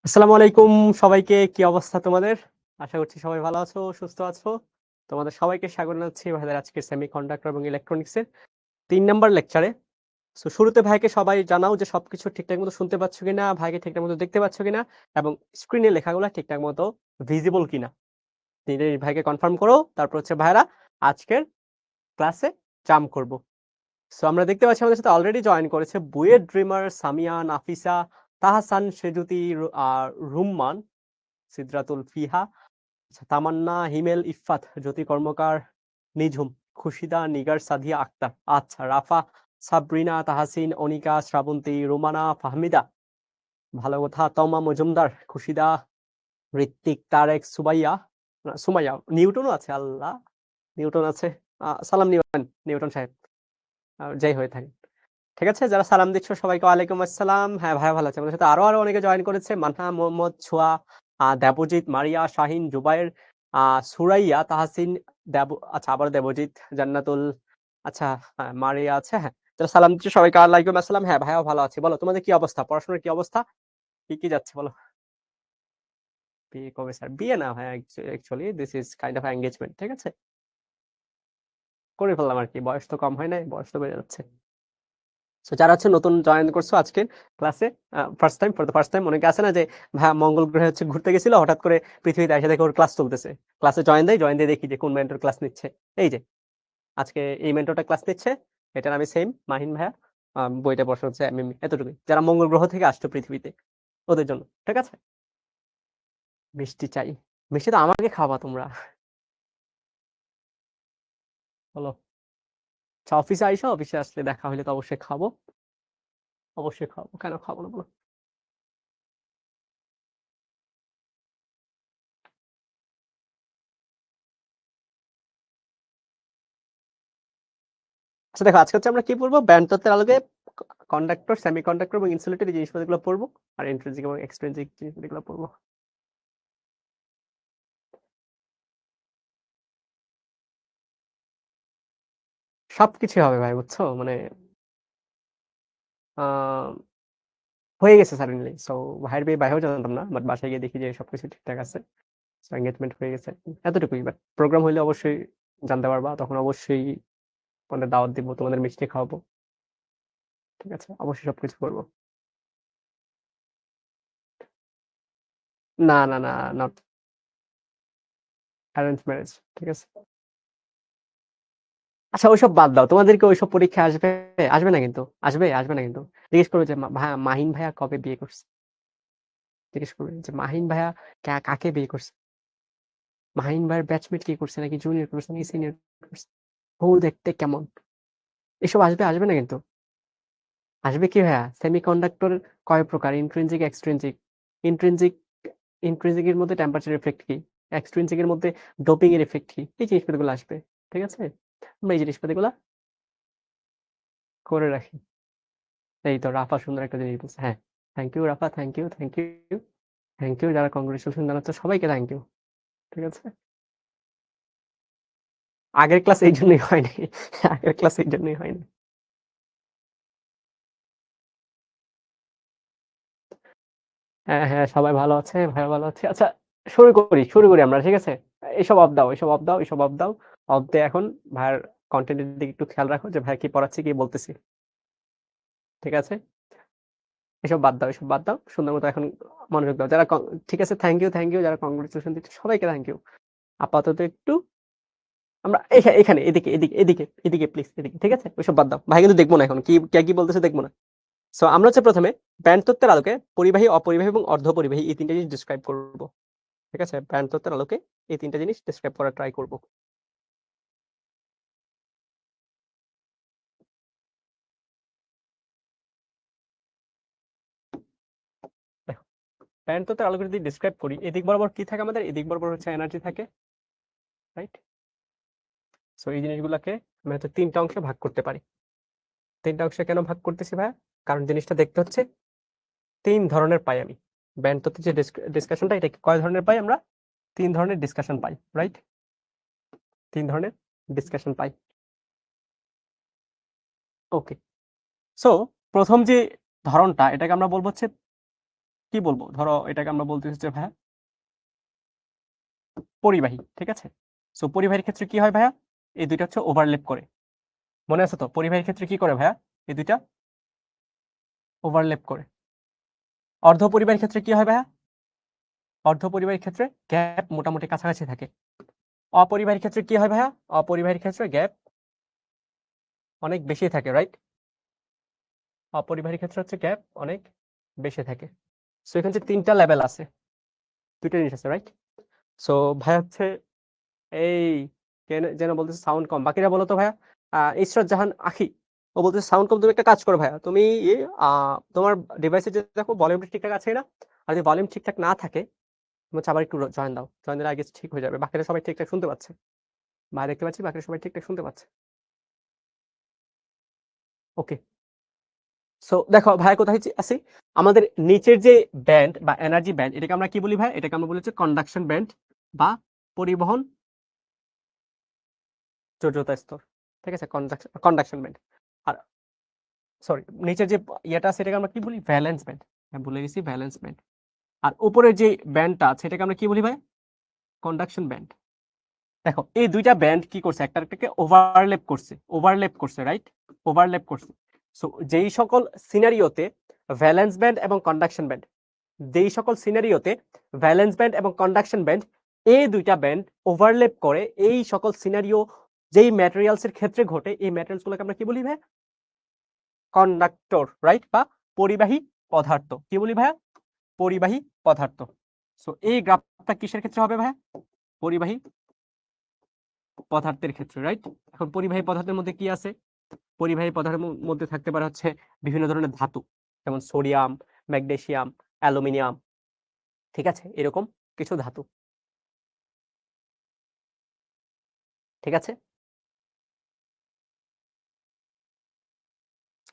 আসসালামু আলাইকুম সবাইকে। কি অবস্থা তোমাদের? আশা করছি সবাই ভালো আছো, সুস্থ আছো। তোমাদের সবাইকে স্বাগত জানাচ্ছি ভাইদের আজকের সেমিকন্ডাক্টর এবং ইলেকট্রনিক্স এর ৩ নাম্বার লেকচারে। শুরুতে ভাইকে সবাই জানাও যে সবকিছু ঠিকঠাক মতো শুনতে পাচ্ছ কিনা, ভাইকে ঠিকঠাক মতো দেখতে পাচ্ছ কিনা এবং স্ক্রিনে লেখাগুলা ঠিকঠাক মতো ভিজিবল কিনা। ভাইকে কনফার্ম করো। তারপর হচ্ছে ভাইরা আজকের ক্লাসে জাম্প করব। আমরা দেখতে পাচ্ছি আমাদের সাথে অলরেডি জয়েন করেছে বুয়েট ড্রিমার, সামিয়া, নাফিসা, তাহসান, সেজুতি, রুম্মান, সিদরাতুল ফিহা, তামান্না, হিমেল, ইফফাত, জ্যোতি কর্মকার, নিঝুম, খুশিদা, নিগার, সাদিয়া আক্তার। আচ্ছা, রাফা, সাবরিনা, তাহাসিন, অনিকা, শ্রাবন্তী, রোমানা, ফাহমিদা, ভালো কথা, তমা মজুমদার, খুশিদা, ঋত্বিক, তারেক, সুমাইয়া, নিউটনও আছে। আল্লাহ, নিউটন আছে। সালাম নিবেন নিউটন সাহেব, যাই হয়ে থাকে। ঠিক আছে, যারা সালাম দিচ্ছ সবাইকে ওয়ালাইকুম আসসালাম। হ্যাঁ ভাই, ভালো আছে। আমাদের সাথে আরো অনেকে জয়েন করেছে। মান্না, মোহাম্মদ, ছোয়া, দেবজিৎ, মারিয়া, শাহিন, জুবাইর, সুরাইয়া, তাহসিন, আচ্ছা, আবার দেবজিৎ, জান্নাতুল, আচ্ছা, হ্যাঁ, মারিয়া আছে। হ্যাঁ, যারা সালাম দিচ্ছ সবাইকে ওয়ালাইকুম আসসালাম। হ্যাঁ ভাইয়া, ভালো আছে। বলো তোমাদের কি অবস্থা, পড়াশোনার কি অবস্থা, কি যাচ্ছে বলো। বিয়ে কবে স্যার? বিয়ে না ভাই, actually this is kind of engagement. ঠিক আছে, করে ফেললাম আর কি, বয়স তো কম হয় নাই, বয়স তো বেড়ে যাচ্ছে। যারা হচ্ছে নতুন জয়েন করছো আজকে ক্লাসে, first time, for the first time, অনেকে আছে না যে ভাই মঙ্গল গ্রহে হচ্ছে ঘুরতে গেছিল, হঠাৎ করে পৃথিবীতে এসে দেখে ওর ক্লাস চলতেছে। ক্লাসে জয়েন দিয়ে দেখি যে কোন মেন্টর ক্লাস নিচ্ছে। এই যে আজকে এই মেন্টরটা ক্লাস নিচ্ছে, এটার আমি সেম মাহিন ভাইয়া। বইটা বসে হচ্ছে এমএমই, এতটুকুই। যারা মঙ্গল গ্রহ থেকে আসতো পৃথিবীতে, ওদের জন্য। ঠিক আছে, মিষ্টি চাই। মিষ্টি তো আমাকে খাওয়া তোমরা, বলো। আচ্ছা, অফিসে আইসো, অফিসে আসলে দেখা হলে তো অবশ্যই খাবো, অবশ্যই খাবো, কেন খাবো না বলো। আচ্ছা দেখো, আজকে হচ্ছে আমরা কি পড়বো, ব্যান্ড তত্ত্বের আলোকে কন্ডাক্টর, সেমি কন্ডাক্টর এবং ইনসুলেটর, এই জিনিসপত্রগুলো পড়বো। আর ইন্ট্রিনসিক এবং এক্সট্রিনসিক জিনিসপত্রগুলো পড়বো। সবকিছু হবে ভাই, বুঝছো, মানে আহ হয়ে গেছে সাডেনলি। ভাইয়ের বিয়ে, বাইরেও জানতাম না, বাট বাসায় গিয়ে দেখি যে সবকিছু ঠিকঠাক আছে। এঙ্গেজমেন্ট হয়ে গেছে, এতটুকুই। বাট প্রোগ্রাম হইলে অবশ্যই জানতে পারবা, তখন অবশ্যই তোমাদের দাওয়াত দিব, তোমাদের মিষ্টি খাওয়াবো। ঠিক আছে, অবশ্যই সবকিছু করবো। না না না, নট অ্যারেঞ্জ ম্যারেজ। ঠিক আছে, আচ্ছা ওইসব বাদ দাও, তোমাদেরকে ওইসব পরীক্ষা আসবে, আসবে না কিন্তু, আসবে না কিন্তু। জিজ্ঞেস করবে যে মাহিন ভাইয়া কবে বিয়ে করছে, জিজ্ঞেস করবে যে মাহিন ভাইয়া কাকে বিয়ে করছে, মাহিন ভাইয়ের ব্যাচমেট কি করছে, নাকি জুনিয়র করছে, নাকি সিনিয়র করছে, বউ দেখতে কেমন, এসব আসবে না কিন্তু। আসবে কি ভাইয়া, সেমি কন্ডাক্টর কয় প্রকার, ইন্ট্রিনসিক, এক্সট্রিনসিক। ইন্ট্রিনসিক, ইন্ট্রিনসিক এর মধ্যে টেম্পারেচার এফেক্ট কি, এক্সট্রিনসিক এর মধ্যে ডোপিং এর এফেক্ট কি, এই জিনিসপত্রগুলো আসবে। ঠিক আছে, আমরা এই জিনিসপত্রগুলো করে রাখি। এই তো রাফা সুন্দর একটা জিনিস বলছে। হ্যাঁ, thank you Rafa, thank you, thank you, thank you. যারা কংগ্রেচুলেশন জানাচ্ছে সবাইকে থ্যাংক ইউ। ঠিক আছে, আগের ক্লাস এই জন্যই হয়নি, আগের ক্লাস এই জন্যই হয়নি। হ্যাঁ হ্যাঁ, সবাই ভালো আছে, ভাই ভালো আছে। আচ্ছা, শুরু করি আমরা। ঠিক আছে, এসব অফ দাও, এসব অফ দাও, এসব অফ দাও। অফ দিয়ে এখন ভাইয়ের কন্টেন্টের দিকে একটু খেয়াল রাখো, যে ভাই কি পড়াচ্ছি, কি বলতেছি। ঠিক আছে, এসব বাদ দাও, এসব বাদ দাও, সুন্দর মতো এখন মনোযোগ দাও। ঠিক আছে, থ্যাংক ইউ, থ্যাংক ইউ। যারা কংগ্রেচুলেশন দিচ্ছে সবাইকে থ্যাংক ইউ। আপাতত একটু আমরা এখানে, এদিকে এদিকে এদিকে এদিকে প্লিজ, এদিকে। ঠিক আছে, ওইসব বাদ দাও, ভাই কিন্তু দেখবো না এখন কি কে কি বলতেছে, দেখবো না। আমরা হচ্ছে প্রথমে ব্যান্ড তত্ত্বের আলোকে পরিবাহী, অপরিবাহী এবং অর্ধপরিবাহী, এই তিনটা জিনিস ডিসক্রাইব করব। ঠিক আছে, ব্যান্ড তত্ত্বের আলোকে এই তিনটা জিনিস ডিসক্রাইব করার ট্রাই করব। দেখো, ব্যান্ড তত্ত্বের আলোকে যদি ডিসক্রাইব করি, এদিক বরাবর কি থাকে আমাদের, এদিক বরাবর হচ্ছে এনার্জি থাকে, রাইট। এই জিনিসগুলোকে আমি হয়তো তিনটা অংশে ভাগ করতে পারি। তিনটা অংশে কেন ভাগ করতেছি ভাই, কারণ জিনিসটা দেখতে হচ্ছে তিন ধরনের পাই আমি। ব্যান্ড তত্ত্বের যে ডিসকাশনটা, এটা কয় ধরনের পাই আমরা, তিন ধরনের ডিসকাশন পাই, রাইট। তিন ধরনের ডিসকাশন পাই। ওকে, সো প্রথম যে ধরনটা, এটাকে আমরা বলবো হচ্ছে কি বলবো, ধরো এটাকে আমরা বলতেছি যে ভাইয়া পরিবাহী, ঠিক আছে। সো পরিবাহীর ক্ষেত্রে কি হয় ভাইয়া, এই দুইটা হচ্ছে ওভারল্যাপ করে, মনে আছে তো? পরিবাহীর ক্ষেত্রে কি করে ভাইয়া, এই দুইটা ওভারল্যাপ করে। অর্ধ পরিবাহীর ক্ষেত্রে কি হয় ভাইয়া, অর্ধ পরিবাহীর ক্ষেত্রে গ্যাপ মোটামুটি কাছাকাছি থাকে। অপরিবাহীর ক্ষেত্রে কি হয় ভাইয়া, অপরিবাহীর ক্ষেত্রে গ্যাপ অনেক বেশি থাকে, রাইট? অপরিবাহীর ক্ষেত্রে হচ্ছে গ্যাপ অনেক বেশি থাকে। সো এখানে যে তিনটা লেভেল আছে, দুইটা জিনিস আছে, রাইট? সো ভাই হচ্ছে এই যেন বলতেছে সাউন্ড কম, বাকিরা বলো তো ভাইয়া। ইসরাত জাহান আখি, ও বলতেছে সাউন্ড কম। তুমি একটা কাজ করো ভাইয়া, তুমি তোমার ডিভাইসে যে দেখো ভলিউমটা ঠিকঠাক আছে না, আর যদি ভলিউম ঠিকঠাক না থাকে তুমি হচ্ছে আবার একটু জয়েন দাও, জয়েন দিলে আগে ঠিক হয়ে যাবে। বাকিরা সবাই ঠিকঠাক শুনতে পাচ্ছে, ভাই দেখতে পাচ্ছি বাকিরা সবাই ঠিকঠাক শুনতে পাচ্ছে। ওকে, সো দেখো ভাই কোথায় আছি, আমাদের নিচের যে ব্যান্ড বা এনার্জি ব্যান্ড, এটাকে আমরা কি বলি ভাই, এটাকে আমরা বলি হচ্ছে কন্ডাকশন ব্যান্ড বা পরিবহন যোগ্যতা স্তর, ঠিক আছে, কন্ডাকশন ব্যান্ড। আর সরি, নিচের যে ইয়েটা আছে এটাকে আমরা কি বলি, ভ্যালেন্স ব্যান্ড, হ্যাঁ ভুলে গেছি, ভ্যালেন্স ব্যান্ড। আর উপরের যে ব্যান্ডটা আছে এটাকে আমরা কি বলি ভাই, কন্ডাকশন ব্যান্ড। দেখো এই দুইটা ব্যান্ড কি করছে, একটা একটাকে ওভারল্যাপ করছে, রাইট? ওভারল্যাপ করছে। সো যেই সকল সিনারিওতে ভ্যালেন্স ব্যান্ড এবং কন্ডাকশন ব্যান্ড, যেই সকল সিনারিওতে ভ্যালেন্স ব্যান্ড এবং কন্ডাকশন ব্যান্ড এই দুইটা ব্যান্ড ওভারল্যাপ করে, এই সকল সিনারিও যেই ম্যাটেরিয়ালস এর ক্ষেত্রে ঘটে, এই ম্যাটেরিয়ালস গুলোকে আমরা কি বলি ভাই, কন্ডাক্টর, রাইট? বা পরিবাহী পদার্থ। কি বলি ভাইয়া, পরিবাহী পদার্থ। সো এই গ্রাফটা কিসের ক্ষেত্রে হবে ভাইয়া, পরিবাহী পদার্থের ক্ষেত্রে, রাইট? এখন পরিবাহী পদার্থের মধ্যে কি আছে, পরিবাহী পদার্থের মধ্যে থাকতে পারে হচ্ছে বিভিন্ন ধরনের ধাতু, যেমন সোডিয়াম, ম্যাগনেসিয়াম, অ্যালুমিনিয়াম, ঠিক আছে, এরকম কিছু ধাতু, ঠিক আছে।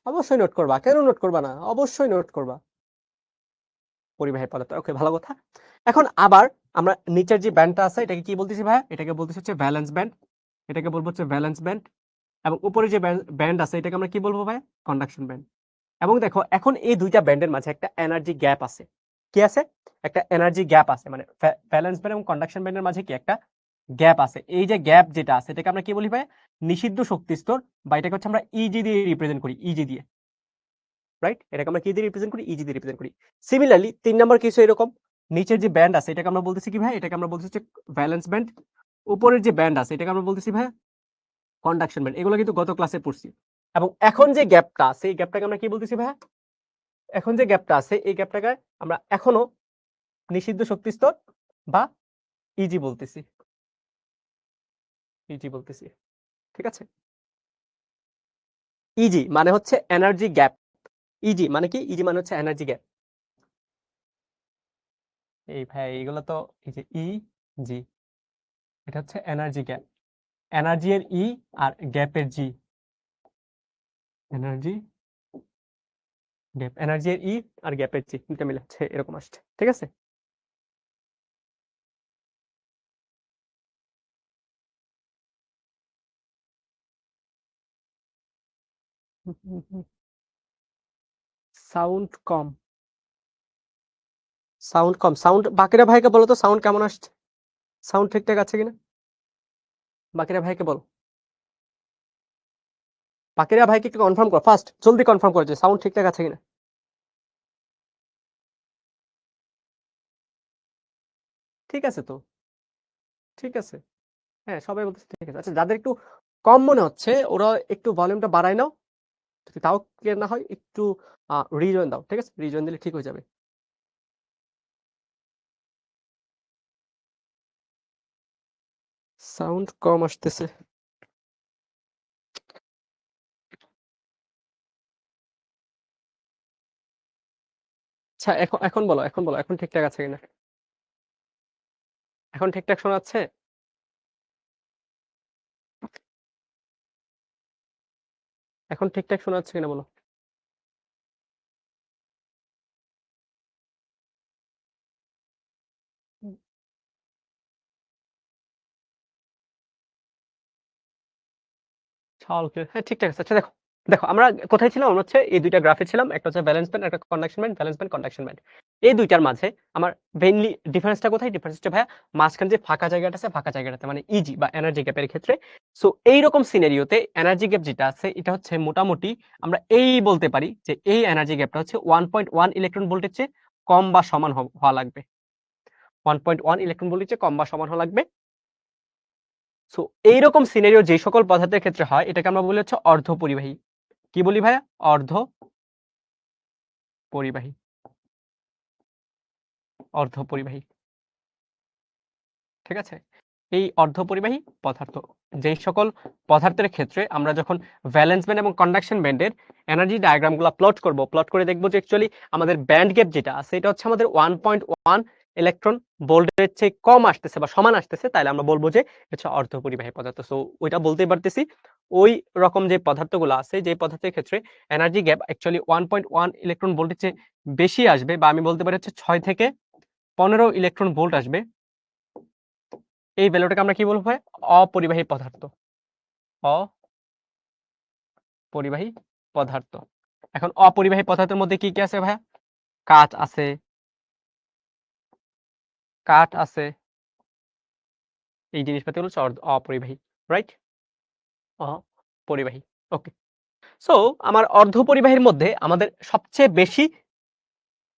অবশ্যই নোট করবা, কেন নোট করবা না, অবশ্যই নোট করবা পরিবাহী পদার্থ। ওকে, ভালো কথা। এখন আবার আমরা নিচের যে ব্যান্ডটা আছে এটাকে কি বলতেছি ভাইয়া, এটাকে বলতেছি হচ্ছে ভ্যালেন্স ব্যান্ড, এটাকে বলবো হচ্ছে ভ্যালেন্স ব্যান্ড। এবং উপরে যে ব্যান্ড আছে এটাকে আমরা কি বলবো ভাইয়া, কন্ডাকশন ব্যান্ড। এবং দেখো এখন এই দুইটা ব্যান্ডের মাঝে একটা এনার্জি গ্যাপ আছে, কি আছে, একটা এনার্জি গ্যাপ আছে, মানে ভ্যালেন্স ব্যান্ড এবং কন্ডাকশন ব্যান্ডের মাঝে কি একটা গ্যাপ আছে। এই যে গ্যাপ যেটা আছে এটাকে আমরা কি বলি ভাই, নিষিদ্ধ শক্তি স্তর, বা এটাকে হচ্ছে আমরা ইজি দিয়ে রিপ্রেজেন্ট করি, ইজি দিয়ে, রাইট? এটাকে আমরা কি দিয়ে রিপ্রেজেন্ট করি, ইজি দিয়ে রিপ্রেজেন্ট করি। সিমিলারলি 3 নাম্বার কিছু এরকম, নিচের যে ব্যান্ড আছে এটাকে আমরা বলতেছি কি ভাই, এটাকে আমরা বলতেছি ভ্যালেন্স ব্যান্ড। উপরের যে ব্যান্ড আছে এটাকে আমরা বলতেছি ভাই কন্ডাকশন ব্যান্ড। এগুলো কিন্তু গত ক্লাসে পড়ছি। এবং এখন যে গ্যাপটা আছে এই গ্যাপটাকে আমরা কি বলতেছি ভাই, এখন যে গ্যাপটা আছে এই গ্যাপটাকে আমরা এখনো নিষিদ্ধ শক্তি স্তর বা ইজি বলতেছি, ইজি বলতেছি, ঠিক আছে। ইজি মানে হচ্ছে এনার্জি গ্যাপ, ইজি মানে কি, ইজি মানে হচ্ছে এনার্জি গ্যাপ। এই ভাই এগুলো তো, এই যে ই জি, এটা হচ্ছে এনার্জি গ্যাপ, এনার্জি এর ই আর গ্যাপের জি, এনার্জি গ্যাপ, এনার্জি এর ই আর গ্যাপের জি দুটো মিলে হচ্ছে এরকম আসছে, ঠিক আছে। সাউন্ড কম, সাউন্ড কম, সাউন্ড বাকিরা ভাইকে বলো তো সাউন্ড কেমন আসছে, সাউন্ড ঠিকঠাক আছে কিনা, বাকিরা ভাইকে বলো, বাকিরা ভাইকে একটু কনফার্ম করো, ফার্স্ট জলদি কনফার্ম করো যে সাউন্ড ঠিকঠাক আছে কিনা। ঠিক আছে তো, ঠিক আছে, হ্যাঁ সবাই বলতেছে ঠিক আছে। আচ্ছা যাদের একটু কম মনে হচ্ছে ওরা একটু ভলিউমটা বাড়ায় নাও, যদি তাও ক্লিয়ার না হয় একটু রিজয়েন দাও, ঠিক আছে, রিজয়েন দিলে ঠিক হয়ে যাবে। সাউন্ড কম আসতেছে। আচ্ছা এখন এখন বলো, এখন বলো, এখন ঠিকঠাক আছে কিনা, এখন ঠিকঠাক শোনা যাচ্ছে। এখন ঠিকঠাক শোনা যাচ্ছে কিনা বলো। হ্যাঁ ঠিকঠাক আছে। আচ্ছা দেখো, দেখো আমরা কোথায় ছিলাম, আমরা হচ্ছে এই দুইটা গ্রাফে ছিলাম, একটা হচ্ছে ব্যালেন্স ব্যান্ড, একটা conduction band, valence band, conduction band. এই দুইটার মাঝে আমার মেইনলি ডিফারেন্সটা কোথায়? ডিফারেন্স হচ্ছে ভাইয়া মাঝখানে যে ফাঁকা জায়গাটা আছে, ফাঁকা জায়গাটাতে মানে ইজি বা এনার্জি গ্যাপের ক্ষেত্রে। সো এইরকম সিনারিওতে এনার্জি গ্যাপ যেটা আছে এটা হচ্ছে মোটামুটি আমরা এই বলতে পারি যে এই এনার্জি গ্যাপটা হচ্ছে 1.1 ইলেকট্রন ভোল্টের চেয়ে কম বা সমান হওয়া লাগবে। 1.1 ইলেকট্রন ভোল্টের চেয়ে কম বা সমান হওয়া লাগবে। সো এইরকম সিনারিও যে সকল পদার্থের ক্ষেত্রে হয় এটাকে আমরা বলি হচ্ছে অর্ধপরিবাহী। কি বলি ভাইয়া? অর্ধপরিবাহী। অর্ধপরিবাহী। ঠিক আছে? এই অর্ধপরিবাহী পদার্থ। যেই সকল পদার্থের ক্ষেত্রে আমরা যখন ভ্যালেন্স ব্যান্ড এবং কন্ডাকশন ব্যান্ডের এনার্জি ডায়াগ্রামগুলো প্লট করব, প্লট করে দেখব যে অ্যাকচুয়ালি আমাদের ব্যান্ড গ্যাপ যেটা আছে এটা হচ্ছে আমাদের 1.1 ইলেকট্রন ভোল্টের চেয়ে কম আসতেছে বা সমান আসতেছে, তাহলে আমরা বলব যে এটা হচ্ছে অর্ধপরিবাহী পদার্থ। সো ওইটা বলতেই পারতেছি ওই রকম যে পদার্থগুলো আছে, যে পদার্থের ক্ষেত্রে এনার্জি গ্যাপ অ্যাকচুয়ালি 1.1 ইলেকট্রন ভোল্টের চেয়ে বেশি আসবে, বা আমি বলতে পারি হচ্ছে 6 থেকে 15 ইলেকট্রন ভোল্ট আসবে, এই ভ্যালুটাকে আমরা কি বলবো ভাই? অপরিবাহী পদার্থ। অপরিবাহী পদার্থ। এখন অপরিবাহী পদার্থের মধ্যে কি আছে ভাইয়া? কাঁচ আছে, কাঠ আছে, এই জিনিসপাতিগুলো হচ্ছে অপরিবাহী, রাইট? অপরিবাহী। ওকে। সো আমার অর্ধপরিবাহীর মধ্যে আমাদের সবচেয়ে বেশি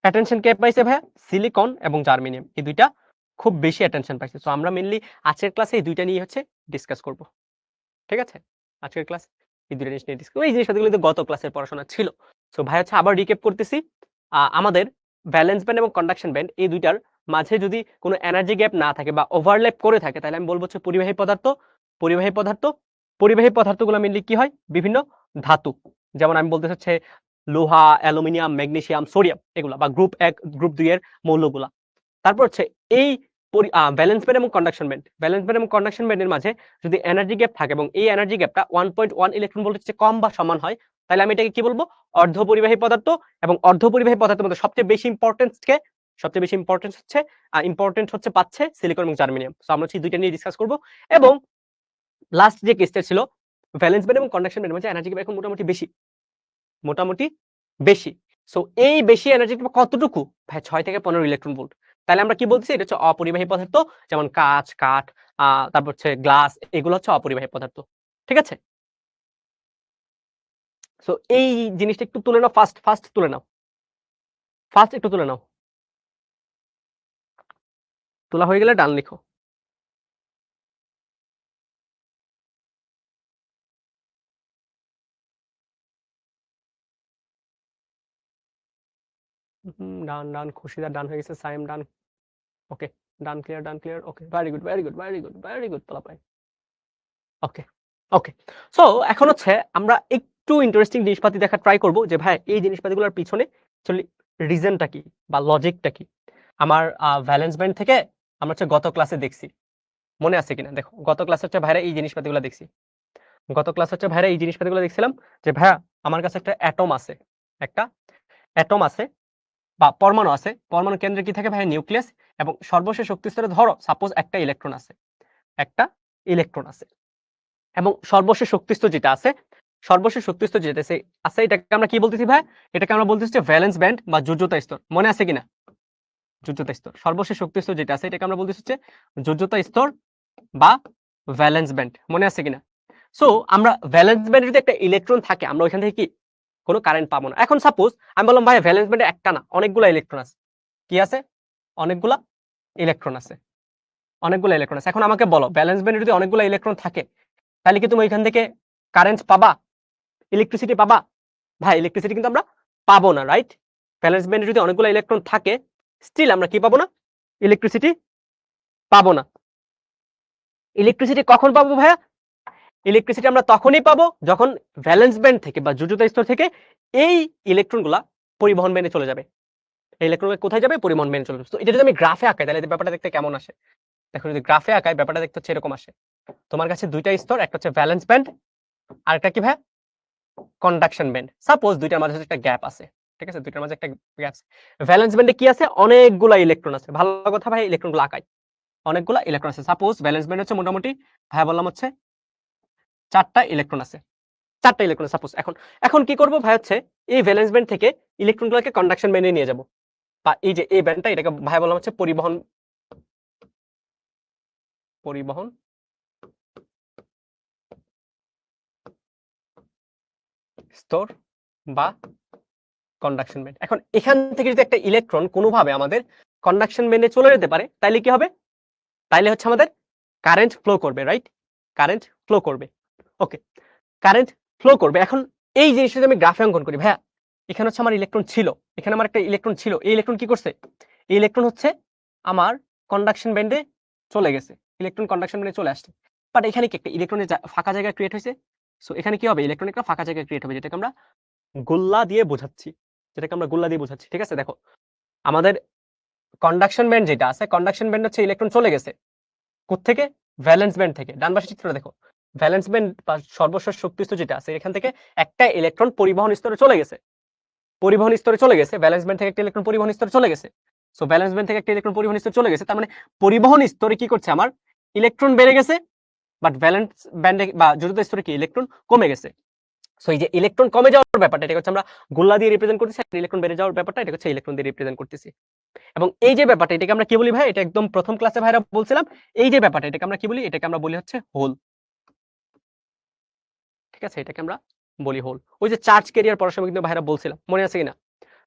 অ্যাটেনশন কে পাইছে ভাইয়া? সিলিকন এবং জার্মেনিয়াম। এই দুইটা খুব বেশি অ্যাটেনশন পাইছে। সো আমরা মেইনলি আজকের ক্লাসে এই দুইটা নিয়ে হচ্ছে ডিসকাস করব। ঠিক আছে? আজকের ক্লাস এই দুইটা জিনিস নিয়ে ডিসকাস, এই জিনিসপাতিগুলো কিন্তু গত ক্লাসের পড়াশোনা ছিল। সো ভাই হচ্ছে আবার রিক্যাপ করতেছি। আমাদের ভ্যালেন্স ব্যান্ড এবং কন্ডাকশন ব্যান্ড এই দুইটার মাঝে যদি কোনো এনার্জি গ্যাপ না থাকে বা ওভারল্যাপ করে থাকে, তাহলে আমি বলব হচ্ছে পরিবাহী পদার্থ। পরিবাহী পদার্থ, পরিবাহী পদার্থগুলো মেইনলি কি হয়? বিভিন্ন ধাতু। যেমন আমি বলতে হচ্ছে লোহা, অ্যালুমিনিয়াম, ম্যাগনেসিয়াম, সোডিয়াম এগুলা, বা গ্রুপ 1 গ্রুপ 2 এর মৌলগুলা। তারপর হচ্ছে এই ভ্যালেন্স ব্যান্ড এবং কন্ডাকশন ব্যান্ড, ভ্যালেন্স ব্যান্ড এবং কন্ডাকশন ব্যান্ডের মাঝে যদি এনার্জি গ্যাপ থাকে এবং এই এনার্জি গ্যাপটা 1.1 ইলেকট্রন ভোল্টের চেয়ে কম বা সমান হয়, তাহলে আমি এটাকে কি বলবো? অর্ধপরিবাহী পদার্থ। এবং অর্ধপরিবাহী পদার্থের মধ্যে সবচেয়ে বেশি ইম্পর্টেন্স হচ্ছে পাচ্ছে সিলিকন এবং জার্মেনিয়াম। সো আমরা হচ্ছে দুইটা নিয়ে ডিসকাস করব। এবং লাস্ট যে কেসটা ছিল ভ্যালেন্স ব্যান্ড এবং কন্ডাকশন ব্যান্ডের মাঝে এনার্জি গ্যাপ এখন মোটামুটি বেশি। সো এই বেশি এনার্জি কতটুকু ভাই? 6 থেকে 15 ইলেকট্রন ভোল্ট। তাহলে আমরা কি বলছি? এটা হচ্ছে অপরিবাহী পদার্থ। যেমন কাঁচ, কাঠ, তারপর হচ্ছে গ্লাস, এগুলো হচ্ছে অপরিবাহী পদার্থ। ঠিক আছে? সো এই জিনিসটা একটু তুলে নাও, ফার্স্ট তুলে নাও। ফার্স্ট একটু তুলে নাও। তোলা হয়ে গেলে ডান লিখো। ডান, খুশিদার ডান হয়ে গেছে, সাইম ডান। ওকে, ডান ক্লিয়ার। ওকে, ভেরি গুড পোলাপাই। ওকে, ওকে। সো এখন হচ্ছে আমরা একটু ইন্টারেস্টিং জিনিসপাতি দেখা ট্রাই করব যে ভাই এই জিনিসপাতিগুলোর পিছনে অ্যাকচুয়ালি রিজনটা কি বা লজিকটা কি? আমার ভ্যালেন্স ব্যান্ড থেকে আমরা হচ্ছে গত ক্লাসে দেখছি। মনে আছে কিনা? দেখো, গত ক্লাসে হচ্ছে ভাইরা এই জিনিসপাতিগুলো দেখছি। গত ক্লাসে হচ্ছে ভাইরা এই জিনিসপাতিগুলো দেখছিলাম যে ভাইয়া আমার কাছে একটা অ্যাটম আছে। একটা অ্যাটম আছে বা পরমাণু আছে। পরমাণু কেন্দ্রে কি থাকে ভাইয়া? নিউক্লিয়াস। এবং সর্বশেষ শক্তি স্তরে ধরো সাপোজ একটা ইলেকট্রন আছে। একটা ইলেকট্রন আছে। এবং সর্বশেষ শক্তিস্তর যেটা আছে, এটাকে আমরা কি বলতেছি ভাই? এটাকে আমরা বলতেছি যে ভ্যালেন্স ব্যান্ড বা যোজ্যতা স্তর। মনে আছে কিনা? যোজ্যতা স্তর। সর্বশেষ শক্তিস্তর যেটা আছে এটাকে আমরা বলতেছি হচ্ছে যোজ্যতা স্তর বা ভ্যালেন্স ব্যান্ড। মনে আছে কিনা? সো আমরা ভ্যালেন্স ব্যান্ডে যদি একটা ইলেকট্রন থাকে, আমরা ওইখান থেকে কি কোনো কারেন্ট পাবো না। এখন সাপোজ আমি বললাম ভাই ভ্যালেন্স ব্যান্ডে একটা না, অনেকগুলা ইলেকট্রন আছে। কি আছে? অনেকগুলা ইলেকট্রন আছে। এখন আমাকে বলো, ভ্যালেন্স ব্যান্ডে যদি অনেকগুলা ইলেকট্রন থাকে, তাহলে কি তুমি ওইখান থেকে কারেন্ট পাবা? ইলেকট্রিসিটি পাবা? ভাই ইলেকট্রিসিটি কিন্তু আমরা পাবো না, রাইট? ভ্যালেন্স ব্যান্ডে যদি অনেকগুলো ইলেকট্রন থাকে, স্টিল আমরা কি পাবো না? ইলেকট্রিসিটি পাবো না। ইলেকট্রিসিটি কখন পাবো ভাইয়া? ইলেকট্রিসিটি আমরা তখনই পাবো যখন ভ্যালেন্স ব্যান্ড থেকে বা যোজ্যতা স্তর থেকে এই ইলেকট্রনগুলা পরিবহন ব্যান্ডে চলে যাবে। এই ইলেকট্রনগুলো কোথায় যাবে? পরিবহন ব্যান্ডে চলে যাবে। তো এটা যদি আমি গ্রাফে আঁকাই, তাহলে ব্যাপারটা দেখতে কেমন আসে? দেখো, যদি গ্রাফে আঁকাই ব্যাপারটা দেখতে হচ্ছে এরকম আসে। তোমার কাছে দুইটা স্তর, একটা হচ্ছে ভ্যালেন্স ব্যান্ড, আরেকটা কি ভাইয়া? Conduction band. সাপোজ দুইটার মাঝে একটা গ্যাপ আছে। ঠিক আছে? দুইটার মাঝে একটা গ্যাপ আছে। ভ্যালেন্স ব্যান্ডে কি আছে? অনেকগুলা ইলেকট্রন আছে। ভালো কথা ভাই, ইলেকট্রনগুলো আঁকাই। অনেকগুলা ইলেকট্রন আছে। সাপোজ ভ্যালেন্স ব্যান্ড হচ্ছে মোটামুটি ভাইয়া বললাম হচ্ছে 4টা ইলেকট্রন আছে। 4টা ইলেকট্রন সাপোজ। এখন কি করব ভাই? হচ্ছে এই ভ্যালেন্স ব্যান্ড থেকে ইলেকট্রনগুলোকে কন্ডাকশন ব্যান্ডে নিয়ে যাব। বা এই যে এই ব্যান্ডটা, এটাকে ভাই বললাম হচ্ছে পরিবহন স্তর বা কন্ডাকশন ব্যান্ড। এখন এখান থেকে যদি একটা ইলেকট্রন কোনোভাবে আমাদের কন্ডাকশন ব্যান্ডে চলে যেতে পারে, তাইলে কি হবে? তাইলে হচ্ছে আমাদের কারেন্ট ফ্লো করবে, রাইট? কারেন্ট ফ্লো করবে। ওকে, কারেন্ট ফ্লো করবে। এখন এই জিনিসটা যদি আমি গ্রাফে অঙ্কন করি, ভাইয়া এখানে হচ্ছে আমার ইলেকট্রন ছিল, এখানে আমার একটা ইলেকট্রন ছিল, এই ইলেকট্রন কি করছে? এই ইলেকট্রন হচ্ছে আমার কন্ডাকশন ব্যান্ডে চলে গেছে, ইলেকট্রন কন্ডাকশন ব্যান্ডে চলে আসছে। বাট এখানে কি একটা ইলেকট্রনের ফাঁকা জায়গা ক্রিয়েট হয়েছে। সো এখানে কি হবে? ইলেকট্রন একটা ফাঁকা জায়গা ক্রিয়েট হবে, যেটাকে আমরা গোল্লা দিয়ে বোঝাচ্ছি, ঠিক আছে? দেখো আমাদের কন্ডাকশন ব্যান্ড যেটা আছে, কন্ডাকশন ব্যান্ড হচ্ছে ইলেকট্রন চলে গেছে কোত্থেকে? ভ্যালেন্স ব্যান্ড থেকে। ডান পাশের চিত্রটা দেখো, ভ্যালেন্স ব্যান্ড বা সর্বশেষ শক্তি স্তর যেটা আছে, এখান থেকে একটা ইলেকট্রন পরিবহন স্তরে চলে গেছে, ভ্যালেন্স ব্যান্ড থেকে একটা ইলেকট্রন পরিবহন স্তরে চলে গেছে। সো ভ্যালেন্স ব্যান্ড থেকে একটা ইলেকট্রন পরিবহন স্তরে চলে গেছে, তার মানে পরিবহন স্তরে কি করছে? আমার ইলেকট্রন বেড়ে গেছে, বাট ভ্যালেন্স ব্যান্ডে বা জড়িত স্তরে কি ইলেকট্রন কমে গেছে। সো এই যে ইলেকট্রন কমে যাওয়ার ব্যাপারটা, এটা হচ্ছে আমরা গোল্লা দিয়ে রিপ্রেজেন্ট করতেছি, আর ইলেকট্রন বেড়ে যাওয়ার ব্যাপারটা এটা হচ্ছে ইলেকট্রন দিয়ে রিপ্রেজেন্ট করতেছি। এবং এই যে ব্যাপারটা, এটাকে আমরা কি বলি ভাই? এটা একদম প্রথম ক্লাসে ভাইরা বলছিলাম, এই যে ব্যাপারটা, এটাকে আমরা কি বলি? এটাকে আমরা বলি হচ্ছে হোল। ঠিক আছে, এটাকে আমরা বলি হোল। ওই যে চার্জ ক্যারিয়ার পড়ার সময় কিন্তু ভাইরা বলছিলাম, মনে আছে কিনা?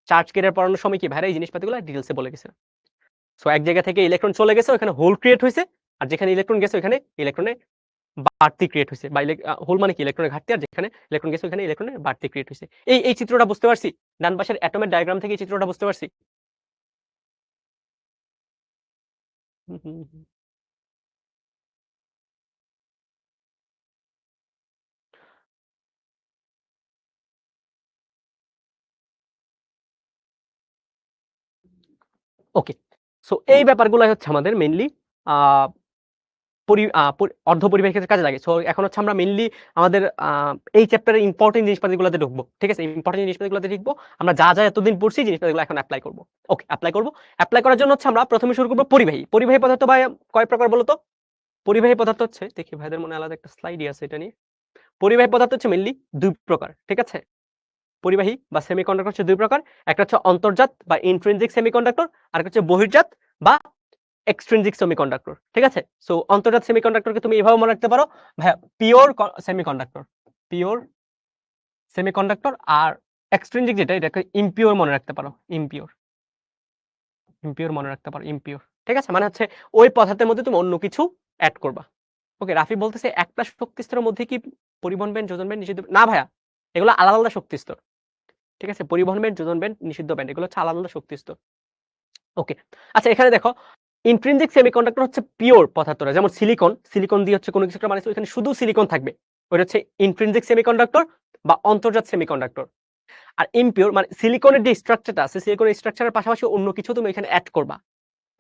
চার্জ ক্যারিয়ার পড়ানোর সময় কি ভাইরা এই জিনিসপাতিগুলো ডিটেইলসে বলে গেছে। সো এক জায়গা থেকে ইলেকট্রন চলে গেছে, ওখানে হোল ক্রিয়েট হয়েছে, আর যেখানে ইলেকট্রন গেছে ওখানে ইলেকট্রনের বাড়তি ক্রিয়েট হয়েছে, বা হোল মানে কি? ইলেকট্রনের ঘাটতি, আর যেখানে ইলেকট্রন গেছে ওখানে ইলেকট্রনের বাড়তি ক্রিয়েট হয়েছে। এই চিত্রটা বুঝতে পারছি? ডান পাশের অ্যাটমের ডায়াগ্রাম থেকে এই চিত্রটা বুঝতে পারছি? ওকে, সো এই ব্যাপারগুলাই হচ্ছে আমাদের মেইনলি অর্ধপরিবাহী ক্ষেত্রে কাজে লাগে। সো এখন হচ্ছে আমরা মেইনলি আমাদের এই চ্যাপ্টারের ইম্পর্টেন্ট জিনিসপাতিগুলোতে ঢুকবো। ঠিক আছে? ইম্পর্টেন্ট জিনিসপাতিগুলোতে ঢুকবো। আমরা যা এতদিন পড়ছি জিনিসপাতিগুলো এখন এপ্লাই করব। ওকে, এপ্লাই করব। এপ্লাই করার জন্য হচ্ছে আমরা প্রথমে শুরু করব পরিবাহী। পরিবাহী পদার্থ ভাই কয় প্রকার বলো তো? পরিবাহী পদার্থ হচ্ছে, দেখি ভাইদের মনে আলাদা একটা স্লাইডই আছে এটা নিয়ে। পরিবাহী পদার্থ হচ্ছে মেইনলি দুই প্রকার। ঠিক আছে? পরিবাহী বা সেমিকন্ডাক্টর হচ্ছে দুই প্রকার। একটা হচ্ছে অন্তর্জাত বা ইন্ট্রিনজিক সেমিকন্ডাক্টর, আর একটা হচ্ছে বহির্জাত বা এক্সট্রিনজিক সেমিকন্ডাক্টর। ঠিক আছে? সো অন্তর্জাত সেমিকন্ডাক্টরকে তুমি এভাবে মনে রাখতে পারো, ভাইয়া পিওর সেমিকন্ডাক্টর, পিওর সেমিকন্ডাক্টর। আর এক্সট্রিনজিক যেটা, এটাকে ইমপিওর মনে রাখতে পারো, ইমপিওর মনে রাখতে পারো, ইমপিওর। ঠিক আছে? মানে হচ্ছে ওই পদার্থের মধ্যে তুমি অন্য কিছু এড করবা। ওকে, রাফি বলতেছে একটা শক্তি স্তরের মধ্যে কি পরিবহন ব্যান্ড, যোজন ব্যান্ড নিষিদ্ধ? না ভাইয়া, এগুলো আলাদা আলাদা শক্তি স্তর। ঠিক আছে? পরিবহন ব্যান্ড, যোজন ব্যান্ড, নিষিদ্ধ ব্যান্ড, এগুলো হচ্ছে আলাদা আলাদা শক্তি স্তর। ওকে, আচ্ছা এখানে দেখো ইন্ট্রিনজিক সেমিকন্ডাক্টর হচ্ছে পিওর পদার্থরা, যেমন সিলিকন দিয়ে হচ্ছে কোনো কিছু একটা বানাইছে, ওখানে শুধু সিলিকন থাকবে, ওটা হচ্ছে ইন্ট্রিনজিক সেমিকন্ডাক্টর বা অন্তর্জাত সেমিকন্ডাক্টর। আর ইমপিওর মানে সিলিকনের যে স্ট্রাকচারটা আছে, সিলিকনের স্ট্রাকচারের পাশাপাশি অন্য কিছু তুমি এখানে অ্যাড করবা।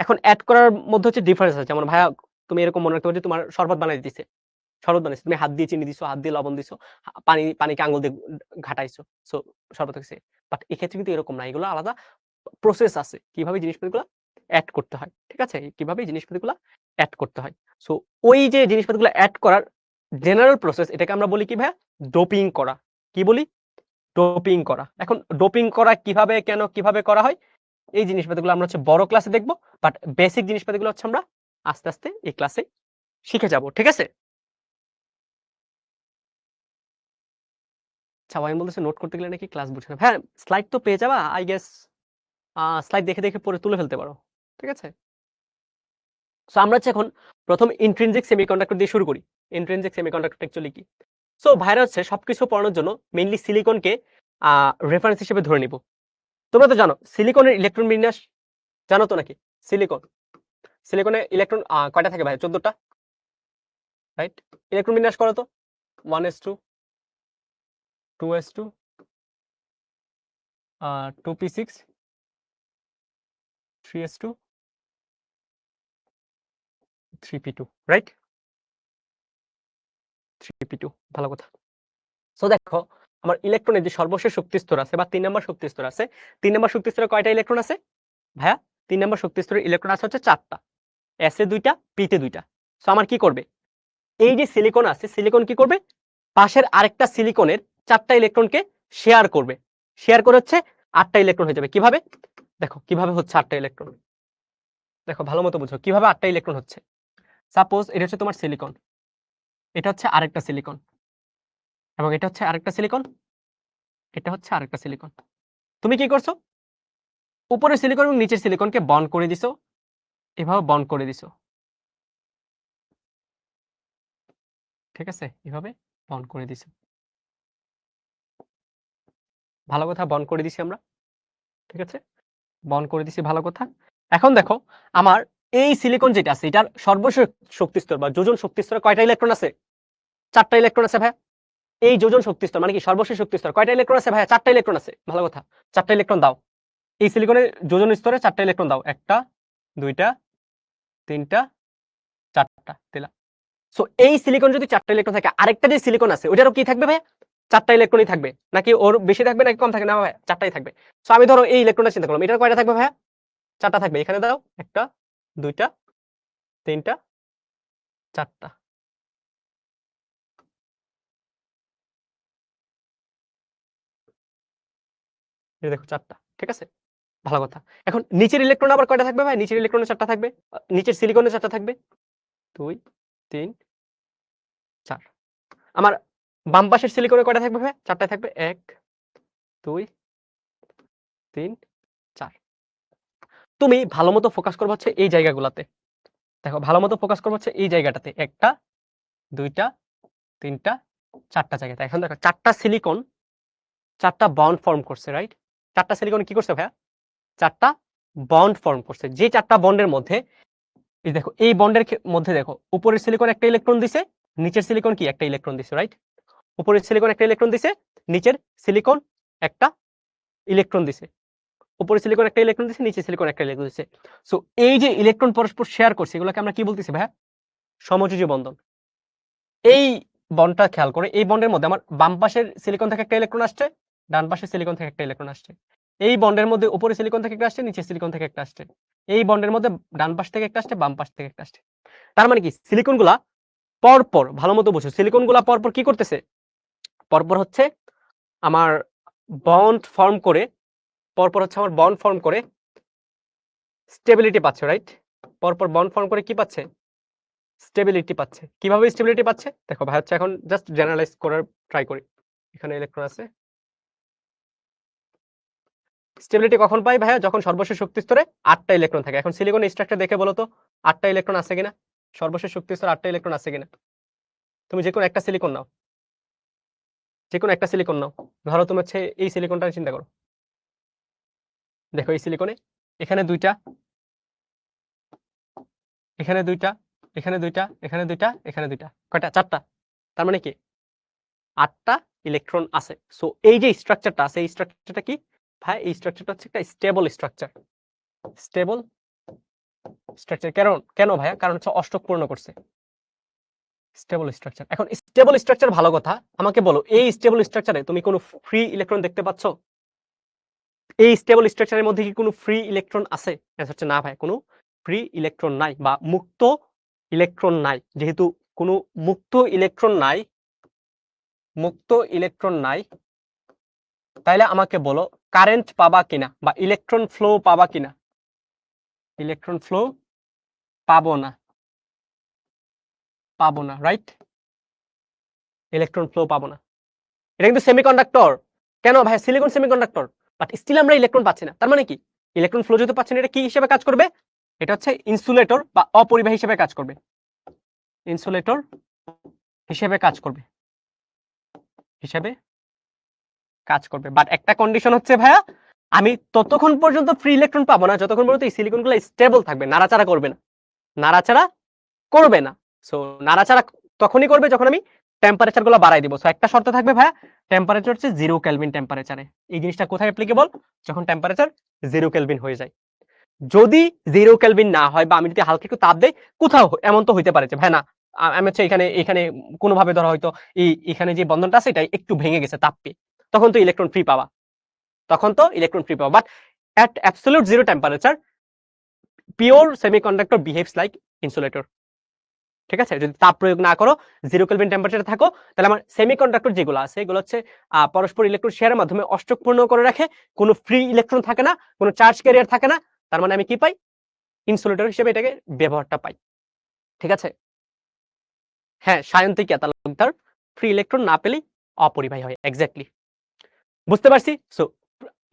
এখন অ্যাড করার মধ্যে হচ্ছে ডিফারেন্স আছে, যেমন ভাইয়া তুমি এরকম মনে রাখতে পারো যে তোমার শরবত বানাই দিতেছে, তুমি হাত দিয়ে চিনি দিছো, হাত দিয়ে লবণ দিছো, পানিকে আঙুল দিয়ে ঘাটাইছো, সো শরবত হইছে। বাট এক্ষেত্রে কিন্তু এরকম না, এগুলো আলাদা প্রসেস আছে কিভাবে জিনিসপাতিগুলো অ্যাড করতে হয়। ঠিক আছে? কিভাবে জিনিসপাতিগুলো অ্যাড করতে হয়। সো ওই যে জিনিসপাতিগুলো অ্যাড করার জেনারেল প্রসেস, এটাকে আমরা বলি কি ভাইয়া? ডোপিং করা। কি বলি? ডোপিং করা। এখন ডোপিং করা কিভাবে, কেন, কিভাবে করা হয়, এই জিনিসপাতিগুলো আমরা হচ্ছে বড় ক্লাসে দেখবো, বাট বেসিক জিনিসপাতিগুলো হচ্ছে আমরা আস্তে আস্তে এই ক্লাসে শিখে যাব। ঠিক আছে? আচ্ছা, ওয়াইন বলতেছে নোট করতে গেলে নাকি ক্লাস বুঝে না। হ্যাঁ, স্লাইড তো পেয়ে যাবা, আই গেস স্লাইড দেখে দেখে পরে তুলে ফেলতে পারো। ঠিক আছে? সো আমরা হচ্ছে এখন প্রথম ইন্ট্রিনজিক সেমিকন্ডাক্টর দিয়ে শুরু করি। ইন্ট্রিনজিক সেমিকন্ডাক্টর অ্যাকচুয়ালি কি? সো ভাইরা হচ্ছে সবকিছু পড়ানোর জন্য মেইনলি সিলিকনকে রেফারেন্স হিসেবে ধরে নিব। তোমরা তো জানো সিলিকনের ইলেকট্রন বিন্যাস, জানো তো নাকি? সিলিকনের ইলেকট্রন কয়টা থাকে ভাই? 14টা, রাইট? ইলেকট্রন বিন্যাস করো তো। 1s2, 2s2, 2p6, 3s2, 3p2, right? 3p2, ভালো কথা। সো দেখো আমার ইলেকট্রনের যে সর্বশেষ শক্তি স্তর আছে বা 3 নম্বর শক্তি স্তর আছে, 3 নম্বর শক্তি স্তরে কয়টা ইলেকট্রন আছে ভাইয়া? 3 নম্বর শক্তি স্তরে ইলেকট্রন আছে হচ্ছে 4টা, s এ 2টা, p তে 2টা। সো আমার কি করবে? এই যে সিলিকন আছে, সিলিকন কি করবে? পাশের আরেকটা সিলিকনের 4টা ইলেকট্রনকে শেয়ার করবে, শেয়ার করে হচ্ছে 8টা ইলেকট্রন হয়ে যাবে। কিভাবে? দেখো কিভাবে হচ্ছে 8টা ইলেকট্রন। দেখো ভালো মতো বুঝো কিভাবে 8টা ইলেকট্রন হচ্ছে। সাপোজ এটা হচ্ছে তোমার সিলিকন, এটা হচ্ছে আরেকটা সিলিকন, এবং এটা হচ্ছে আরেকটা সিলিকন, এটা হচ্ছে আরেকটা সিলিকন। তুমি কি করছো? উপরের সিলিকন এবং নিচের সিলিকনকে বন্ড করে দিছো, এভাবে বন্ড করে দিছো, ঠিক আছে? এভাবে বন্ড করে দিছো। ভালো কথা, বন্ড করে দিছি আমরা, ঠিক আছে? বন্ড করে দিছি, ভালো কথা। এখন দেখো আমার এই সিলিকন যেটা আছে এটার সর্বশেষ শক্তি স্তর বা যোজন শক্তি স্তরে কয়টা ইলেকট্রন আছে? 4টা ইলেকট্রন আছে ভাই। এই যোজন শক্তি স্তর মানে কি সর্বশেষ শক্তি স্তর কয়টা ইলেকট্রন আছে ভাই? 4টা ইলেকট্রন আছে। ভালো কথা, 4টা ইলেকট্রন দাও। এই সিলিকনের যোজন স্তরে 4টা ইলেকট্রন দাও। 1টা 2টা 3টা 4টা দিলাম। সো এই সিলিকন যদি 4টা ইলেকট্রন থাকে, আরেকটা যে সিলিকন আছে ওটারও কি থাকবে ভাই? 4টা ইলেকট্রনই থাকবে, নাকি ওর বেশি থাকবে নাকি কম থাকবে? না ভাই, 4টাই থাকবে। সো আমি ধরো এই ইলেকট্রনটা চিন্তা করলাম, এটার কয়টা থাকবে ভাই? 4টা থাকবে। এখানে দাও 1টা 2টা 3টা 4টা। এই দেখো 4টা, ঠিক আছে? ভালো কথা। এখন নিচের ইলেকট্রন আবার কয়টা থাকবে ভাই? নিচের ইলেকট্রনে 4টা থাকবে, নিচের সিলিকনে 4টা থাকবে। 2 3 4। আমার বাম পাশের সিলিকনে কয়টা থাকবে ভাই? 4টাই থাকবে। 1 2 3 4। তুমি ভালো মতো ফোকাস করবে হচ্ছে এই জায়গাগুলাতে। দেখো ভালো মতো ফোকাস করবে হচ্ছে এই জায়গাটাতে। 1টা 2টা 3টা 4টা জায়গাতে। এখন দেখো 4টা সিলিকন 4টা বন্ড ফর্ম করছে, রাইট? 4টা সিলিকন কি করছে ভাইয়া? 4টা বন্ড ফর্ম করছে। যে 4টা বন্ডের মধ্যে এই দেখো এই বন্ডের মধ্যে দেখো উপরের সিলিকন একটা ইলেকট্রন দিছে, নিচের সিলিকন কি একটা ইলেকট্রন দিছে, রাইট? উপরের সিলিকন একটা ইলেকট্রন দিছে, নিচের সিলিকন একটা ইলেকট্রন দিছে। উপরের সিলিকন একটা ইলেকট্রন দিছে, নিচের সিলিকন একটা ইলেকট্রন দিছে। সো এই যে ইলেকট্রন পরস্পর শেয়ার করছে এগুলোকে আমরা কি বলতেছি ভাইয়া? সমযোজী বন্ধন। এই বন্ডটা খেয়াল করে, এই বন্ডের মধ্যে আমার বাম পাশের সিলিকন থেকে একটা ইলেকট্রন আসছে, ডান পাশের সিলিকন থেকে একটা ইলেকট্রন আসছে। এই বন্ডের মধ্যে উপরে সিলিকন থেকে একটা আসছে, নিচের সিলিকন থেকে একটা আসছে। এই বন্ডের মধ্যে ডান পাশ থেকে একটা আসছে, বাম পাশ থেকে একটা আসছে। তার মানে কি সিলিকন গুলা পরপর, ভালো মতো বুঝো, সিলিকন গুলা পরপর কি করতেছে? পরপর হচ্ছে আমার বন্ড ফর্ম করে, পরপর হচ্ছে আমার বন্ড ফর্ম করে স্টেবিলিটি পাচ্ছে, রাইট? পরপর বন্ড ফর্ম করে কি পাচ্ছে? স্টেবিলিটি পাচ্ছে। কিভাবে স্টেবিলিটি পাচ্ছে? দেখো ভাই হচ্ছে এখন জাস্ট জেনারেলাইজ করার ট্রাই করি। এখানে ইলেকট্রন আছে। স্টেবিলিটি কখন পাই ভাইয়া? যখন সর্বশেষ শক্তি স্তরে 8টা ইলেকট্রন থাকে। এখন সিলিকন স্ট্রাকচার দেখে বলো তো 8টা ইলেকট্রন আছে কিনা? সর্বশেষ শক্তি স্তরে 8টা ইলেকট্রন আছে কিনা? তুমি যেকোনো একটা সিলিকন নাও, যেকোনো একটা সিলিকন নাও। ধরো তুমি হচ্ছে এই সিলিকনটা চিন্তা করো। দেখো এই সিলিকনে এখানে 2টা, এখানে 2টা, এখানে 2টা, এখানে 2টা, এখানে 2টা। কয়টা? 4টা। তার মানে কি 8টা ইলেকট্রন আছে। সো এই যে স্ট্রাকচারটা আছে, এই স্ট্রাকচারটা কি ভাই? এই স্ট্রাকচারটা হচ্ছে একটা স্টেবল স্ট্রাকচার। স্টেবল স্ট্রাকচার কেন? কেন ভাইয়া? কারণ হচ্ছে অষ্টক পূর্ণ করছে। Stable structure. এখন স্টেবল স্ট্রাকচার ভালো কথা। আমাকে বলো এই স্টেবল স্ট্রাকচারে তুমি কোনো ফ্রি ইলেকট্রন দেখতে পাচ্ছ? এই স্টেবল স্ট্রাকচারের মধ্যে কি কোনো ফ্রি ইলেকট্রন আছে? অ্যান্সার হচ্ছে না ভাই, কোনো ফ্রি ইলেকট্রন নাই বা মুক্ত ইলেকট্রন নাই। যেহেতু কোনো মুক্ত ইলেকট্রন নাই, মুক্ত ইলেকট্রন নাই, তাইলে আমাকে বলো কারেন্ট পাবা কিনা বা ইলেকট্রন ফ্লো পাবা কিনা? ইলেকট্রন ফ্লো পাবো না, পাবো না, রাইট? ইলেকট্রন ফ্লো পাবো না। এটা কিন্তু সেমিকন্ডাক্টর। কেন ভাই? সিলিকন সেমিকন্ডাক্টর, বাট স্টিল আমরা ইলেকট্রন পাচ্ছি না। তার মানে কি ইলেকট্রন ফ্লো যেহেতু পাচ্ছি না, এটা কি হিসেবে কাজ করবে? এটা হচ্ছে ইনসুলেটর বা অপরিবাহী হিসেবে কাজ করবে। ইনসুলেটর হিসেবে কাজ করবে, হিসেবে কাজ করবে। বাট একটা কন্ডিশন হচ্ছে ভাইয়া, আমি ততক্ষণ পর্যন্ত ফ্রি ইলেকট্রন পাবো না যতক্ষণ পর্যন্ত এই সিলিকনগুলো স্টেবল থাকবে, নাড়াচাড়া করবে না, নাড়াচাড়া করবে না। সো নাড়াচাড়া তখনই করবে যখন আমি টেম্পারেচার গুলো বাড়াই দিব। সো একটা শর্ত থাকবে ভাইয়া, টেম্পারেচার হচ্ছে 0 কেলভিন টেম্পারেচারে। এই জিনিসটা কোথায় অ্যাপ্লিকেবল? যখন টেম্পারেচার 0 কেলভিন হয়ে যায়। যদি 0 কেলভিন না হয় বা আমি যদি হালকা একটু তাপ দেই, কোথাও এমন তো হইতে পারে যে ভাই না আমি হচ্ছে এখানে এখানে কোনোভাবে ধরো হয়তো এখানে যে বন্ধনটা আছে এটা একটু ভেঙে গেছে তাপ পেয়ে, তখন তো ইলেকট্রন ফ্রি পাওয়া, তখন তো ইলেকট্রন ফ্রি পাওয়া। But at absolute 0 temperature, pure semiconductor behaves like insulator. ঠিক আছে? যদি তাপ প্রয়োগ না করো, 0 কেলভিন টেম্পারেচারে থাকো, তাহলে আমার সেমিকন্ডাক্টর যেগুলো আছে এগুলো হচ্ছে পরস্পর ইলেকট্রন শেয়ারের মাধ্যমে অষ্টকপূর্ণ করে রাখে। কোনো ফ্রি ইলেকট্রন থাকে না, কোনো চার্জ ক্যারিয়ার থাকে না। তার মানে আমি কি পাই? ইনসুলেটর হিসেবে এটাকে ব্যবহারটা পাই। ঠিক আছে? হ্যাঁ, সায়ন্তিকা তালুকদার ফ্রি ইলেকট্রন না পেলেই অপরিবাহী হয়। এক্সাক্টলি। বুঝতে পারছি? সো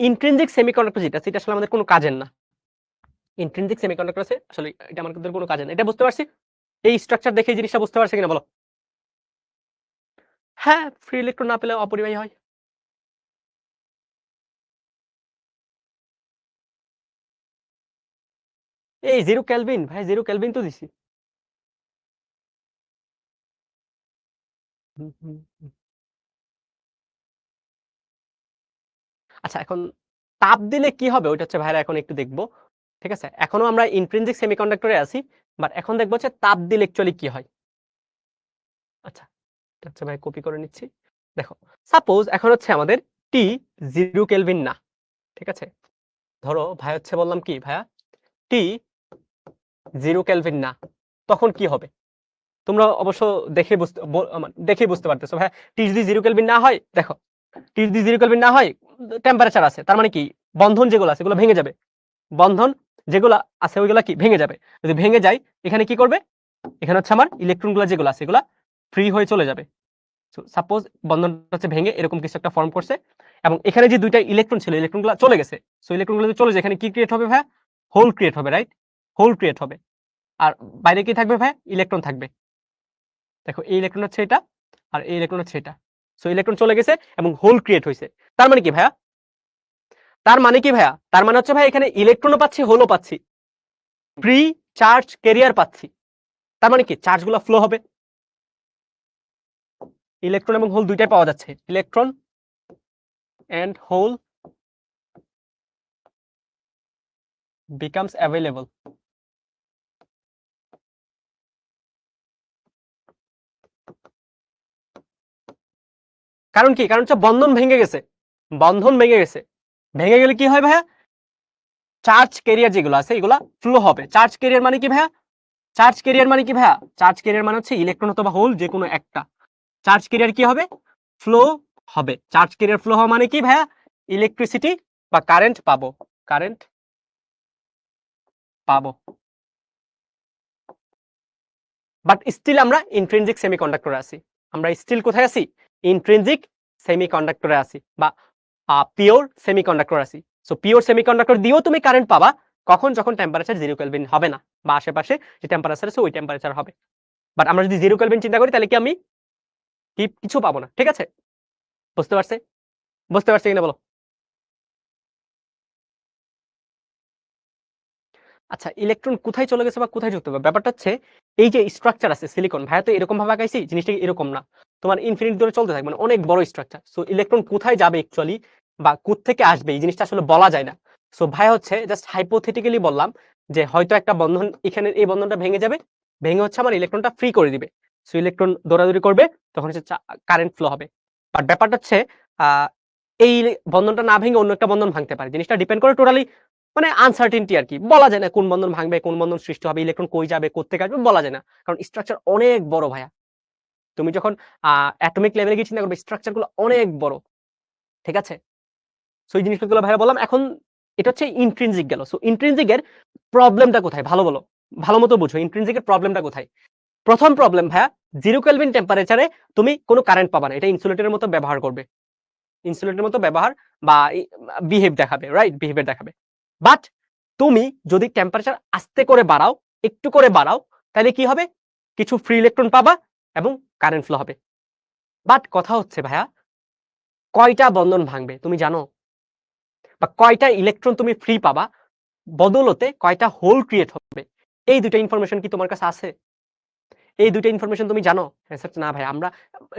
ইন্ট্রিনসিক সেমিকন্ডাক্টর যেটা সেটা আসলে আমাদের কোনো কাজের না। ইন্ট্রিনসিক সেমিকন্ডাক্টর আছে আসলে এটা আমাদের কোনো কাজের না। এটা বুঝতে পারছি? এই স্ট্রাকচার দেখে এই জিনিসটা বুঝতে পারছি কিনা বলো? হ্যাঁ, ফ্রি ইলেকট্রন না পেলে অপরিবাহী হয়। এই 0 কেলভিন ভাই 0 কেলভিন তো দিছি। হুম, হুম, হুম। আচ্ছা এখন তাপ দিলে কি হবে ওইটা হচ্ছে ভাইরা এখন একটু দেখব। ঠিক আছে? এখনো আমরা ইন্ট্রিনসিক সেমিকন্ডাক্টরে আছি। বাট এখন দেখব হচ্ছে তাপ দিলে অ্যাকচুয়ালি কি হয়। আচ্ছা, এটা হচ্ছে ভাই কপি করে নিচ্ছি। দেখো, সাপোজ এখন হচ্ছে আমাদের T 0 কেলভিন না। ঠিক আছে? ধরো ভাই হচ্ছে বললাম কি ভাইয়া T 0 কেলভিন না। তখন কি হবে? তোমরা অবশ্য দেখে বুঝতে দেখেই বুঝতে পারতেছো ভাইয়া T যদি 0 কেলভিন না হয়, দেখো T যদি 0 কেলভিন না হয় টেম্পারেচার আছে। তার মানে কি বন্ধন যেগুলো আছে এগুলো ভেঙে যাবে। বন্ধন যেগুলা আছে ওইগুলা কি ভেঙে যাবে। যদি ভেঙে যায় এখানে কি করবে? এখানে হচ্ছে আমার ইলেকট্রনগুলো যেগুলো আছে এগুলা ফ্রি হয়ে চলে যাবে। সো সাপোজ বন্ধনটা হচ্ছে ভেঙে এরকম কিছু একটা ফর্ম করছে এবং এখানে যে ২টা ইলেকট্রন ছিল ইলেকট্রনগুলো চলে গেছে। সো ইলেকট্রনগুলো যদি চলে যায় এখানে কি ক্রিয়েট হবে ভাইয়া? হোল ক্রিয়েট হবে, রাইট? হোল ক্রিয়েট হবে। আর বাইরে কি থাকবে ভাইয়া? ইলেকট্রন থাকবে। দেখো এই ইলেকট্রন হচ্ছে এটা আর এই ইলেকট্রন হচ্ছে এটা। সো ইলেকট্রন চলে গেছে এবং হোল ক্রিয়েট হইছে। তার মানে কি ভাইয়া? তার মানে কি ভাইয়া? তার মানে হচ্ছে ভাই এখানে ইলেকট্রনও পাচ্ছি, হোলও পাচ্ছি। ফ্রি চার্জ ক্যারিয়ার পাচ্ছি। তার মানে কি চার্জগুলো ফ্লো হবে। ইলেকট্রন এবং হোল দুইটাই পাওয়া যাচ্ছে। Electron and hole becomes available. কারণ কি? কারণ হচ্ছে বন্ধন ভেঙে গেছে। বন্ধন ভেঙে গেছে। ভেঙে গেলে কি হয় ভাইয়া? চার্জ ক্যারিয়ার যেগুলো আছে এগুলা ফ্লো হবে। চার্জ ক্যারিয়ার মানে কি ভাইয়া? চার্জ ক্যারিয়ার মানে কি ভাইয়া? চার্জ ক্যারিয়ার মানে হচ্ছে ইলেকট্রন অথবা হোল যেকোনো একটা। চার্জ ক্যারিয়ার কি হবে? ফ্লো হবে। চার্জ ক্যারিয়ার ফ্লো হওয়া মানে কি ভাইয়া? ইলেকট্রিসিটি বা কারেন্ট পাবো। কারেন্ট পাবো। বাট স্টিল আমরা ইন্ট্রিনসিক সেমিকন্ডাক্টরে আছি। আমরা স্টিল কোথায় আছি? ইন্ট্রিনসিক সেমিকন্ডাক্টরে আছি বা পিওর সেমিকন্ডাক্টর আছি। সো পিওর সেমিকন্ডাক্টর দিয়েও তুমি কারেন্ট পাবা কখন? যখন টেম্পারেচার 0 কেলভিন হবে না বা আশেপাশে যে টেম্পারেচার আছে ওই টেম্পারেচার হবে। বাট আমরা যদি 0 কেলভিন চিন্তা করি তাহলে কি আমি কিছু পাবো না। ঠিক আছে? বুঝতে পারছে? বুঝতে পারছে কিনা বলো? আচ্ছা ইলেকট্রন কোথায় চলে গেছে বা কোথায় যুক্ত হবে? ব্যাপারটা হচ্ছে এই যে স্ট্রাকচার আছে সিলিকন ভাইয়া তো এরকম ভাবে আঁকাইছি জিনিসটা এরকম না। তোমার ইনফিনিট ধরে চলতে থাকবে মানে অনেক বড় স্ট্রাকচার। সো ইলেকট্রন কোথায় যাবে অ্যাকচুয়ালি বা কোত্থেকে আসবে এই জিনিসটা আসলে বলা যায় না। সো ভাইয়া হচ্ছে জাস্ট হাইপোথেটিক্যালি বললাম যে হয়তো একটা বন্ধন এখানে এই বন্ধনটা ভেঙে যাবে। ভেঙে হচ্ছে আমার ইলেকট্রনটা ফ্রি করে দিবে। সো ইলেকট্রন দৌড়াদৌড়ি করবে তখন হচ্ছে কারেন্ট ফ্লো হবে। বাট ব্যাপারটা হচ্ছে আ এই বন্ধনটা না ভেঙে অন্য একটা বন্ধন ভাঙতে পারে। জিনিসটা ডিপেন্ড করে টোটালি মানে আনসার্টেনটি আরকি। বলা যায় না কোন বন্ধন ভাঙবে, কোন বন্ধন সৃষ্টি হবে, ইলেকট্রন কই যাবে, কোত্থেকে আসবে বলা যায় না। কারণ স্ট্রাকচার অনেক বড় ভাইয়া। তুমি যখন এটমিক লেভেলে গিয়ে চিন্তা করবে স্ট্রাকচার গুলো অনেক বড়। ঠিক আছে? সো এই জিনিসগুলো ভাইয়া বললাম। এখন এটা হচ্ছে ইন্ট্রিনসিক গেল। সো ইন্ট্রিনসিক এর প্রবলেমটা কোথায়? ভালো বলো। ভালো মতো বুঝো ইন্ট্রিনসিক এর প্রবলেমটা কোথায়? প্রথম প্রবলেম ভাইয়া 0 কেলভিন টেম্পারেচারে তুমি কোন কারেন্ট পাবা না। এটা ইনসুলেটরের মতো ব্যবহার করবে। ইনসুলেটরের মতো ব্যবহার বা বিহেভ দেখাবে, রাইট? বিহেভিয়ার দেখাবে। বাট তুমি যদি টেম্পারেচার আস্তে করে বাড়াও, একটু করে বাড়াও, তাহলে কি হবে? কিছু ফ্রি ইলেকট্রন পাবা এবং কারেন্ট ফ্লো হবে। বাট কথা হচ্ছে ভাইয়া, কয়টা বন্ধন ভাঙবে তুমি জানো? বা কয়টা ইলেকট্রন তুমি ফ্রি পাবা? বদৌলতে কয়টা হোল ক্রিয়েট হবে? এই ২ টা ইনফরমেশন কি তোমার কাছে আছে? এই ২ টা ইনফরমেশন তুমি জানো? অ্যান্সার না ভাই আমরা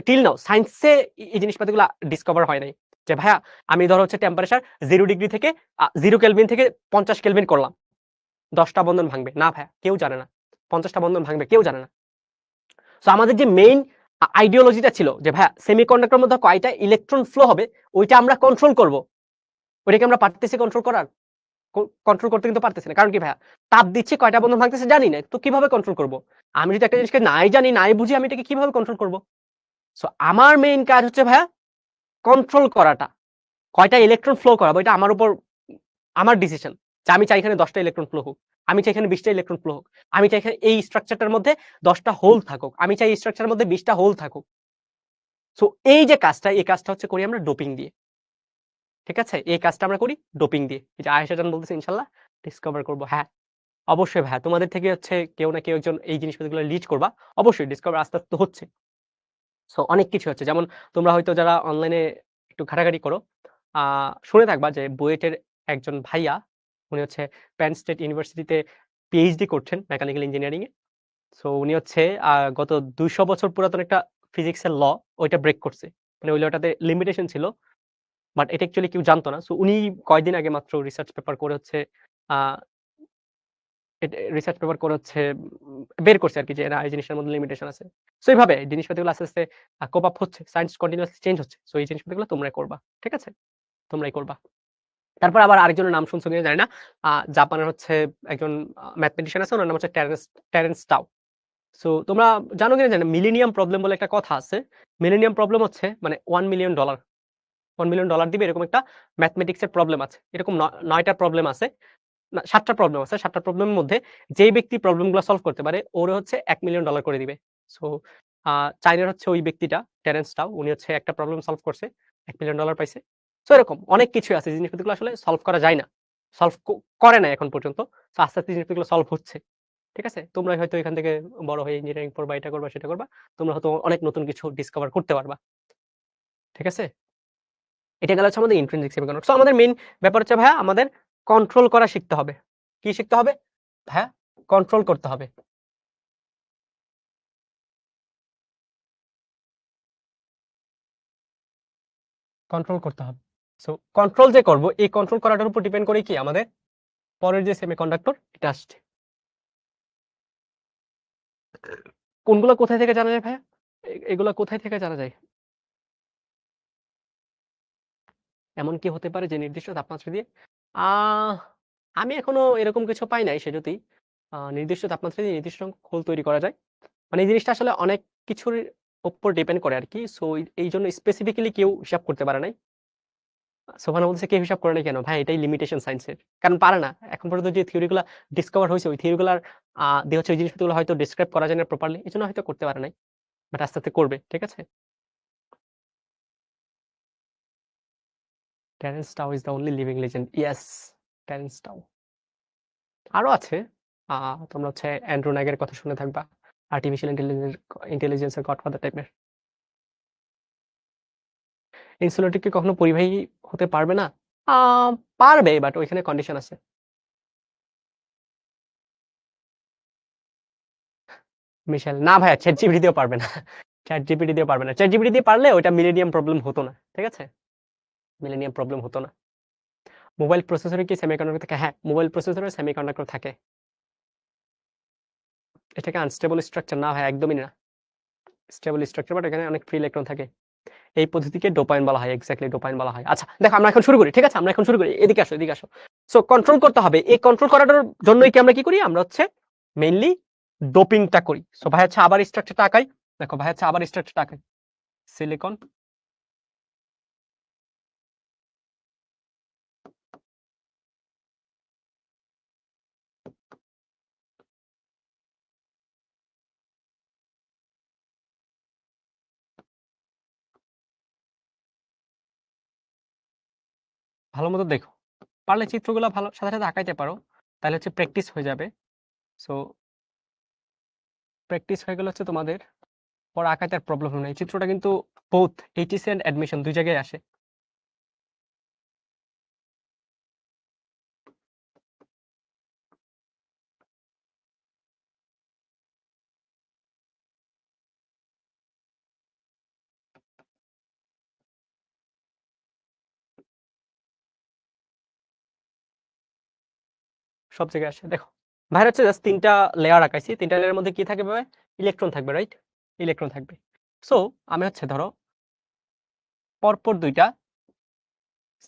টিল নাও সায়েন্সে এই জিনিসপাতিগুলা ডিসকভার হয় নাই। যে ভাইয়া আমি ধরো হচ্ছে টেম্পারেচার 0 ডিগ্রি থেকে 0 কেলভিন থেকে ৫০ কেলভিন করলাম। ১০ টা বন্ধন ভাঙবে। না ভাইয়া কেউ জানে না। ৫০ টা বন্ধন ভাঙবে কেউ জানে না। সো আমাদের যে মেইন আইডিওলজিটা ছিল যে ভাইয়া সেমিকন্ডাক্টরের মধ্যে কয়টা ইলেকট্রন ফ্লো হবে ওইটা আমরা কন্ট্রোল করব। ওইটা কি আমরা পারতেছি কন্ট্রোল করার? কন্ট্রোল করতে কিন্তু পারতেছি না। কারণ কি ভাইয়া? তাপ দিচ্ছি কয়টা বন্ধন ভাঙতেছে জানি না। তো কিভাবে কন্ট্রোল করব? আমি যদি একটা জিনিসকে নাই জানি, নাই বুঝি আমি এটাকে কিভাবে কন্ট্রোল করব? সো আমার মেইন কাজ হচ্ছে ভাইয়া কন্ট্রোল করাটা। কয়টা ইলেকট্রন ফ্লো করাবো এটা আমার উপর আমার ডিসিশন। যে আমি চাই এখানে ১০ টা ইলেকট্রন ফ্লো হোক। আমি চাই এখানে ২০ টা ইলেকট্রন ফ্লো হোক। আমি চাই এখানে এই স্ট্রাকচারটার মধ্যে ১০ টা হোল থাকুক। আমি চাই এই স্ট্রাকচারের মধ্যে ২০ টা হোল থাকুক। সো এই যে কাজটা, এই কাজটা হচ্ছে করি আমরা ডোপিং দিয়ে। ঠিক আছে? এই কাজটা আমরা করি ডোপিং দিয়ে। এই যে আয়েশা জান বলতেছে ইনশাআল্লাহ ডিসকভার করব। হ্যাঁ, অবশ্যই ভাইয়া তোমাদের থেকে হচ্ছে কেউ না কেউ একজন এই জিনিসগুলো লিড করবা। অবশ্যই ডিসকভার আস্তে, আস্তে হচ্ছে। সো অনেক কিছু হচ্ছে। যেমন তোমরা হয়তো যারা অনলাইনে একটু ঘাটাঘাটি করো, আ শুনে থাকবা যে বুয়েটের একজন ভাইয়া, উনি হচ্ছে পেন স্টেট ইউনিভার্সিটিতে পিএইচডি করছেন মেকানিক্যাল ইঞ্জিনিয়ারিং এ। সো উনি হচ্ছে গত ২০০ বছর পুরাতন একটা ফিজিক্সের ওইটা ব্রেক করছে। মানে ওই লটাতে লিমিটেশন ছিল। বাট এটা অ্যাকচুয়ালি কেউ জানতো না। সো উনি কয়দিন আগে মাত্র রিসার্চ পেপার করে হচ্ছে আ রিসার্চ পেপার করে হচ্ছে বের করছে আরকি যে না এই জিনিসটার মধ্যে লিমিটেশন আছে। সো এইভাবে জিনিসপাতিগুলো আস্তে, আস্তে কোপ আপ হচ্ছে। সায়েন্স কন্টিনিউয়াসলি চেঞ্জ হচ্ছে। সো এই জিনিসপাতিগুলো তোমরাই করবা। ঠিক আছে? তোমরাই করবা। তারপর আবার আরেকজনের নাম শুনছো কিনা জানি না। জাপানের হচ্ছে একজন ম্যাথমেটিশিয়ান আছে। উনার নাম হচ্ছে টেরেন্স টাও। সো তোমরা জানো কিনা জানি না মিলেনিয়াম প্রবলেম বলে একটা কথা আছে। মিলেনিয়াম প্রবলেম হচ্ছে মানে $1,000,000 $1,000,000 দিবে এরকম একটা ম্যাথমেটিক্স এর প্রবলেম আছে। এরকম ৯ টা প্রবলেম আছে। না ৭ টা প্রবলেম আছে। ৭ টা প্রবলেমের মধ্যে যেই ব্যক্তি প্রবলেমগুলো সলভ করতে পারে ওরে হচ্ছে $1,000,000 করে দিবে। সো আ চায়নার হচ্ছে ওই ব্যক্তিটা টেরেন্স টাও উনি হচ্ছে একটা প্রবলেম সলভ করছে। $1,000,000 পাইছে। সো এরকম অনেক কিছুই আছে। জিনিসপত্রগুলো আসলে সলভ করা যায় না। সলভ করে নাই এখন পর্যন্ত। সো আস্তে, আস্তে জিনিসপত্রগুলো সলভ হচ্ছে। ঠিক আছে? তোমরাই হয়তো এখান থেকে বড় হয়ে ইঞ্জিনিয়ারিং পড়বা, এটা করবা, সেটা করবা। তোমরা হয়তো অনেক নতুন কিছু ডিসকভার করতে পারবা। ঠিক আছে? এটা গেল হচ্ছে আমাদের ইন্ট্রিনসিক সেমিকন্ডাক্টর। সো আমাদের মেইন ব্যাপার হচ্ছে ভাইয়া আমাদের কন্ট্রোল করা শিখতে হবে। কি শিখতে হবে? ভাইয়া কন্ট্রোল করতে হবে। কন্ট্রোল করতে হবে। সো কন্ট্রোল যে করব, এই কন্ট্রোল করাটার উপর ডিপেন্ড করে কি আমাদের পরের যে সেমিকন্ডাক্টর এটা আসছে। কোনগুলা কোথায় থেকে জানা যায় ভাইয়া? এগুলা কোথায় থেকে জানা যায়? এমন কি হতে পারে যে নির্দিষ্ট তাপমাত্রা দিয়ে? আ আমি এখনো এরকম কিছু পাই নাই সেজুতি। নির্দিষ্ট তাপমাত্রা দিয়ে নির্দিষ্ট ঘোল তৈরি করা যায়। মানে এই জিনিসটা আসলে অনেক কিছুর উপর ডিপেন্ড করে আরকি। সো এইজন্য স্পেসিফিক্যালি কেউ হিসাব করতে পারে নাই। সোফানা বলতেছে, "কেউ হিসাব করে নাই কেন?" ভাই এটাই লিমিটেশন সায়েন্সের। কারণ পারে না। এখন পর্যন্ত যে থিওরি গুলা ডিসকভার হইছে, ওই থিওরি গুলার দিয়ে হচ্ছে ওই জিনিসপত্রগুলো হয়তো ডেসক্রাইব করা যায় না প্রপারলি। এজন্য হয়তো করতে পারে নাই। বাট আস্তে, আস্তে করবে। ঠিক আছে? Terence Tao is the only living legend. Yes! Terence Tao. আরো আছে। আ তোমরা হচ্ছে অ্যান্ড্রু নাগের কথা শুনে থাকবা। আর্টিফিশিয়াল ইন্টেলিজেন্স এর গডফাদার টাইপের। ইনসুলেটর কি কখনো পরিবাহী হতে পারবে না? আ পারবে বাট ওইখানে কন্ডিশন আছে। মিশেল না ভাইয়া ChatGPT দিয়েও পারবে না। ChatGPT দিয়েও পারবে না। ChatGPT দিয়ে পারলে ওইটা মিলেনিয়াম প্রবলেম হতো না। ঠিক আছে? মিলেনিয়াম প্রবলেম হতো না। মোবাইল প্রসেসরে কি সেমিকন্ডাক্টর থাকে? হ্যাঁ, মোবাইল প্রসেসরে সেমিকন্ডাক্টর থাকে। এটাকে আনস্টেবল স্ট্রাকচার না ভাই একদমই না। স্টেবল স্ট্রাকচার বাট এখানে অনেক ফ্রি ইলেকট্রন থাকে। এই পদ্ধতিকে ডোপাইন বলা হয়। এক্সাক্টলি ডোপাইন বলা হয়। আচ্ছা দেখো আমরা এখন শুরু করি। ঠিক আছে? আমরা এখন শুরু করি। এদিকে আসো, এদিকে আসো। সো কন্ট্রোল করতে হবে। এই কন্ট্রোল করাটার জন্যই কি আমরা কি করি? আমরা হচ্ছে মেইনলি ডোপিংটা করি। সো ভাই হচ্ছে আবার স্ট্রাকচারটা আঁকাই। দেখো ভাই হচ্ছে আবার স্ট্রাকচারটা আঁকাই। সিলিকন ভালোমতো দেখো। পারলে চিত্রগুলা ভালো সাথে, সাথে আঁকাইতে পারো। তাহলে হচ্ছে প্র্যাকটিস হয়ে যাবে। সো প্র্যাকটিস হয়ে গেলে হচ্ছে তোমাদের পরে আঁকাইতে আর প্রবলেম হবে না। এই চিত্রটা কিন্তু বোথ এইচএসসি অ্যান্ড অ্যাডমিশন ২ জায়গায় আসে। সব জায়গায় আসে। দেখো, ভাইয়ের হচ্ছে জাস্ট ৩ টা লেয়ার আঁকাইছি। ৩ টা লেয়ারের মধ্যে কি থাকবে ভাই? ইলেকট্রন থাকবে, রাইট? ইলেকট্রন থাকবে। সো আমি হচ্ছে ধরো পরপর ২ টা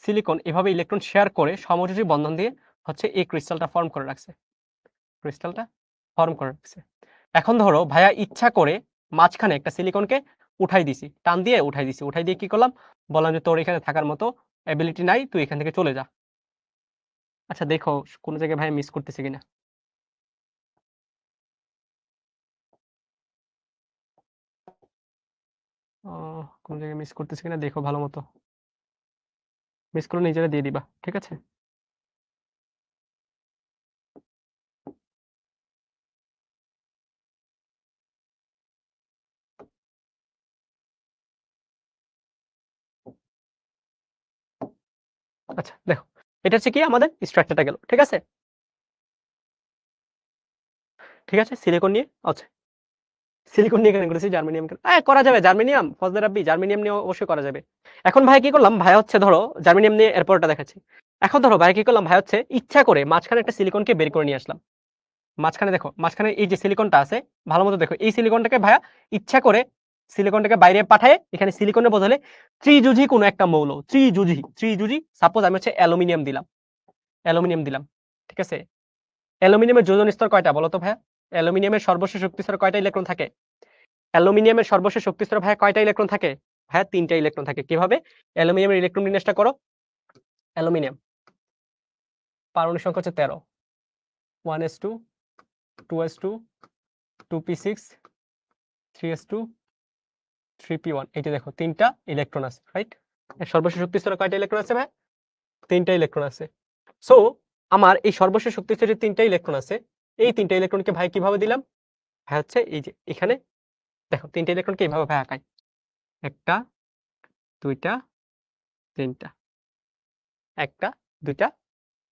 সিলিকন এভাবে ইলেকট্রন শেয়ার করে সমযোজী বন্ধন দিয়ে হচ্ছে এই ক্রিস্টালটা ফর্ম করে রাখছে, এখন ধরো ভাইয়া ইচ্ছা করে মাঝখানে একটা সিলিকনকে উঠাই দিছি, টান দিয়ে উঠাই দিয়ে কি করলাম, বললাম যে তোর এখানে থাকার মতো এবিলিটি নাই, তুই এখান থেকে চলে যা। আচ্ছা দেখো কোন জায়গায় ভাই মিস করতেছে কিনা। কোন জায়গায় মিস করতেছে কিনা দেখো ভালো মতো, মিস করে নিজেরা দিয়ে দিবা, ঠিক আছে। আচ্ছা দেখো, এটা হচ্ছে কি আমাদের স্ট্রাকচারটা গেল, ঠিক আছে। সিলিকন নিয়ে, আচ্ছা সিলিকন নিয়ে কেন করেছি, জার্মেনিয়াম কেন, করা যাবে, জার্মেনিয়াম ফজলে রাব্বি, জার্মেনিয়াম নিয়ে অবশ্যই করা যাবে। এখন ভাই কি করলাম, ভাই হচ্ছে ধরো জার্মেনিয়াম নিয়ে এরপরটা দেখাচ্ছি। এখন ধরো ভাই কি করলাম, ভাই হচ্ছে ইচ্ছা করে মাঝখানে একটা সিলিকনকে বের করে নিয়ে আসলাম। মাঝখানে দেখো, মাঝখানে এই যে সিলিকনটা আছে, ভালো মতো দেখো, এই সিলিকনটাকে ভাইয়া ইচ্ছা করে সিলিকনটাকে বাইরে পাঠায় এখানে সিলিকনের বদলে ত্রিযুজি কোনো একটা মৌল, ত্রিযুজি সাপোজ আমি হচ্ছে অ্যালুমিনিয়াম দিলাম, ঠিক আছে। অ্যালুমিনিয়ামের যোজন স্তর কয়টা বলো তো ভাইয়া? অ্যালুমিনিয়ামের সর্বশেষ শক্তি স্তরে কয়টা ইলেকট্রন থাকে? অ্যালুমিনিয়ামের সর্বশেষ শক্তি স্তরে ভাইয়া কয়টা ইলেকট্রন থাকে? ভাইয়া 3টা ইলেকট্রন থাকে। কিভাবে? অ্যালুমিনিয়ামের ইলেকট্রন বিন্যাসটা করো। অ্যালুমিনিয়াম পারমাণবিক সংখ্যা হচ্ছে 13, 1s2 2s2 2p6 3s2 3p1। এইটা দেখো 3টা ইলেকট্রন আছে, রাইট। সর্বশেষ শক্তি স্তরে কয়টা ইলেকট্রন আছে ভাই? 3টা ইলেকট্রন আছে। সো আমার এই সর্বশেষ শক্তি স্তরে 3টা ইলেকট্রন আছে, এই 3টা ইলেকট্রনকে ভাই কিভাবে দিলাম? ভাই হচ্ছে এই যে এখানে দেখো 3টা ইলেকট্রনকে এইভাবে ভাই আঁকাই, 1টা 2টা 3টা, 1টা 2টা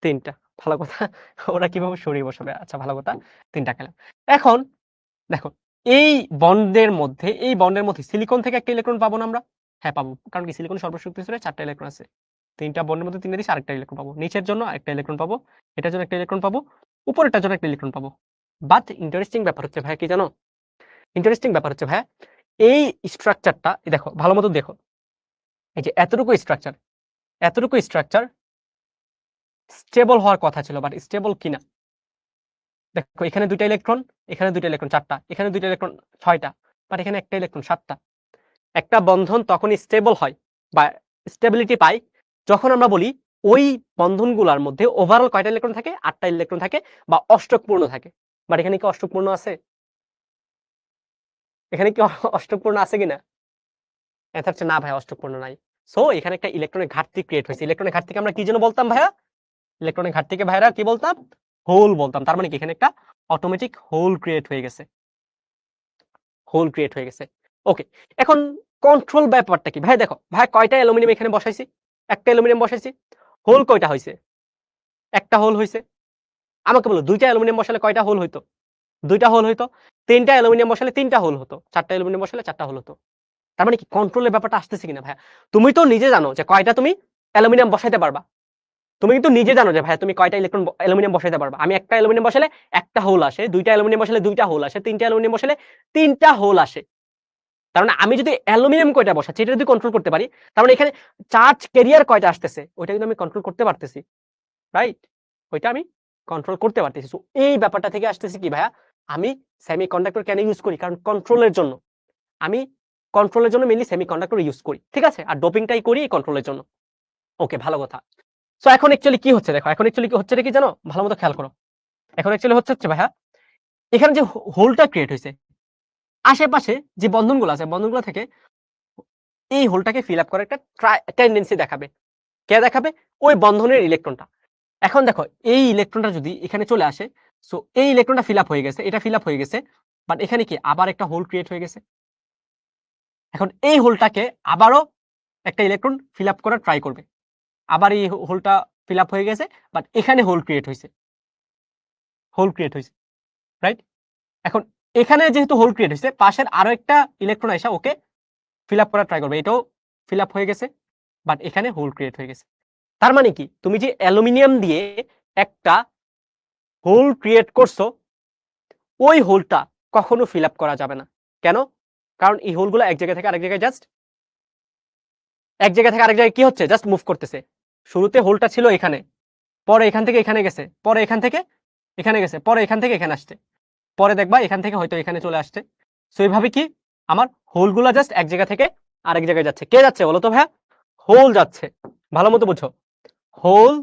3টা। ভালো কথা, ওরা কিভাবে সরিয়ে বসাবে, আচ্ছা ভালো কথা, 3টা খেলাম। এখন দেখো এই বন্ডের মধ্যে সিলিকন থেকে একটা ইলেকট্রন পাবো না আমরা? হ্যাঁ পাবো, কারণ কি সিলিকন সর্বশক্তি স্তরে 4টা ইলেকট্রন আছে, 3টা বন্ডের মধ্যে 3টা দিছি, আরেকটা ইলেকট্রন পাবো, নিচের জন্য একটা ইলেকট্রন পাবো, এটার জন্য একটা ইলেকট্রন পাবো, উপরেরটার জন্য একটা ইলেকট্রন পাবো। বাট ইন্টারেস্টিং ব্যাপার হচ্ছে ভাই কি জানো, ভাই এই স্ট্রাকচারটা দেখো ভালো মতো দেখো, এই যে এতটুকু স্ট্রাকচার স্টেবল হওয়ার কথা ছিল, বাট স্টেবল কিনা দেখো, এখানে 2টা ইলেকট্রন, এখানে 2টা ইলেকট্রন 4টা, এখানে 2টা ইলেকট্রন 6টা, বাট এখানে একটা ইলেকট্রন 7টা। একটা বন্ধন তখনই স্টেবল হয় বা স্টেবিলিটি পায় যখন আমরা বলি ওই বন্ধনগুলোর মধ্যে ওভারঅল কয়টা ইলেকট্রন থাকে, 8টা ইলেকট্রন থাকে বা অষ্টকপূর্ণ থাকে। বাট এখানে কি অষ্টকপূর্ণ আছে? এখানে কি অষ্টকপূর্ণ আছে কিনা? অ্যান্সার হচ্ছে না ভাই, অষ্টকপূর্ণ নাই। সো এখানে একটা ইলেকট্রনের ঘাটতি ক্রিয়েট হয়েছে। ইলেকট্রনের ঘাটতিকে আমরা কি জন্য বলতাম ভাইয়া? ইলেকট্রনের ঘাটতিকে ভাইরা কি বলতাম? হোল বলতাম। তার মানে কি এখানে একটা অটোমেটিক হোল ক্রিয়েট হয়ে গেছে, ওকে। এখন কন্ট্রোল ব্যাপারটা কি ভাই? দেখো ভাই কয়টা অ্যালুমিনিয়াম এখানে বসাইছি? একটা অ্যালুমিনিয়াম বসাইছি। হোল কয়টা হইছে? একটা হোল হইছে। আমাকে বলো 2টা অ্যালুমিনিয়াম বসালে কয়টা হোল হইতো? 2টা হোল হইতো। 3টা অ্যালুমিনিয়াম বসালে 3টা হোল হতো। 4টা অ্যালুমিনিয়াম বসালে 4টা হোল হতো। তার মানে কি কন্ট্রোলের ব্যাপারটা আসতেছে কিনা ভাইয়া? তুমি তো নিজে জানো যে কয়টা তুমি অ্যালুমিনিয়াম বসাইতে পারবা। তুমি কিন্তু নিজে জানো যে ভাইয়া তুমি কয়টা অ্যালুমিনিয়াম বসাইতে পারবা। আমি একটা অ্যালুমিনিয়াম বসালে একটা হোল আসে, 2টা অ্যালুমিনিয়াম বসালে 2টা হোল আসে, 3টা অ্যালুমিনিয়াম বসালে 3টা হোল আসে। তার মানে আমি যদি অ্যালুমিনিয়াম কয়টা বসাচ্ছি এটা যদি কন্ট্রোল করতে পারি, তার মানে এখানে চার্জ ক্যারিয়ার কয়টা আসতেছে ওইটা কিন্তু আমি কন্ট্রোল করতে পারতেছি, রাইট? ওইটা আমি কন্ট্রোল করতে পারতেছি। সো এই ব্যাপারটা থেকে আসতেছে কি ভাইয়া, আমি সেমিকন্ডাক্টর কেন ইউজ করি? কারণ কন্ট্রোলের জন্য। আমি কন্ট্রোলের জন্য মেইনলি সেমিকন্ডাক্টর ইউজ করি, ঠিক আছে। আর ডোপিংটাই করি কন্ট্রোলের জন্য। ওকে, ভালো কথা। সো এখন অ্যাকচুয়ালি কি হচ্ছে দেখো, এখন অ্যাকচুয়ালি কি হচ্ছে কি জানো, ভালো মতো খেয়াল করো। এখন অ্যাকচুয়ালি হচ্ছে ভাইয়া, এখানে যে হোলটা ক্রিয়েট হয়েছে, আশেপাশে যে বন্ধনগুলো আছে বন্ধনগুলো থেকে এই হোলটাকে ফিল আপ করার একটা টেন্ডেন্সি দেখাবে। কে দেখাবে? ওই বন্ধনের ইলেকট্রনটা। এখন দেখো এই ইলেকট্রনটা যদি এখানে চলে আসে, সো এই ইলেকট্রনটা ফিল আপ হয়ে গেছে, এটা ফিল আপ হয়ে গেছে, বাট এখানে কি আবার একটা হোল ক্রিয়েট হয়ে গেছে। এখন এই হোলটাকে আবারও একটা ইলেকট্রন ফিল আপ করার ট্রাই করবে। আবার এই হোলটা ফিল আপ হয়ে গেছে, বাট এখানে হোল ক্রিয়েট হয়েছে, রাইট? এখন এখানে যেহেতু হোল ক্রিয়েট হয়েছে, পাশের আরো একটা ইলেকট্রন আইসা ওকে ফিল আপ করার ট্রাই করবে। এটাও ফিল আপ হয়ে গেছে, বাট এখানে হোল ক্রিয়েট হয়ে গেছে। তার মানে কি তুমি যে অ্যালুমিনিয়াম দিয়ে একটা হোল ক্রিয়েট করছো, ওই হোলটা কখনো ফিল আপ করা যাবে না। কেন? কারণ এই হোলগুলো এক জায়গা থেকে আরেক জায়গায় কি হচ্ছে? জাস্ট মুভ করতেছে। শুরুতে হোলটা ছিল এখানে, পরে এখান থেকে এখানে গেছে, পরে এখান থেকে এখানে গেছে, পরে এখান থেকে এখানে আসছে, পরে দেখবা এখান থেকে হয়তো এখানে চলে আসছে। সো এইভাবে কি আমার হোলগুলা জাস্ট এক জায়গা থেকে আরেক জায়গায় যাচ্ছে। কে যাচ্ছে বলো তো ভাইয়া? হোল যাচ্ছে। ভালো মতো বুঝো, হোল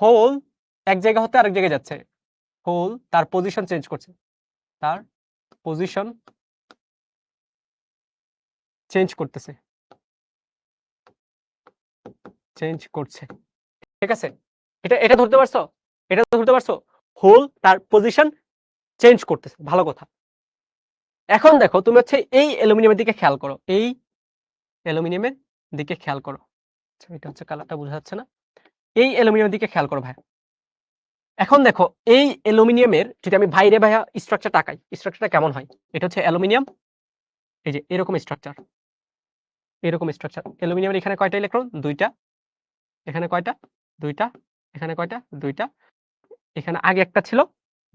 হোল এক জায়গা হতে আরেক জায়গায় যাচ্ছে। হোল তার পজিশন চেঞ্জ করছে, তার পজিশন চেঞ্জ করতেছে, চেঞ্জ করছে। ঠিক আছে, এটা এটা ধরতে পারছো? এটা ধরতে পারছো? হোল তার পজিশন চেঞ্জ করতেছে, ভালো কথা। এখন দেখো তুমি হচ্ছে এই অ্যালুমিনিয়ামের দিকে খেয়াল করো, এই অ্যালুমিনিয়ামের দিকে খেয়াল করো। এটা হচ্ছে কালারটা বোঝা যাচ্ছে না। এই অ্যালুমিনিয়ামের দিকে খেয়াল করো ভাই। এখন দেখো এই অ্যালুমিনিয়ামের যদি আমি বাইরে ভাইয়া স্ট্রাকচার তাকাই, স্ট্রাকচারটা কেমন হয়? এটা হচ্ছে অ্যালুমিনিয়াম, এই যে এরকম স্ট্রাকচার, এরকম স্ট্রাকচার। অ্যালুমিনিয়ামের এখানে কয়টা ইলেকট্রন? দুইটা। এখানে কয়টা? দুইটা। এখানে কয়টা? দুইটা। এখানে আগে একটা ছিল,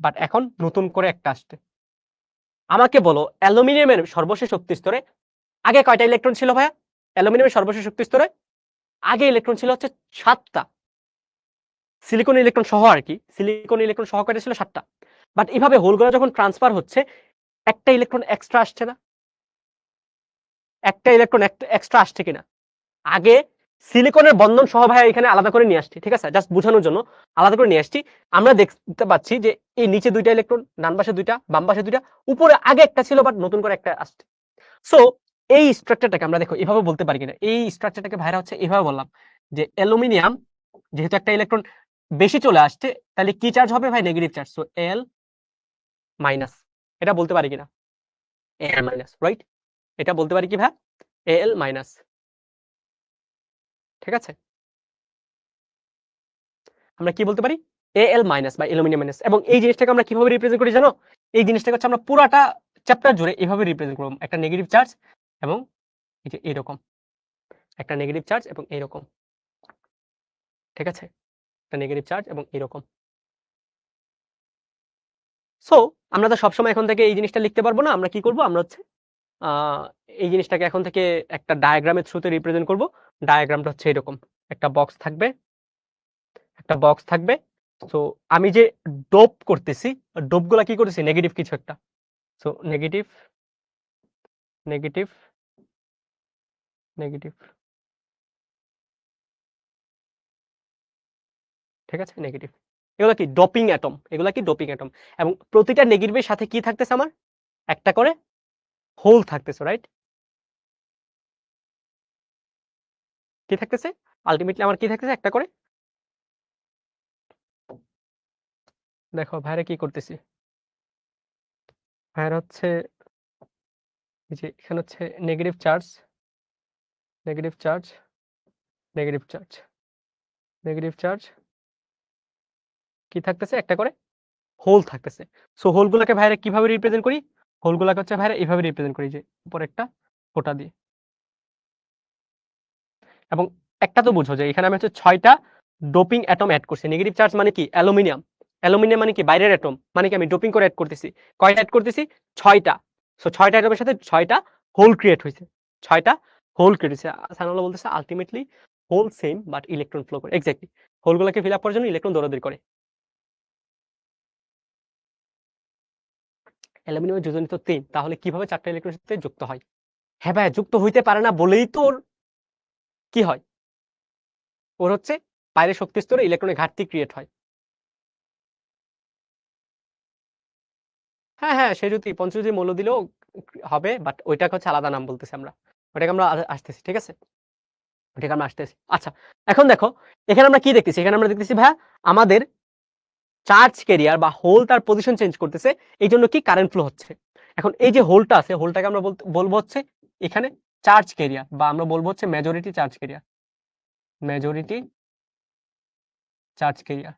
বাট এখন নতুন করে একটা আসছে। আমাকে বলো অ্যালুমিনিয়ামের সর্বশেষ শক্তি স্তরে আগে কয়টা ইলেকট্রন ছিল ভাইয়া? অ্যালুমিনিয়ামের সর্বশেষ শক্তি স্তরে আগে ইলেকট্রন ছিল হচ্ছে 7টা। সিলিকন ইলেকট্রন সহ আর কি, সিলিকন ইলেকট্রন সহ কয়টা ছিল? 7টা। বাট এভাবে হোলগুলো যখন ট্রান্সফার হচ্ছে, একটা ইলেকট্রন এক্সট্রা আসছে না? একটা ইলেকট্রন এক্সট্রা আসছে কিনা? আগে সিলিকনের বন্ধন সহ ভাইয়া এখানে আলাদা করে নিয়ে আসছি, ঠিক আছে, জাস্ট বোঝানোর জন্য আলাদা করে নিয়ে আসছি। আমরা দেখতে পাচ্ছি যে এই নিচে দুইটা ইলেকট্রন, ডান পাশে দুইটা, বাম পাশে দুইটা, উপরে আগে একটা ছিল বাট নতুন করে একটা আসছে। সো এই স্ট্রাকচারটাকে আমরা দেখো এভাবে বলতে পারি কিনা। এই স্ট্রাকচারটাকে ভাইরা হচ্ছে এভাবে বললাম যে অ্যালুমিনিয়াম যেহেতু একটা ইলেকট্রন বেশি চলে আসছে, তাহলে কি চার্জ হবে ভাই? Negative charge. So L minus, এটা বলতে পারি কিনা? L minus, right? এটা বলতে পারি কি ভাই? L minus. ঠিক আছে, আমরা কি বলতে পারি? এল মাইনাস বা অ্যালুমিনিয়াম মাইনাস। এবং এই জিনিসটাকে আমরা কিভাবে রিপ্রেজেন্ট করি জানো? এই জিনিসটাকে হচ্ছে আমরা পুরাটা চ্যাপ্টার জুড়ে এভাবে রিপ্রেজেন্ট করব, একটা নেগেটিভ চার্জ এবং এই যে এরকম একটা নেগেটিভ চার্জ এবং এরকম। ঠিক আছে, একটা নেগেটিভ চার্জ এবং এরকম। সো আমরা তো সবসময় এখন থেকে এই জিনিসটা লিখতে পারবো না। আমরা কি করব? আমরা হচ্ছে এই জিনিসটাকে এখন থেকে একটা ডায়াগ্রামের থ্রুতে রিপ্রেজেন্ট করব। ডায়াগ্রামটা হচ্ছে এরকম, একটা বক্স থাকবে, একটা বক্স থাকবে। সো আমি যে ডোপ করতেছি, ডোপগুলা কি করতেছি? নেগেটিভ কিছু একটা। So negative, negative, negative. ঠিক আছে, নেগেটিভ। এগুলা কি? Doping atom. এগুলা কি? Doping atom. এবং প্রতিটা নেগেটিভের সাথে কি থাকতেছে আমার? একটা করে হোল থাকতেছে, রাইট? কি থাকতেছে? আলটিমেটলি আমার কি থাকতেছে? একটা করে। দেখো ভাইরা কি করতেছি। ভাইরা হচ্ছে এই যে এখানে হচ্ছে negative charge, negative charge, negative charge, negative charge. কি থাকতেছে? একটা করে হোল থাকতেছে। সো হোলগুলোকে ভাইরা কিভাবে রিপ্রেজেন্ট করি? হোলগুলোকে হচ্ছে ভাইরা এইভাবে রিপ্রেজেন্ট করি, যে উপরে একটা ফোঁটা দিয়ে। এবং একটা তো বুঝো যে এখানে আমি হচ্ছে 6টা ডোপিং অ্যাটম এড করছি। নেগেটিভ চার্জ মানে কি? অ্যালুমিনিয়াম। অ্যালুমিনিয়াম মানে কি? বাইরের অ্যাটম। মানে কি? আমি ডোপিং করে এড করতেছি। কয়টা এড করতেছি? 6টা। সো 6টা অ্যাটমের সাথে 6টা হোল ক্রিয়েট হইছে। 6টা হোল ক্রিয়েট হইছে। সানাউল্লাহ বলতেছে ultimately hole same but electron flow করে। এক্স্যাক্টলি। হোলগুলোকে ফিল আপ করার জন্য ইলেকট্রন দৌড়াদৌড়ি করে। অ্যালুমিনিয়ামের যোজনী তো 3, তাহলে কিভাবে 4টা ইলেকট্রনের সাথে যুক্ত হয়? হ্যাঁ ভাই, যুক্ত হইতে পারে না বলেই তো ওর কি হয়? ওর হচ্ছে বাইরের শক্তি স্তরে ইলেকট্রনের ঘাটতি ক্রিয়েট হয়। হ্যাঁ, হ্যাঁ, সে যদি পঞ্চজ্যোতি মৌল দিলেও হবে, বাট ওইটাকে হচ্ছে আলাদা নাম বলতেছি আমরা। ওটাকে আমরা আসতেছি, ঠিক আছে? ওটাকে আমরা আসতেছি। আচ্ছা, এখন দেখো এখানে আমরা কি দেখতেছি? এখানে আমরা দেখতেছি ভাইয়া আমাদের চার্জ ক্যারিয়ার বা হোল তার পজিশন চেঞ্জ করতেছে। এইজন্য কি? কারেন্ট ফ্লো হচ্ছে। এখন এই যে হোলটা আছে, হোলটাকে আমরা বলবো হচ্ছে এখানে চার্জ ক্যারিয়ার, বা আমরা বলবো হচ্ছে majority charge carrier. Majority charge carrier,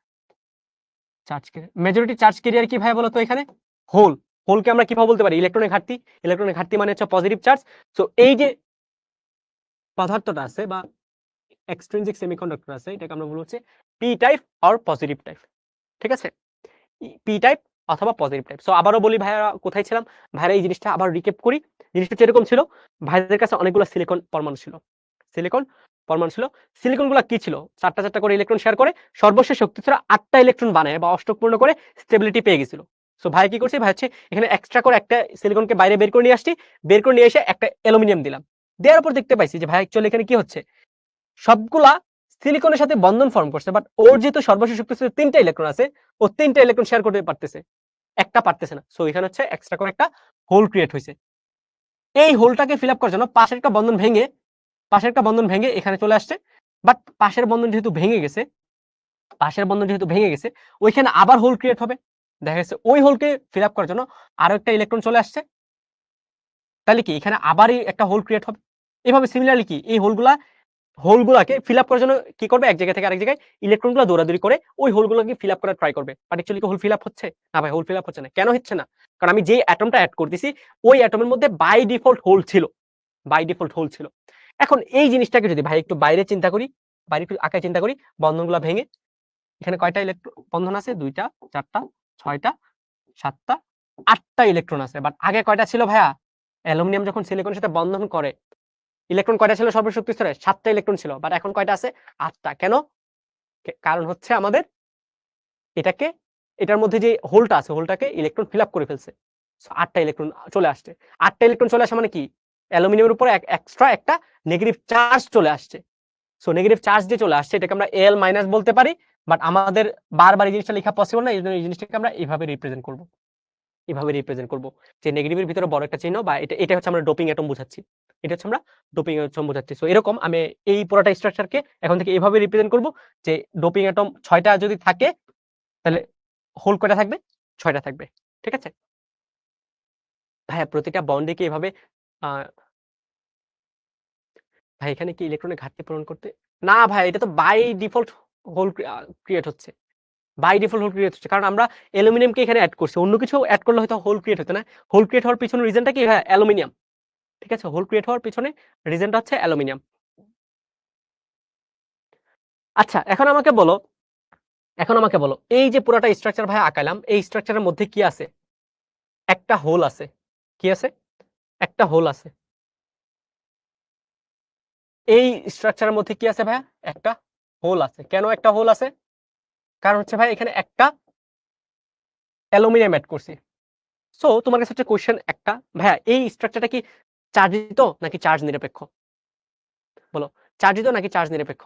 charge carrier. Majority charge carrier কি ভাইয়া বলো তো? এখানে হোল। হোলকে আমরা কিভাবে বলতে পারি? ইলেকট্রনের ঘাটতি। ইলেকট্রনের ঘাটতি মানে হচ্ছে পজিটিভ চার্জ। সো এই যে পদার্থটা আছে বা এক্সট্রিনজিক সেমিকন্ডাক্টর আছে, এটাকে আমরা বলবো হচ্ছে P type or positive type. ঠিক আছে, পি টাইপ অথবা পজিটিভ টাইপ। সো আবারও বলি ভাইয়া, কোথায় ছিলাম? ভাইরা এই জিনিসটা আবার রিক্যাপ করি। জিনিসটা এরকম ছিল, ভাইদের কাছে অনেকগুলো সিলিকন পরমাণু ছিল। সিলিকন পরমাণু ছিল। সিলিকনগুলো কি ছিল? 4টা 4টা করে ইলেকট্রন শেয়ার করে সর্বশেষ শক্তি ছিল 8টা ইলেকট্রন বানায় বা অষ্টক পূর্ণ করে স্টেবিলিটি পেয়ে গেছিল। সো ভাই কি করছে? ভাই হচ্ছে এখানে এক্সট্রা করে একটা সিলিকনকে বাইরে বের করে নিয়ে আসছি। বের করে নিয়ে এসে একটা অ্যালুমিনিয়াম দিলাম। দেওয়ার পর দেখতে পাইছি যে ভাই অ্যাকচুয়ালি এখানে কি হচ্ছে? সবগুলা সিলিকনের সাথে বন্ধন ফর্ম করছে। বাট ওর যেহেতু সর্বশেষ শক্তি ছিল 3টা ইলেকট্রন আছে, ও 3টা ইলেকট্রন শেয়ার করতে পারতেছে। একটা পারতেছে না। সো এখানে হচ্ছে এক্সট্রা করে একটা হোল ক্রিয়েট হইছে। এই হোলটাকে ফিল আপ করার জন্য পাশের একটা বন্ধন ভেঙে এখানে চলে আসছে। বাট পাশের বন্ধন যেহেতু ভেঙে গেছে, ওইখানে আবার হোল ক্রিয়েট হবে। দেখা গেছে ওই হোলকে ফিল আপ করার জন্য আরো একটা ইলেকট্রন চলে আসছে। তাহলে কি এখানে আবারই একটা হোল ক্রিয়েট হবে। এভাবে সিমিলারলি কি এই হোলগুলাকে ফিল আপ করার জন্য কি করবে? এক জায়গা থেকে আরেক জায়গায় ইলেকট্রনগুলো দৌড়াদৌড়ি করে ওই হোলগুলোকে ফিল আপ করার ট্রাই করবে। বাট অ্যাকচুয়ালি কি হোল ফিল আপ হচ্ছে? না ভাই, হোল ফিল আপ হচ্ছে না। কেন হচ্ছে না? কারণ আমি যেই অ্যাটমটা এড করতেছি ওই অ্যাটমের মধ্যে বাই ডিফল্ট হোল ছিল। এখন এই জিনিসটাকে যদি ভাই একটু বাইরে একটু আঁকায় চিন্তা করি, বন্ধনগুলো ভেঙে এখানে কয়টা বন্ধন আছে? 2টা, 4টা, 6টা, 7টা, 8টা ইলেকট্রন আছে। বাট আগে কয়টা ছিল ভাইয়া? অ্যালুমিনিয়াম যখন সিলিকনের সাথে বন্ধন করে, ইলেকট্রন কয়টা ছিল সর্বশক্তি স্তরে? 7টা ইলেকট্রন ছিল। বাট এখন কয়টা আছে? 8টা। কেন? কারণ হচ্ছে আমাদের এটার মধ্যে যে হোলটা আছে, হোলটাকে ইলেকট্রন ফিল আপ করে ফেলছে। সো 8টা ইলেকট্রন চলে আসছে। 8টা ইলেকট্রন চলে আসা মানে কি? অ্যালুমিনিয়ামের উপরে এক্সট্রা একটা নেগেটিভ চার্জ চলে আসছে। সো নেগেটিভ চার্জ যে চলে আসছে এটাকে আমরা Al মাইনাস বলতে পারি। বাট আমাদের বারবার এই জিনিসটা লেখা পসিবল না। এইজন্য এই জিনিসটাকে আমরা এভাবে রিপ্রেজেন্ট করব। যে নেগেটিভের ভিতরে বড় একটা চিহ্ন বা এটা হচ্ছে আমরা ডোপিং অ্যাটম বোঝাচ্ছি। এটা হচ্ছে আমরা ডোপিং অ্যাটম বোঝাচ্ছি। সো এরকম আমি এই পুরোটা স্ট্রাকচারকে এখন থেকে এভাবে রিপ্রেজেন্ট করব যে ডোপিং অ্যাটম 6টা যদি থাকে তাহলে হোল কয়টা থাকবে? 6টা থাকবে। ঠিক আছে? ভাইয়া প্রতিটা বন্ডে কি এভাবে আ ভাই এখানে কি ইলেকট্রনের ঘাটতি পূরণ করতে? না ভাই, এটা তো বাই ডিফল্ট হোল ক্রিয়েট হচ্ছে। কারণ আমরা অ্যালুমিনিয়ামকে এখানে এড করছি। অন্য কিছু এড করলে হয়তো হোল ক্রিয়েট হতো না। হোল ক্রিয়েট হওয়ার পিছনের রিজনটা কি ভাই? অ্যালুমিনিয়াম। ঠিক আছে? হোল ক্রিয়েট হওয়ার পিছনে রিজনটা হচ্ছে অ্যালুমিনিয়াম। আচ্ছা, এখন আমাকে বলো এই যে পুরাটা স্ট্রাকচার ভাই আঁকাইলাম, এই স্ট্রাকচারের মধ্যে কি আছে? একটা হোল আছে। কি আছে? একটা হোল আছে। এই স্ট্রাকচারের মধ্যে কি আছে ভাইয়া? একটা হোল আছে। কেন একটা হোল আছে? কারণ হচ্ছে ভাই এখানে একটা অ্যালুমিনিয়াম এড করছি। সো তোমার কাছে হচ্ছে কোয়েশ্চেন একটা, ভাইয়া এই স্ট্রাকচারটা কি চার্জিত নাকি চার্জ নিরপেক্ষ? বলো, চার্জিত নাকি চার্জ নিরপেক্ষ?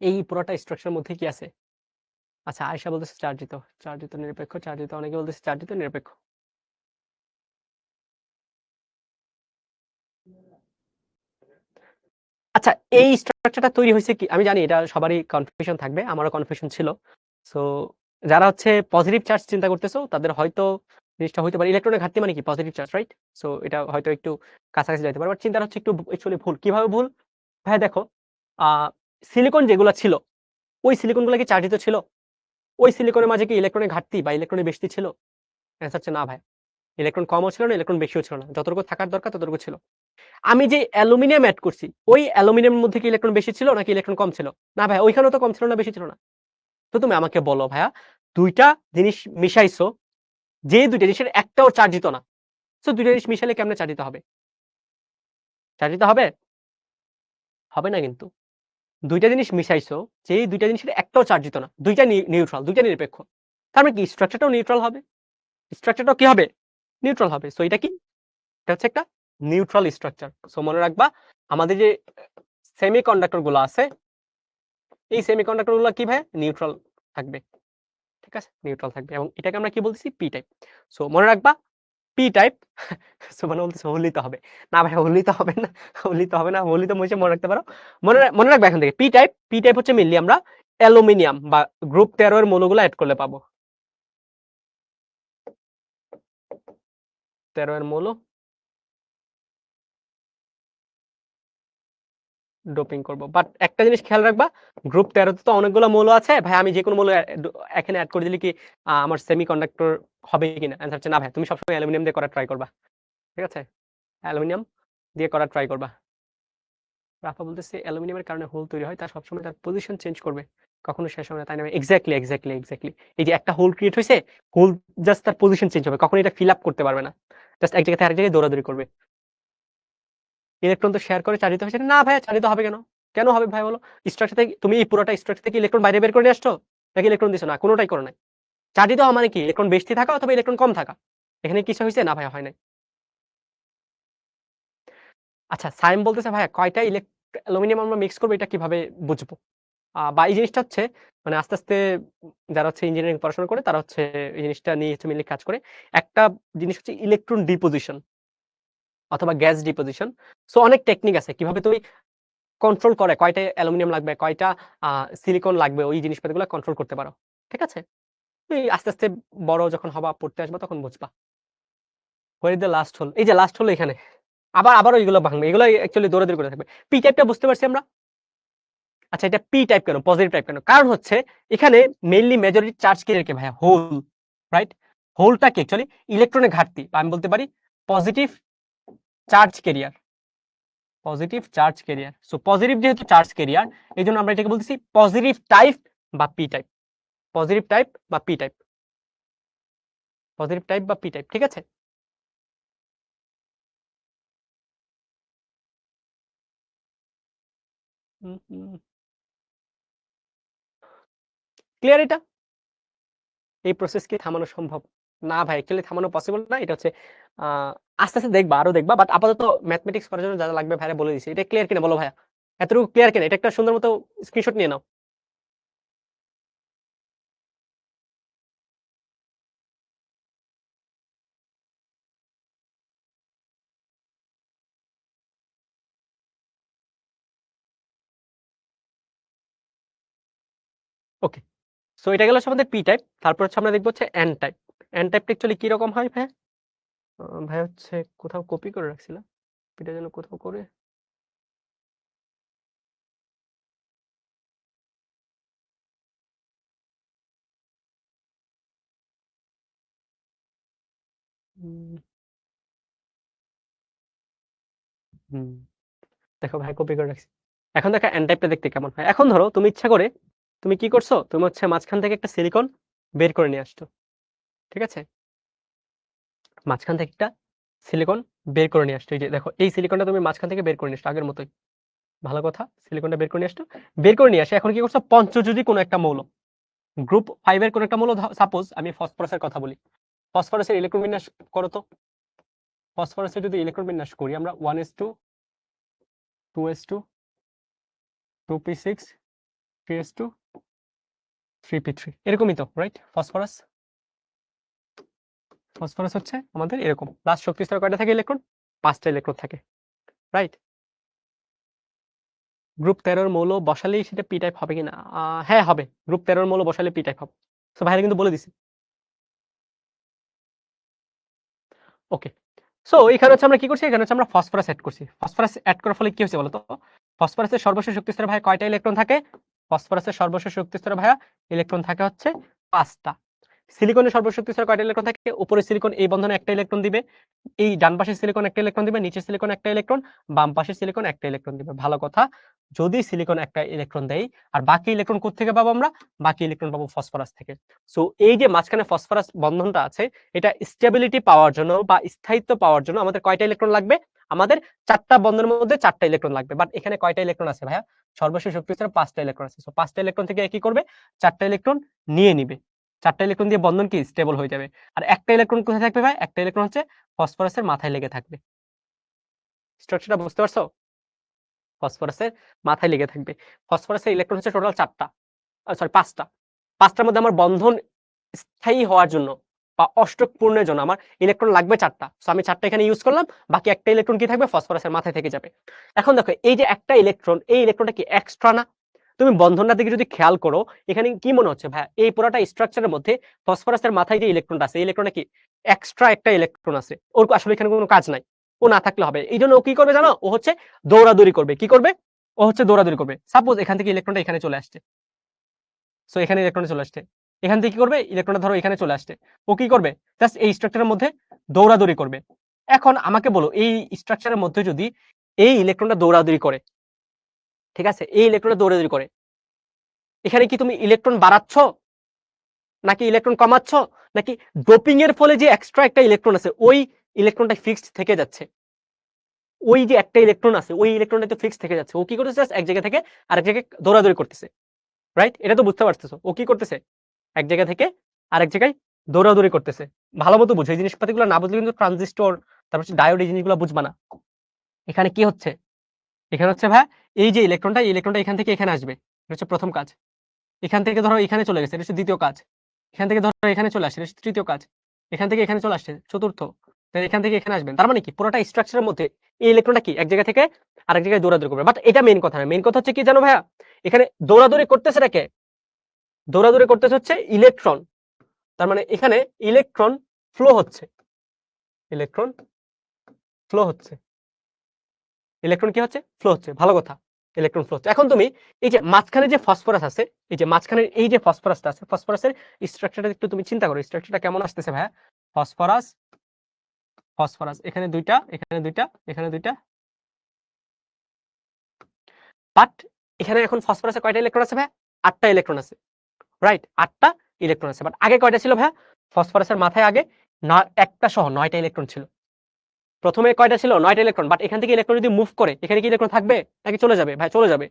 এই পুরোটা স্ট্রাকচারের মধ্যে কি আছে? আচ্ছা, আয়েশা বলতেছে চার্জিত। চার্জিত নিরপেক্ষ, চার্জিত, অনেকে বলতেছে চার্জিত নিরপেক্ষ। আচ্ছা, এই স্ট্রাকচারটা তৈরি হইছে কি? আমি জানি এটা সবারই কনফিউশন থাকবে। আমারও কনফিউশন ছিল। সো যারা হচ্ছে পজিটিভ চার্জ চিন্তা করতেছো তাদের হয়তো জিনিসটা হইতে পারে। ইলেকট্রনের ঘাটতি মানে কি? Positive charge, right? সো এটা হয়তো একটু কাছাকাছি যাইতে পারে। বাট চিন্তাটা হচ্ছে একটু অ্যাকচুয়ালি ভুল। কিভাবে ভুল? ভাইয়া দেখো, আ সিলিকন যেগুলা ছিল, ওই সিলিকন গুলা কি চার্জিত ছিল? ওই সিলিকনের মাঝে কি ইলেকট্রনের ঘাটতি বা ইলেকট্রনের বেশি ছিল? অ্যান্সার হচ্ছে না ভাই। ইলেকট্রন কমও ছিল না, ইলেকট্রন বেশিও ছিল না। যতটুকু থাকার দরকার ততটুকু ছিল। আমি যে অ্যালুমিনিয়াম এড করছি, ওই অ্যালুমিনিয়ামের মধ্যে কি ইলেকট্রন বেশি ছিল নাকি ইলেকট্রন কম ছিল? না ভাই, ওইখানেও তো কম ছিল না, বেশি ছিল না। তো তুমি আমাকে বলো ভাইয়া, ২ টা জিনিস মিশাইছো, যে ২ টা জিনিসের একটাও চার্জিত না। সো ২ টা জিনিস মিশালে কেমনে চার্জিত হবে? চার্জিত হবে? হবে না কিন্তু। ২ টা জিনিস মিশাইছো, যেই ২ টা জিনিসের একটাও চার্জিত না। ২ টা নিউট্রাল, ২ টা নিরপেক্ষ। তার মানে কি স্ট্রাকচারটাও নিউট্রাল হবে? স্ট্রাকচারটাও কি হবে? নিউট্রাল হবে। সো এটা কি? এটা হচ্ছে একটা নিউট্রাল স্ট্রাকচার। সো মনে রাখবা, আমাদের যে সেমিকন্ডাক্টর গুলো আছে, এই সেমিকন্ডাক্টর গুলো কি ভাই? নিউট্রাল থাকবে। ঠিক আছে? নিউট্রাল থাকবে এবং এটাকে আমরা কি বলতেছি? P type. সো মনে রাখবা, পি টাইপ। সো মানে বলতেছে হোলিতে হবে। না ভাই, হোলিতে হবে না। হোলিতে হবে না। হোলিতে মনে মনে রাখতে পারো। মনে রাখবা এখন থেকে। পি টাইপ হচ্ছে মেইনলি আমরা অ্যালুমিনিয়াম বা গ্রুপ 13 এর মৌলগুলো এড করলে পাবো। 13 এর মৌল ডোপিং করব। বাট একটা জিনিস খেয়াল রাখবা, গ্রুপ 13 তে তো অনেকগুলো মৌল আছে। ভাই আমি যেকোনো মৌল এখানে এড করে দিলে কি আমার সেমিকন্ডাক্টর হবে কিনা? অ্যান্সার হচ্ছে না ভাই। তুমি সবসময় অ্যালুমিনিয়াম দিয়ে করার ট্রাই করবা। ঠিক আছে? অ্যালুমিনিয়াম দিয়ে করার ট্রাই করবা। রাফা বলতেছে অ্যালুমিনিয়ামের কারণে হোল তৈরি হয়, তার সবসময় তার পজিশন চেঞ্জ করবে, কখনো শেষ হবে না, তাই না? Exactly exactly exactly. এই যে একটা হোল ক্রিয়েট হয়েছে, হোল জাস্ট তার পজিশন চেঞ্জ হবে, কখনো এটা ফিল আপ করতে পারবে না, জাস্ট এক জায়গা থেকে আরেক জায়গায় দৌড়াদৌড়ি করবে। ইলেকট্রন তো শেয়ার করে চালিত হয়েছে না ভাইয়া, চালিত হবে কেন? কেন হবে ভাই বলো? স্ট্রাকচার থেকে তুমি এই পুরোটা স্ট্রাকচার থেকে ইলেকট্রন বাইরে বের করে নিয়ে আসছো, নাকি ইলেকট্রন দিছো? না, কোনোটাই করো নাই। চালিত হওয়া মানে কি? ইলেকট্রন বেশি থাকা অথবা ইলেকট্রন কম থাকা। এখানে কিছু হয়েছে? না ভাইয়া, হয় নাই। আচ্ছা, সাইম বলতেছে ভাইয়া কয়টা অ্যালুমিনিয়াম আমরা মিক্স করবো, এটা কিভাবে বুঝবো? বা এই জিনিসটা হচ্ছে মানে আস্তে আস্তে যারা হচ্ছে ইঞ্জিনিয়ারিং পড়াশোনা করে তারা হচ্ছে এই জিনিসটা নিয়ে হচ্ছে মেইনলি কাজ করে। একটা জিনিস হচ্ছে ইলেকট্রন ডিপোজিশন অথবা গ্যাস ডিপোজিশন। সো অনেক টেকনিক আছে কিভাবে তুমি কন্ট্রোল করে কয়টা অ্যালুমিনিয়াম লাগবে, কয়টা সিলিকন লাগবে, ওই জিনিসপাতিগুলো কন্ট্রোল করতে পারো। ঠিক আছে? এই আস্তে আস্তে বড় যখন হবা, পড়তে আসবা, তখন বুঝবা। Where is the last hole? এই যে লাস্ট হোল এখানে। আবার ওইগুলো ভাঙবে, এগুলো অ্যাকচুয়ালি দৌড়াদৌড়ি করে থাকবে। পি টাইপটা বুঝতে পারছি আমরা। আচ্ছা, এটা পি টাইপ কেন, পজিটিভ টাইপ কেন? কারণ হচ্ছে এখানে মেইনলি মেজরিটি চার্জ ক্যারিয়ার কে ভাইয়া, হোল, রাইট? হোলটা কি অ্যাকচুয়ালি ইলেকট্রনের ঘাটতি, বা আমি বলতে পারি positive charge carrier, positive charge carrier. So positive যেহেতু চার্জ ক্যারিয়ার, এই জন্য আমরা এটাকে বলতেছি পজিটিভ টাইপ বা পি টাইপ, পজিটিভ টাইপ বা পি টাইপ, পজিটিভ টাইপ বা পি টাইপ। ঠিক আছে? ক্লিয়ার এটা? এই প্রসেস কি থামানো সম্ভব? না ভাই, অ্যাকচুয়ালি থামানো পসিবল না। এটা হচ্ছে আস্তে আস্তে দেখবা, আরো দেখবা, বাট আপাতত ম্যাথমেটিক্স করার জন্য যা যা লাগবে ভাইয়া বলে দিছি। এটা ক্লিয়ার কিনা বলো ভাইয়া? এতটুকু ক্লিয়ার কিনা? এটা একটা সুন্দর মতো স্ক্রিনশট নিয়ে নাও। ওকে, সো এটা গেল হচ্ছে আমাদের পি টাইপ। তারপর হচ্ছে আমরা দেখবো হচ্ছে এন টাইপ। এন টাইপটা অ্যাকচুয়ালি কি রকম হয় ভাইয়া? ভাই হচ্ছে কোথাও কপি করে রাখছিলাম, এটা যেন কোথাও করে। হুম, হুম, দেখো ভাই, কপি করে রাখছি। এখন দেখো এন টাইপটা দেখতে কেমন হয়। এখন ধরো তুমি ইচ্ছা করে তুমি কি করছো, তুমি হচ্ছে মাঝখান থেকে একটা সিলিকন বের করে নিয়ে আসছো। ঠিক আছে? মাঝখান থেকে একটা সিলিকন বের করে নিয়ে আসছো। এই যে দেখো, এই সিলিকনটা তুমি মাঝখান থেকে বের করে নিয়ে আসছো আগের মতোই। ভালো কথা, সিলিকনটা বের করে নিয়ে আসছো। বের করে নিয়ে আসে এখন কি করছো, পঞ্চযোজী কোনো একটা মৌল, গ্রুপ 5 এর কোনো একটা মৌল, সাপোজ আমি ফসফরাসের কথা বলি। ফসফরাসের ইলেকট্রন বিন্যাস করো তো। ফসফরাসের যদি ইলেকট্রন বিন্যাস করি আমরা 1s2 2s2 2p6 3s2 3p3, এরকমই তো, রাইট? ফসফরাস, ফসফরাস হচ্ছে আমাদের এরকম। লাস্ট শক্তি স্তরে কয়টা থাকে ইলেকট্রন? 5টা ইলেকট্রন থাকে, রাইট? গ্রুপ 13 এর মৌল বসালেই সেটা পি টাইপ হবে কিনা? হ্যাঁ হবে, গ্রুপ 13 এর মৌল বসালে পি টাইপ হবে। সো ভাইরা কিন্তু বলে দিছি। ওকে, সো এখানে হচ্ছে আমরা কি করছি, এখানে হচ্ছে আমরা ফসফরাস এড করছি। ফসফরাস এড করার ফলে কি হচ্ছে বলতো? ফসফরাসের সর্বশেষ শক্তি স্তরে ভাই কয়টা ইলেকট্রন থাকে? ফসফরাসের সর্বশেষ শক্তি স্তরে ভাইয়া ইলেকট্রন থাকে হচ্ছে 5টা। সিলিকনের সর্বশেষ শক্তি স্তরে কয়টা ইলেকট্রন থাকে? উপরে সিলিকন এই বন্ধনে একটা ইলেকট্রন দিবে, এই ডান পাশের সিলিকন একটা ইলেকট্রন দিবে, নিচের সিলিকন একটা ইলেকট্রন, বাম পাশের সিলিকন একটা ইলেকট্রন দিবে। ভালো কথা, যদি সিলিকন একটা ইলেকট্রন দেয়, আর বাকি ইলেকট্রন কোথা থেকে পাবো আমরা? বাকি ইলেকট্রন পাবো ফসফরাস থেকে। সো এই যে মাঝখানে ফসফরাস বন্ধনটা আছে, এটা স্টেবিলিটি পাওয়ার জন্য বা স্থায়িত্ব পাওয়ার জন্য আমাদের কয়টা ইলেকট্রন লাগবে? আমাদের 4টা বন্ধনের মধ্যে 4টা ইলেকট্রন লাগবে। বাট এখানে কয়টা ইলেকট্রন আছে ভাইয়া? সর্বশেষ শক্তি স্তরে 5টা ইলেকট্রন আছে। সো 5টা ইলেকট্রন থেকে কি করবে? 4টা ইলেকট্রন নিয়ে নিবে। 4টা ইলেকট্রন দিয়ে বন্ধন কি স্টেবল হয়ে যাবে। আর একটা ইলেকট্রন কোথায় থাকবে ভাই? একটা ইলেকট্রন হচ্ছে ফসফরাসের মাথায় লেগে থাকবে। স্ট্রাকচারটা বুঝতে পারছো? ফসফরাসের মাথায় লেগে থাকবে। ফসফরাসের ইলেকট্রন হচ্ছে টোটাল 4টা, সরি 5টা। 5টার মধ্যে আমার বন্ধন স্থায়ী হওয়ার জন্য বা অষ্টক পূর্ণের জন্য আমার ইলেকট্রন লাগবে 4টা। সো আমি 4টা এখানে ইউজ করলাম, বাকি একটা ইলেকট্রন কি থাকবে? ফসফরাসের মাথায় থেকে যাবে। এখন দেখো, এই যে একটা ইলেকট্রন, এই ইলেকট্রনটা কি এক্সট্রা না? তুমি বন্ধনটার দিকে যদি খেয়াল করো, এখানে কি মনে হচ্ছে ভাই, এই পুরোটা স্ট্রাকচারের মধ্যে ফসফরাসের মাথায় যে ইলেকট্রনটা আছে, এই ইলেকট্রনটা কি এক্সট্রা একটা ইলেকট্রন আছে? ওর আসলে এখানে কোনো কাজ নাই, ও না থাকলে হবে। এই জন্য ও কি করবে জানো? ও হচ্ছে দৌড়াদৌড়ি করবে। কি করবে? ও হচ্ছে দৌড়াদৌড়ি করবে। সাপোজ এখান থেকে ইলেকট্রনটা এখানে চলে আসছে, সো এখানে ইলেকট্রন চলে আসছে। এখান থেকে কি করবে? ইলেকট্রনটা ধরো এখানে চলে আসছে। ও কি করবে? জাস্ট এই স্ট্রাকচারের মধ্যে দৌড়াদৌড়ি করবে। এখন আমাকে বলো, এই স্ট্রাকচারের মধ্যে যদি এই ইলেকট্রনটা দৌড়াদৌড়ি করে, ঠিক আছে, এই ইলেকট্রনে দৌড়াদৌড়ি করে। এখানে কি তুমি ইলেকট্রন বাড়াচ্ছ নাকি ইলেকট্রন কমাচ্ছ, নাকি ডোপিং এর ফলে যে এক্সট্রা একটা ইলেকট্রন আছে ওই ইলেকট্রনটা ফিক্সড থেকে যাচ্ছে? ওই যে একটা ইলেকট্রন আছে ওই ইলেকট্রনটা তো ফিক্সড থেকে যাচ্ছে, ও কি করতেছে এক জায়গা থেকে আরেক জায়গায় দৌড়াদৌড়ি করতেছে, রাইট? এটা তো বুঝতে পারতেছো ও কি করতেছে, এক জায়গা থেকে আরেক জায়গায় দৌড়াদৌড়ি করতেছে। ভালো মতো বুঝো, এই জিনিসপাতিগুলো না বুঝলে কিন্তু ট্রানজিস্টর তারপর ডায়োড এই জিনিসগুলো বুঝবা না। এখানে কি হচ্ছে, এখানে হচ্ছে ভাই এই যে ইলেকট্রনটা, এই ইলেকট্রনটা এখান থেকে এখানে আসবে, এটা হচ্ছে প্রথম কাজ। এখান থেকে ধরো এখানে চলে গেছে, এটা হচ্ছে দ্বিতীয় কাজ। এখান থেকে ধরো এখানে চলে আসছে, এটা হচ্ছে তৃতীয় কাজ। এখান থেকে এখানে চলে আসছে চতুর্থ। তাহলে এখান থেকে এখানে আসবেন, তার মানে কি পুরোটা স্ট্রাকচারের মধ্যে এই ইলেকট্রনটা কি এক জায়গা থেকে আরেক জায়গায় দৌড়াদৌড়ি করবে। বাট এটা মেইন কথা না, মেইন কথা হচ্ছে কি জানো ভাইয়া, এখানে দৌড়াদৌড়ি করতেছে না কে, দৌড়াদৌড়ি করতেছে হচ্ছে ইলেকট্রন। তার মানে এখানে ইলেকট্রন ফ্লো হচ্ছে, ইলেকট্রন ফ্লো হচ্ছে, ইলেকট্রন কি হচ্ছে, ফ্লো হচ্ছে, ভালো কথা, ইলেকট্রন ফ্লো হচ্ছে। এখন তুমি এই যে মাঝখানে যে ফসফরাস আছে, এই যে মাঝখানে এই যে ফসফরাসটা আছে, ফসফরাসের স্ট্রাকচারটা একটু তুমি চিন্তা করো, স্ট্রাকচারটা কেমন আসতেছে ভাইয়া, ফসফরাস, ফসফরাস এখানে দুইটা, এখানে দুইটা, এখানে দুইটা, বাট এখানে এখন ফসফরাসে কয়টা ইলেকট্রন আছে ভাইয়া, 8টা ইলেকট্রন আছে, রাইট? 8টা ইলেকট্রন আছে। বাট আগে কয়টা ছিল ভাইয়া, ফসফরাসের মাথায় আগে একটা সহ 9টা ইলেকট্রন ছিল। প্রথমে কয়টা ছিল, 9টা ইলেকট্রন। বাট এখান থেকে ইলেকট্রন যদি মুভ করে, এখানে কি ইলেকট্রন থাকবে নাকি চলে যাবে ভাই, চলে যাবে।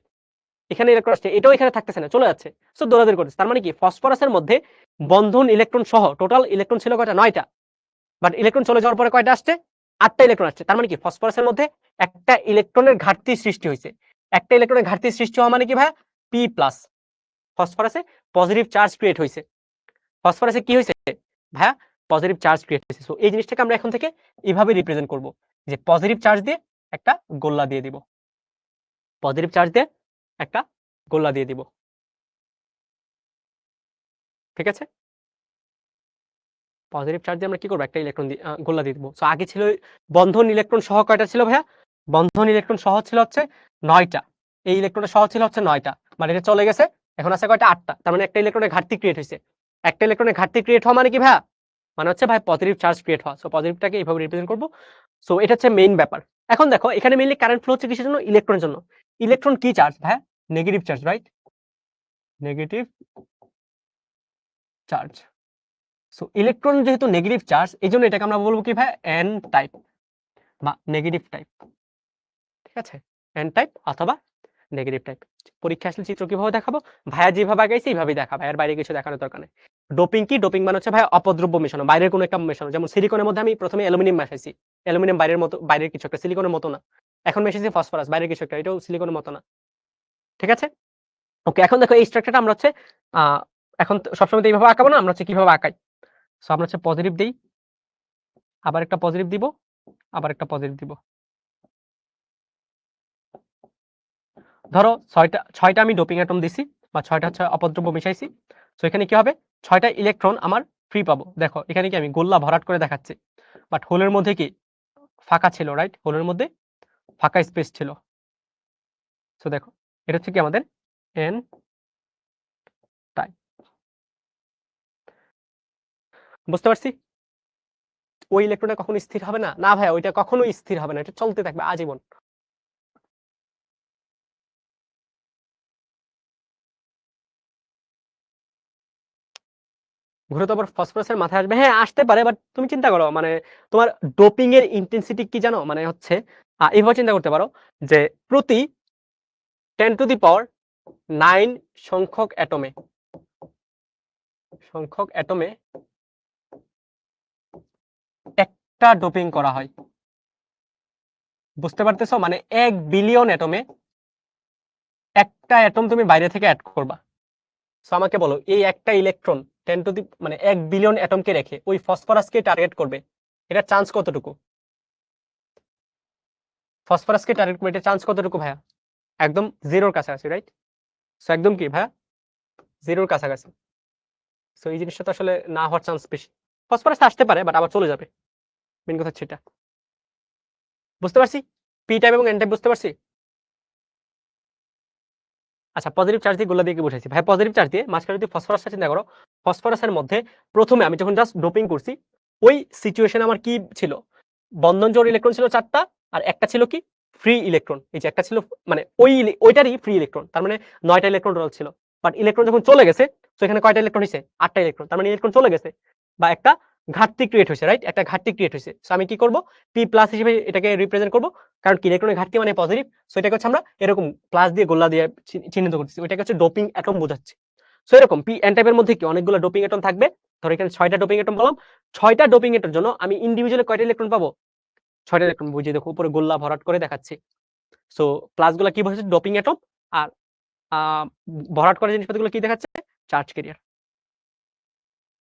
এখানে ইলেকট্রন আসছে, এটাও এখানে থাকতেছে না, চলে যাচ্ছে, সো দৌড়াদৌড়ি করতেছে। তার মানে কি ফসফরাসের মধ্যে বন্ধন ইলেকট্রন সহ টোটাল ইলেকট্রন ছিল কয়টা, 9টা। বাট ইলেকট্রন চলে যাওয়ার পরে কয়টা আসছে, 8টা ইলেকট্রন আসছে। তার মানে কি ফসফরাসের মধ্যে একটা ইলেকট্রনের ঘাটতি সৃষ্টি হয়েছে। একটা ইলেকট্রনের ঘাটতি সৃষ্টি হওয়া মানে কি ভাই, পি প্লাস, ফসফরাসে পজিটিভ চার্জ ক্রিয়েট হয়েছে, ফসফরাসে কি হয়েছে ভাইয়া, পজিটিভ চার্জ ক্রিয়েট হয়েছে। সো এই জিনিসটাকে আমরা এখন থেকে এইভাবে রিপ্রেজেন্ট করব, যে পজিটিভ চার্জ দিয়ে একটা গোল্লা দিয়ে দিব, পজিটিভ চার্জ দিয়ে একটা গোল্লা দিয়ে দিব, ঠিক আছে? পজিটিভ চার্জ দিয়ে আমরা কি করব, একটা ইলেকট্রন গোল্লা দিয়ে দিব। সো আগে ছিল বন্ধন ইলেকট্রন সহ কয়টা ছিল ভাইয়া, বন্ধন ইলেকট্রন সহ ছিল হচ্ছে 9টা, এই ইলেকট্রনটা সহ ছিল হচ্ছে 9টা, মানে এটা চলে গেছে, এখন আছে কয়টা, 8টা। তার মানে একটা ইলেকট্রনের ঘাটতি ক্রিয়েট হয়েছে। একটা ইলেকট্রনের ঘাটতি ক্রিয়েট হওয়া মানে কি ভাইয়া, মানে হচ্ছে ভাই পজিটিভ চার্জ ক্রিয়েট হওয়া। সো পজিটিভটাকে এইভাবে রিপ্রেজেন্ট করব। সো এটা হচ্ছে মেইন ব্যাপার। এখন দেখো এখানে মেইনলি কারেন্ট ফ্লো হচ্ছে কিসের জন্য, ইলেকট্রনের জন্য। ইলেকট্রন কি চার্জ ভাইয়া, negative charge, right? Negative charge. So electron যেহেতু নেগেটিভ চার্জ, এই জন্য এটাকে আমরা বলবো কি ভাই, এন টাইপ বা নেগেটিভ টাইপ, ঠিক আছে? এন টাইপ অথবা নেগেটিভ টাইপ। পরীক্ষা আসলে চিত্র কিভাবে দেখাবো, ভাইয়া যেভাবে আগাইছে এইভাবেই দেখা, ভাইয়ের বাইরে কিছু দেখানোর দরকার নেই। ডোপিং কি, ডোপিং মানে হচ্ছে ভাই অপদ্রব্য মেশানো, বাইরের কোনো একটা মেশানো। যেমন সিলিকনের মধ্যে আমি প্রথমে অ্যালুমিনিয়াম মেশাইছি, অ্যালুমিনিয়াম বাইরের মতো, বাইরের কিছু একটা, সিলিকনের মতো না। এখন মেশাইছি ফসফরাস, বাইরের কিছু একটা, এটাও সিলিকনের মতো না, ঠিক আছে? ওকে, এখন দেখো এই স্ট্রাকচারটা আমরা হচ্ছে এখন সবসময় তো এইভাবে আঁকাবো না, আমরা হচ্ছে কিভাবে আঁকাই। সো আমরা হচ্ছে পজিটিভ দিই, আবার একটা পজিটিভ দিব, আবার একটা পজিটিভ দিব। ধরো 6টা আমি ডোপিং অ্যাটম দিছি, বা 6টা হচ্ছে অপদ্রব্য মিশাইছি। সো এখানে কি হবে, 6টা ইলেকট্রন আমার ফ্রি পাবো। দেখো এখানে কি আমি গোল্লা ভরাট করে দেখাচ্ছি, বাট হোলের মধ্যে কি ফাঁকা ছিল, রাইট? হোলের মধ্যে ফাঁকা স্পেস ছিল। সো দেখো এটা হচ্ছে কি আমাদের এন টাইপ, বুঝতে পারছি? ওই ইলেকট্রনটা কখনো স্থির হবে না, না ভাই ওইটা কখনো স্থির হবে না, এটা চলতে থাকবে আজীবন। ঘুরে তো আবার ফসফরাসের মাথায় আসবে, হ্যাঁ আসতে পারে, বাট তুমি চিন্তা করো মানে তোমার ডোপিং এর ইন্টেন্সিটি কি জানো, মানে হচ্ছে এইভাবে চিন্তা করতে পারো যে প্রতি 10⁹ সংখ্যক অ্যাটমে একটা ডোপিং করা হয়। বুঝতে পারতেছো, মানে 1 বিলিয়ন অ্যাটমে একটা অ্যাটম তুমি বাইরে থেকে অ্যাড করবা। সো আমাকে বলো এই একটা ইলেকট্রন 10 মানে 1 বিলিয়ন অ্যাটমকে রেখে ওই ফসফরাসকে টার্গেট করবে, এটা চান্স কতটুকু? ফসফরাসকে টার্গেট করবে, এটা চান্স কতটুকু ভাইয়া? একদম জিরোর কাছাকাছি, রাইট? সো একদম কি ভাইয়া, জিরোর কাছাকাছি। সো এই জিনিসটা তো আসলে না হওয়ার চান্স বেশি। ফসফরাস আসতে পারে বাট আবার চলে যাবে, মেন কথা হচ্ছে এটা। বুঝতে পারছি, পি টাইপ এবং এন টাইপ বুঝতে পারছি। আচ্ছা পজিটিভ চার্জ দিয়ে গোলা দিয়ে কি বুঝাইছি ভাই, পজিটিভ চার্জ দিয়ে মাঝখানে যদি ফসফরাসটা চিন্তা করো, ফসফরাসের মধ্যে প্রথমে আমি যখন জাস্ট ডোপিং করছি ওই সিচুয়েশনে আমার কি ছিল, বন্ধন জোড় ইলেকট্রন ছিল 4টা, আর একটা ছিল কি ফ্রি ইলেকট্রন, এই যে একটা ছিল মানে ওইটারই ফ্রি ইলেকট্রন, তার মানে 9টা ইলেকট্রন টোটাল ছিল। বাট ইলেকট্রন যখন চলে গেছে, তো এখানে কয়টা ইলেকট্রন হইছে? 8টা ইলেকট্রন, তার মানে ইলেকট্রন চলে গেছে বা একটা ঘাটতি ক্রিয়েট হয়েছে, রাইট? একটা ঘাটতি ক্রিয়েট হয়েছে। সো আমি কি করব? পি প্লাস হিসেবে এটাকে রিপ্রেজেন্ট করব, কারণ কি ইলেকট্রনের ঘাটতি মানে পজিটিভ। সো এটাকে হচ্ছে আমরা এরকম প্লাস দিয়ে গোল্লা দিয়ে চিহ্নিত করতেছি, ওইটাকে হচ্ছে ডোপিং অ্যাটম বোঝাচ্ছে। সো এরকম পি এন টাইপের মধ্যে কি অনেকগুলো ডোপিং অ্যাটম থাকবে। ধর এখানে 6টা ডোপিং অ্যাটম বললাম, 6টা ডোপিং অ্যাটমের জন্য আমি ইন্ডিভিজুয়ালি কয়টা ইলেকট্রন পাবো? 6টা ইলেকট্রন। বুঝিয়ে দেখো উপরে গোল্লা ভরাট করে দেখাচ্ছি। সো প্লাস গুলা কি বলছে? Doping atom. আর ভরাট করা জিনিসপত্রগুলো কি দেখাচ্ছে? Charge carrier.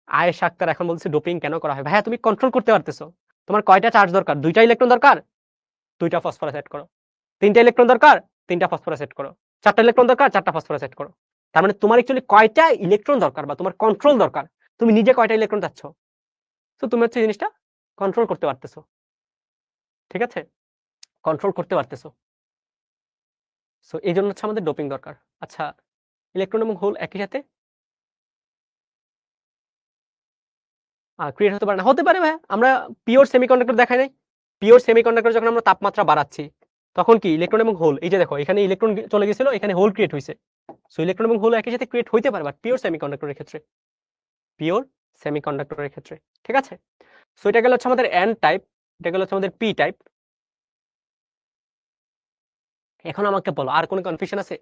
আয়েশা আক্তার এখন বলছে ডোপিং কেন করা হয়? ভাইয়া তুমি কন্ট্রোল করতে পারতেছো। তোমার কয়টা চার্জ দরকার? 2টা ইলেকট্রন দরকার, 2টা ফসফরাস এড করো। 3টা ইলেকট্রন দরকার, 3টা ফসফরাস এড করো। 4টা ইলেকট্রন দরকার, 4টা ফসফরাস এড করো। তার মানে তোমার অ্যাকচুয়ালি কয়টা ইলেকট্রন দরকার বা তোমার কন্ট্রোল দরকার, তুমি নিজে কয়টা ইলেকট্রন চাচ্ছ। তো তুমি হচ্ছে জিনিসটা কন্ট্রোল করতে পারতেছো, ঠিক আছে? কন্ট্রোল করতে পারতেছো। সো এইজন্য হচ্ছে আমাদের ডোপিং দরকার। আচ্ছা, ইলেকট্রন এবং হোল একই সাথে ক্রিয়েট হতে পারে না? হতে পারে ভাইয়া। আমরা পিওর সেমিকন্ডাক্টর দেখাই নাই? পিওর সেমিকন্ডাক্টর যখন আমরা তাপমাত্রা বাড়াচ্ছি, তখন কি ইলেকট্রন এবং হোল, এই যে দেখো এখানে ইলেকট্রন চলে গেছিল, এখানে হোল ক্রিয়েট হইছে। সো ইলেকট্রন এবং হোল একই সাথে ক্রিয়েট হইতে পারে, বাট পিওর সেমিকন্ডাক্টরের ক্ষেত্রে, পিওর সেমিকন্ডাক্টরের ক্ষেত্রে, ঠিক আছে? সো এটা গেল হচ্ছে আমাদের এন টাইপ, এটা গেল হচ্ছে আমাদের পি টাইপ। এখন আমাকে বলো আর কোনো কনফিউশন আছে?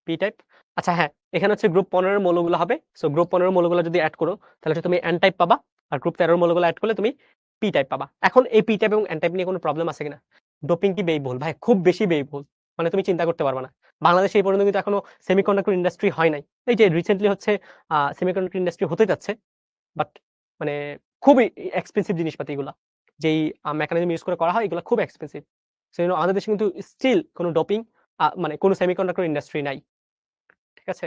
P type. আচ্ছা হ্যাঁ, এখানে হচ্ছে গ্রুপ 15 এর মৌলগুলো হবে। সো গ্রুপ 15 এর মৌলগুলো যদি অ্যাড করো, তাহলে হচ্ছে তুমি এন টাইপ পাবা। আর গ্রুপ 13 এর মৌলগুলো অ্যাড করলে তুমি পি টাইপ পাবা। এখন এই পি টাইপ এবং এন টাইপ নিয়ে কোনো প্রবলেম আছে কিনা? ডোপিং কি ব্যয়বহুল? ভাই খুব বেশি ব্যয়বহুল, মানে তুমি চিন্তা করতে পারবা না। বাংলাদেশে এই পর্যন্ত কিন্তু এখনো সেমিকন্ডাক্টর ইন্ডাস্ট্রি হয় নাই। এই যে রিসেন্টলি হচ্ছে সেমিকন্ডাক্টর ইন্ডাস্ট্রি হতে যাচ্ছে, বাট মানে খুবই এক্সপেন্সিভ জিনিসপাতি এগুলা। যেই মেকানিজম ইউজ করে করা হয়, এগুলো খুব এক্সপেন্সিভ। সেজন্য আমাদের দেশে কিন্তু স্টিল কোনো ডোপিং মানে কোনো সেমিকন্ডাক্টর ইন্ডাস্ট্রি নাই, ঠিক আছে?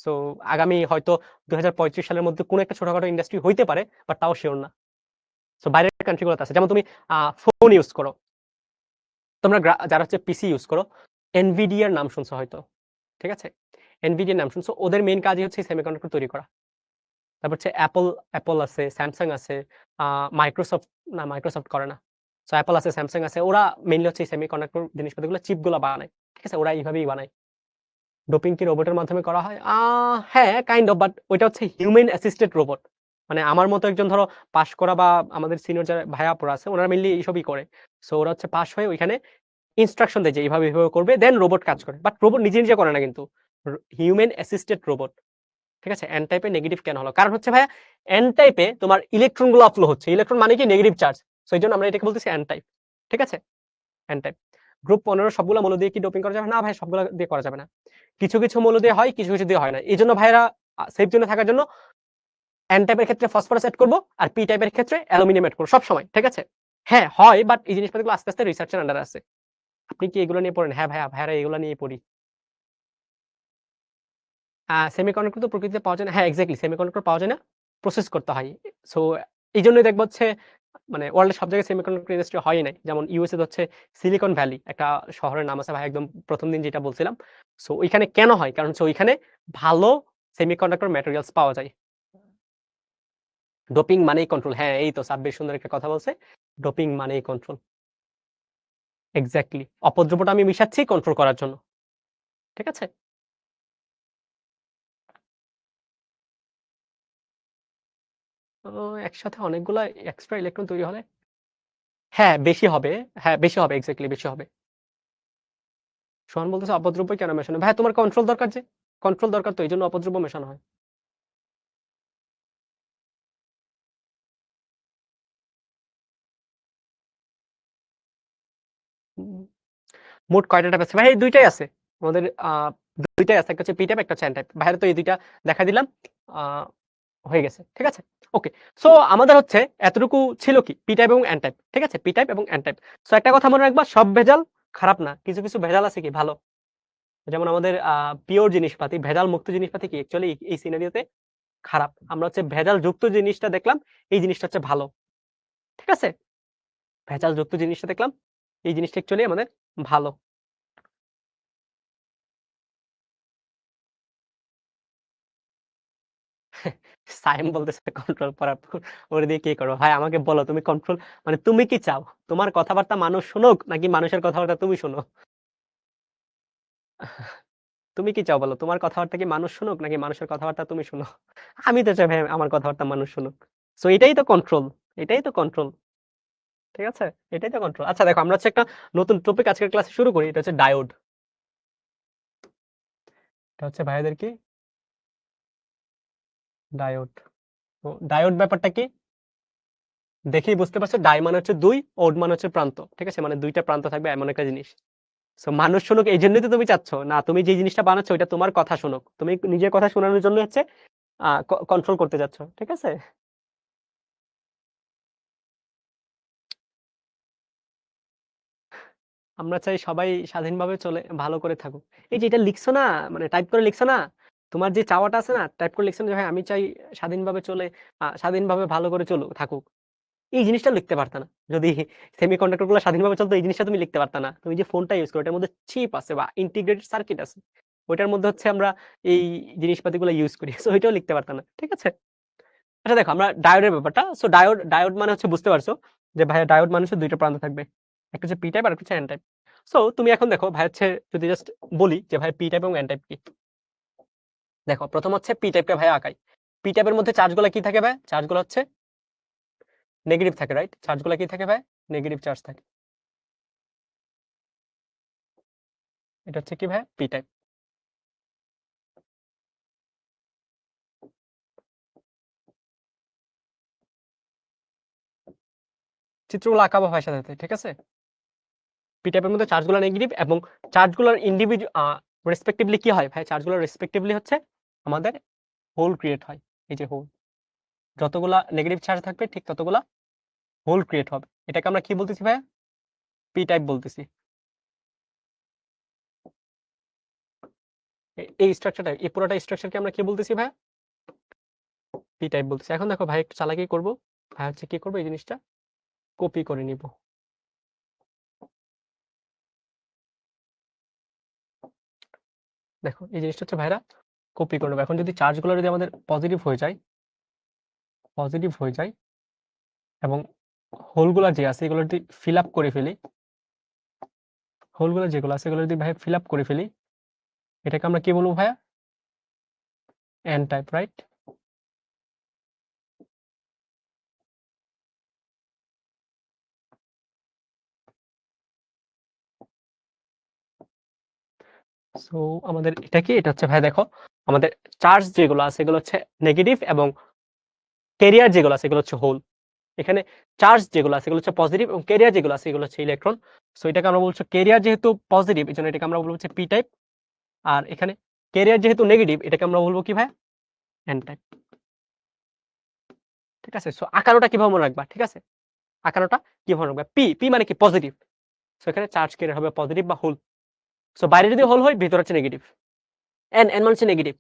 সো আগামী হয়তো 2035 সালের মধ্যে কোনো একটা ছোটখাটো ইন্ডাস্ট্রি হইতে পারে, বাট তাও শিওর না। সো বাইরের কান্ট্রি গুলোতে আছে। যেমন তুমি ফোন ইউজ করো, তোমরা যারা হচ্ছে পিসি ইউজ করো, এনভিডিয়ার নাম শুনছো হয়তো, ঠিক আছে? এনভিডিয়ার নাম শুনছো, ওদের মেইন কাজই হচ্ছে সেমিকন্ডাক্টর তৈরি করা। তারপর হচ্ছে অ্যাপল আছে, স্যামসাং আছে, মাইক্রোসফট, না মাইক্রোসফট করে না। সো অ্যাপল আছে, স্যামসাং আছে, ওরা মেইনলি হচ্ছে সেমিকন্ডাক্টর জিনিসপাতিগুলো, চিপগুলো বানায়, ঠিক আছে? ওরা এইভাবেই বানায়। ডোপিং কি রোবটের মাধ্যমে করা হয়? হ্যাঁ, কাইন্ড অফ, বাট ওইটা হচ্ছে হিউম্যান অ্যাসিস্টেড রোবট। মানে আমার মতো একজন ধরো পাস করা বা আমাদের সিনিয়র যারা ভাইয়া আপুরা আছে, ওনারা মেইনলি এইসবই করে। সো ওরা হচ্ছে পাস হয়ে ওইখানে ইনস্ট্রাকশন দেয় যে এইভাবে, এভাবে করবে, দেন রোবট কাজ করে। বাট রোবট নিজে, নিজে করে না কিন্তু। হিউম্যান অ্যাসিস্টেড রোবট, ঠিক আছে? এন টাইপে নেগেটিভ কেন হলো? কারণ হচ্ছে ভাইয়া এন টাইপে তোমার ইলেকট্রন গুলো ফ্লো হচ্ছে। ইলেকট্রন মানে কি? Negative charge. সো এইজন্য আমরা এটাকে বলতেছি এন টাইপ, ঠিক আছে? N type. গ্রুপ 15 সবগুলা মৌল দিয়ে কি ডোপিং করা যাবে? না ভাই, সবগুলা দিয়ে করা যাবে না। কিছু, কিছু মৌল দিয়ে হয়, কিছু, কিছু দিয়ে হয় না। এইজন্য ভাইয়েরা সেফ জোনে থাকার জন্য এন টাইপের ক্ষেত্রে ফসফরাস এড করব, আর পি টাইপের ক্ষেত্রে অ্যালুমিনিয়াম এড করব সবসময়, ঠিক আছে? হ্যাঁ, হয়, বাট এই জিনিসপাতিগুলো আস্তে, আস্তে রিসার্চের আন্ডারে আছে। আপনি কি এগুলো নিয়ে পড়েন? হ্যাঁ ভাইয়া, ভাইয়ারা এগুলো নিয়ে পড়ি। সেমিকন্ডাক্টর তো প্রকৃতিতে পাওয়া যায় না। হ্যাঁ, এক্সাক্টলি, সেমিকন্ডাক্টর পাওয়া যায় না, প্রসেস করতে হয়। সো এইজন্যই দেখব হচ্ছে মানে ওয়ার্ল্ডের সব জায়গায় সেমিকন্ডাক্টর ইন্ডাস্ট্রি হয়ই নাই। যেমন ইউএসএ হচ্ছে সিলিকন ভ্যালি একটা শহরের নাম আছে ভাই, একদম ১ম দিন যেটা বলছিলাম। সো ওইখানে কেন হয়? কারণ হচ্ছে ওইখানে ভালো সেমিকন্ডাক্টর ম্যাটেরিয়ালস পাওয়া যায়। ডোপিং মানেই কন্ট্রোল। হ্যাঁ, এই তো সাব্বির সুন্দর একটা কথা বলছে। ডোপিং মানেই কন্ট্রোল। এক্সাক্টলি। অপদ্রব্যটা আমি মিশাচ্ছি কন্ট্রোল করার জন্য, ঠিক আছে? তো একসাথে অনেকগুলা এক্সট্রা ইলেকট্রন তৈরি হলে হ্যাঁ, বেশি হবে। হ্যাঁ, বেশি হবে, এক্সাক্টলি বেশি হবে। সোহান বলতেছে অপদ্রব্য কেন মেশানো? ভাই তোমার কন্ট্রোল দরকার যে। কন্ট্রোল দরকার, তো এইজন্য অপদ্রব্য মেশানো হয়। উম, মোট কয়টা টাইপ আছে? ভাই এই 2টাই আছে। আমাদের 2টাই আছে। একটা হচ্ছে পি টাইপ, একটা হচ্ছে এন টাইপ। ভাইয়ের তো এই 2টা দেখা দিলাম। আ হয়ে গেছে। ঠিক আছে? ওকে। সো আমাদের হচ্ছে এতটুকু ছিল কি? পি টাইপ এবং এন টাইপ। ঠিক আছে? পি টাইপ এবং এন টাইপ। সো একটা কথা মনে রাখবা, সব ভেজাল খারাপ না। কিছু, কিছু ভেজাল আছে কি ভালো। যেমন আমাদের পিওর জিনিসপাতি, ভেজাল মুক্ত জিনিসপাতি কি অ্যাকচুয়ালি এই সিনারিওতে খারাপ। আমরা হচ্ছে ভেজাল যুক্ত জিনিসটা দেখলাম, এই জিনিসটা হচ্ছে ভালো। ঠিক আছে? ভেজাল যুক্ত জিনিসটা দেখলাম, এই জিনিসটা অ্যাকচুয়ালি আমাদের ভালো। সাইম বলতেছে কন্ট্রোল ওরে দিয়ে কি করো ভাই? আমাকে বলো তুমি কন্ট্রোল মানে তুমি কি চাও? তোমার কথাবার্তা মানুষ শুনুক নাকি মানুষের কথাবার্তা তুমি শুনো? তুমি কি চাও বলো? তোমার কথাবার্তা কি মানুষ শুনুক নাকি মানুষের কথাবার্তা তুমি শুনো? আমি তো চাই ভাই আমার কথাবার্তা মানুষ শুনুক। সো এটাই তো কন্ট্রোল। এটাই তো কন্ট্রোল। ঠিক আছে? এটাই তো কন্ট্রোল। আচ্ছা দেখো আমরা হচ্ছে একটা নতুন টপিক আজকের ক্লাসে শুরু করি। এটা হচ্ছে ডায়োড। এটা হচ্ছে ভাইয়াদের কি? ডায়োড। তো ডায়োড ব্যাপারটা কি? দেখেই বুঝতে পারছো ডাই মানে হচ্ছে ২, ওড মানে হচ্ছে প্রান্ত। ঠিক আছে? মানে ২ টা প্রান্ত থাকবে এমন একটা জিনিস। সো মানুষ শুনুক এইজন্যই তো তুমি চাচ্ছ। না তুমি যে জিনিসটা বানাচ্ছ ওইটা তোমার কথা শুনুক। তুমি নিজের কথা শোনানোর জন্য হচ্ছে কন্ট্রোল করতে যাচ্ছ। ঠিক আছে? আমরা চাই সবাই স্বাধীনভাবে চলে ভালো করে থাকুক। এই যে এটা লিখছো না, মানে টাইপ করে লিখছো না? তোমার যে চাওয়াটা আছে না, টাইপ করে লিখছো না যে ভাই আমি চাই স্বাধীনভাবে চলে স্বাধীনভাবে ভালো করে থাকুক। এই জিনিসটা লিখতে পারতা না। যদি সেমিকন্ডাক্টর গুলো স্বাধীনভাবে চলতো এই জিনিসটা তুমি লিখতে পারতা না। তুমি যে ফোনটা ইউজ করো এটার মধ্যে চিপ আছে বা ইন্টিগ্রেটেড সার্কিট আছে। ওইটার মধ্যে হচ্ছে আমরা এই জিনিসপাতিগুলো ইউজ করি। সো ওইটাও লিখতে পারতা না। ঠিক আছে? আচ্ছা দেখো আমরা ডায়োডের ব্যাপারটা। সো ডায়োড মানে হচ্ছে বুঝতে পারছো যে ভাইয়া ডায়োড মানে হচ্ছে ২ টা প্রান্ত থাকবে। একটা হচ্ছে পি টাইপ আর একটা হচ্ছে এন টাইপ। সো তুমি এখন দেখো ভাই হচ্ছে যদি জাস্ট বলি যে ভাই পি টাইপ এবং এন টাইপ কি? দেখো প্রথম হচ্ছে পি টাইপটা ভাইয়া আঁকাই। পি টাইপের মধ্যে চার্জগুলো কি থাকে ভাই? চার্জগুলো হচ্ছে নেগেটিভ থাকে, রাইট? চার্জগুলো কি থাকে ভাই? নেগেটিভ চার্জ থাকে। এটা হচ্ছে কি ভাই? P type. চিত্রগুলো আঁকাবো ভাইয়ের সাথে, ঠিক আছে? পি টাইপের মধ্যে চার্জগুলো নেগেটিভ এবং চার্জগুলোর রেসপেক্টিভলি কি হয় ভাই? চার্জগুলো রেসপেক্টিভলি হচ্ছে আমাদের হোল ক্রিয়েট হয়। এই যে হোল। যতগুলা নেগেটিভ চার্জ থাকবে ঠিক ততগুলা হোল ক্রিয়েট হবে। এটাকে আমরা কি বলতেছি ভাইয়া? পি টাইপ বলতেছি। এই স্ট্রাকচারটা এই পুরোটা স্ট্রাকচারকে আমরা কি বলতেছি ভাইয়া? পি টাইপ বলতেছি। এখন দেখো ভাই একটু চালাকি করব। ভাই হচ্ছে কি করবো এই জিনিসটা কপি করে নিব। দেখো এই জিনিসটা হচ্ছে ভাইরা কপি করে নেবো। এখন যদি চার্জগুলো যদি আমাদের পজিটিভ হয়ে যায় এবং হোলগুলা যে আছে এগুলো যদি ফিল আপ করে ফেলি, হোলগুলো যেগুলো আছে এগুলো যদি ভাই ফিল আপ করে ফেলি, এটাকে আমরা কি বলবো ভাইয়া? N type, right? সো আমাদের এটা কি? এটা হচ্ছে ভাই দেখো আমাদের চার্জ যেগুলো আছে এগুলো হচ্ছে নেগেটিভ এবং ক্যারিয়ার যেগুলো আছে এগুলো হচ্ছে হোল। এখানে চার্জ যেগুলো আছে এগুলো হচ্ছে পজিটিভ এবং ক্যারিয়ার যেগুলো আছে এগুলো হচ্ছে ইলেকট্রন। সো এটাকে আমরা বলছি ক্যারিয়ার যেহেতু পজিটিভ এজন্য এটাকে আমরা বলবো হচ্ছে পি টাইপ। আর এখানে ক্যারিয়ার যেহেতু নেগেটিভ এটাকে আমরা বলবো কি ভাই? N type. ঠিক আছে? সো আকারটা কিভাবে মনে রাখবা? ঠিক আছে? আকারটা কিভাবে রাখবা? পি মানে কি? পজিটিভ। সো এখানে চার্জ ক্যারিয়ার হবে পজিটিভ বা হোল। সো বাইরে যদি হোল হয় ভিতরে হচ্ছে নেগেটিভ। এন মানে হচ্ছে নেগেটিভ।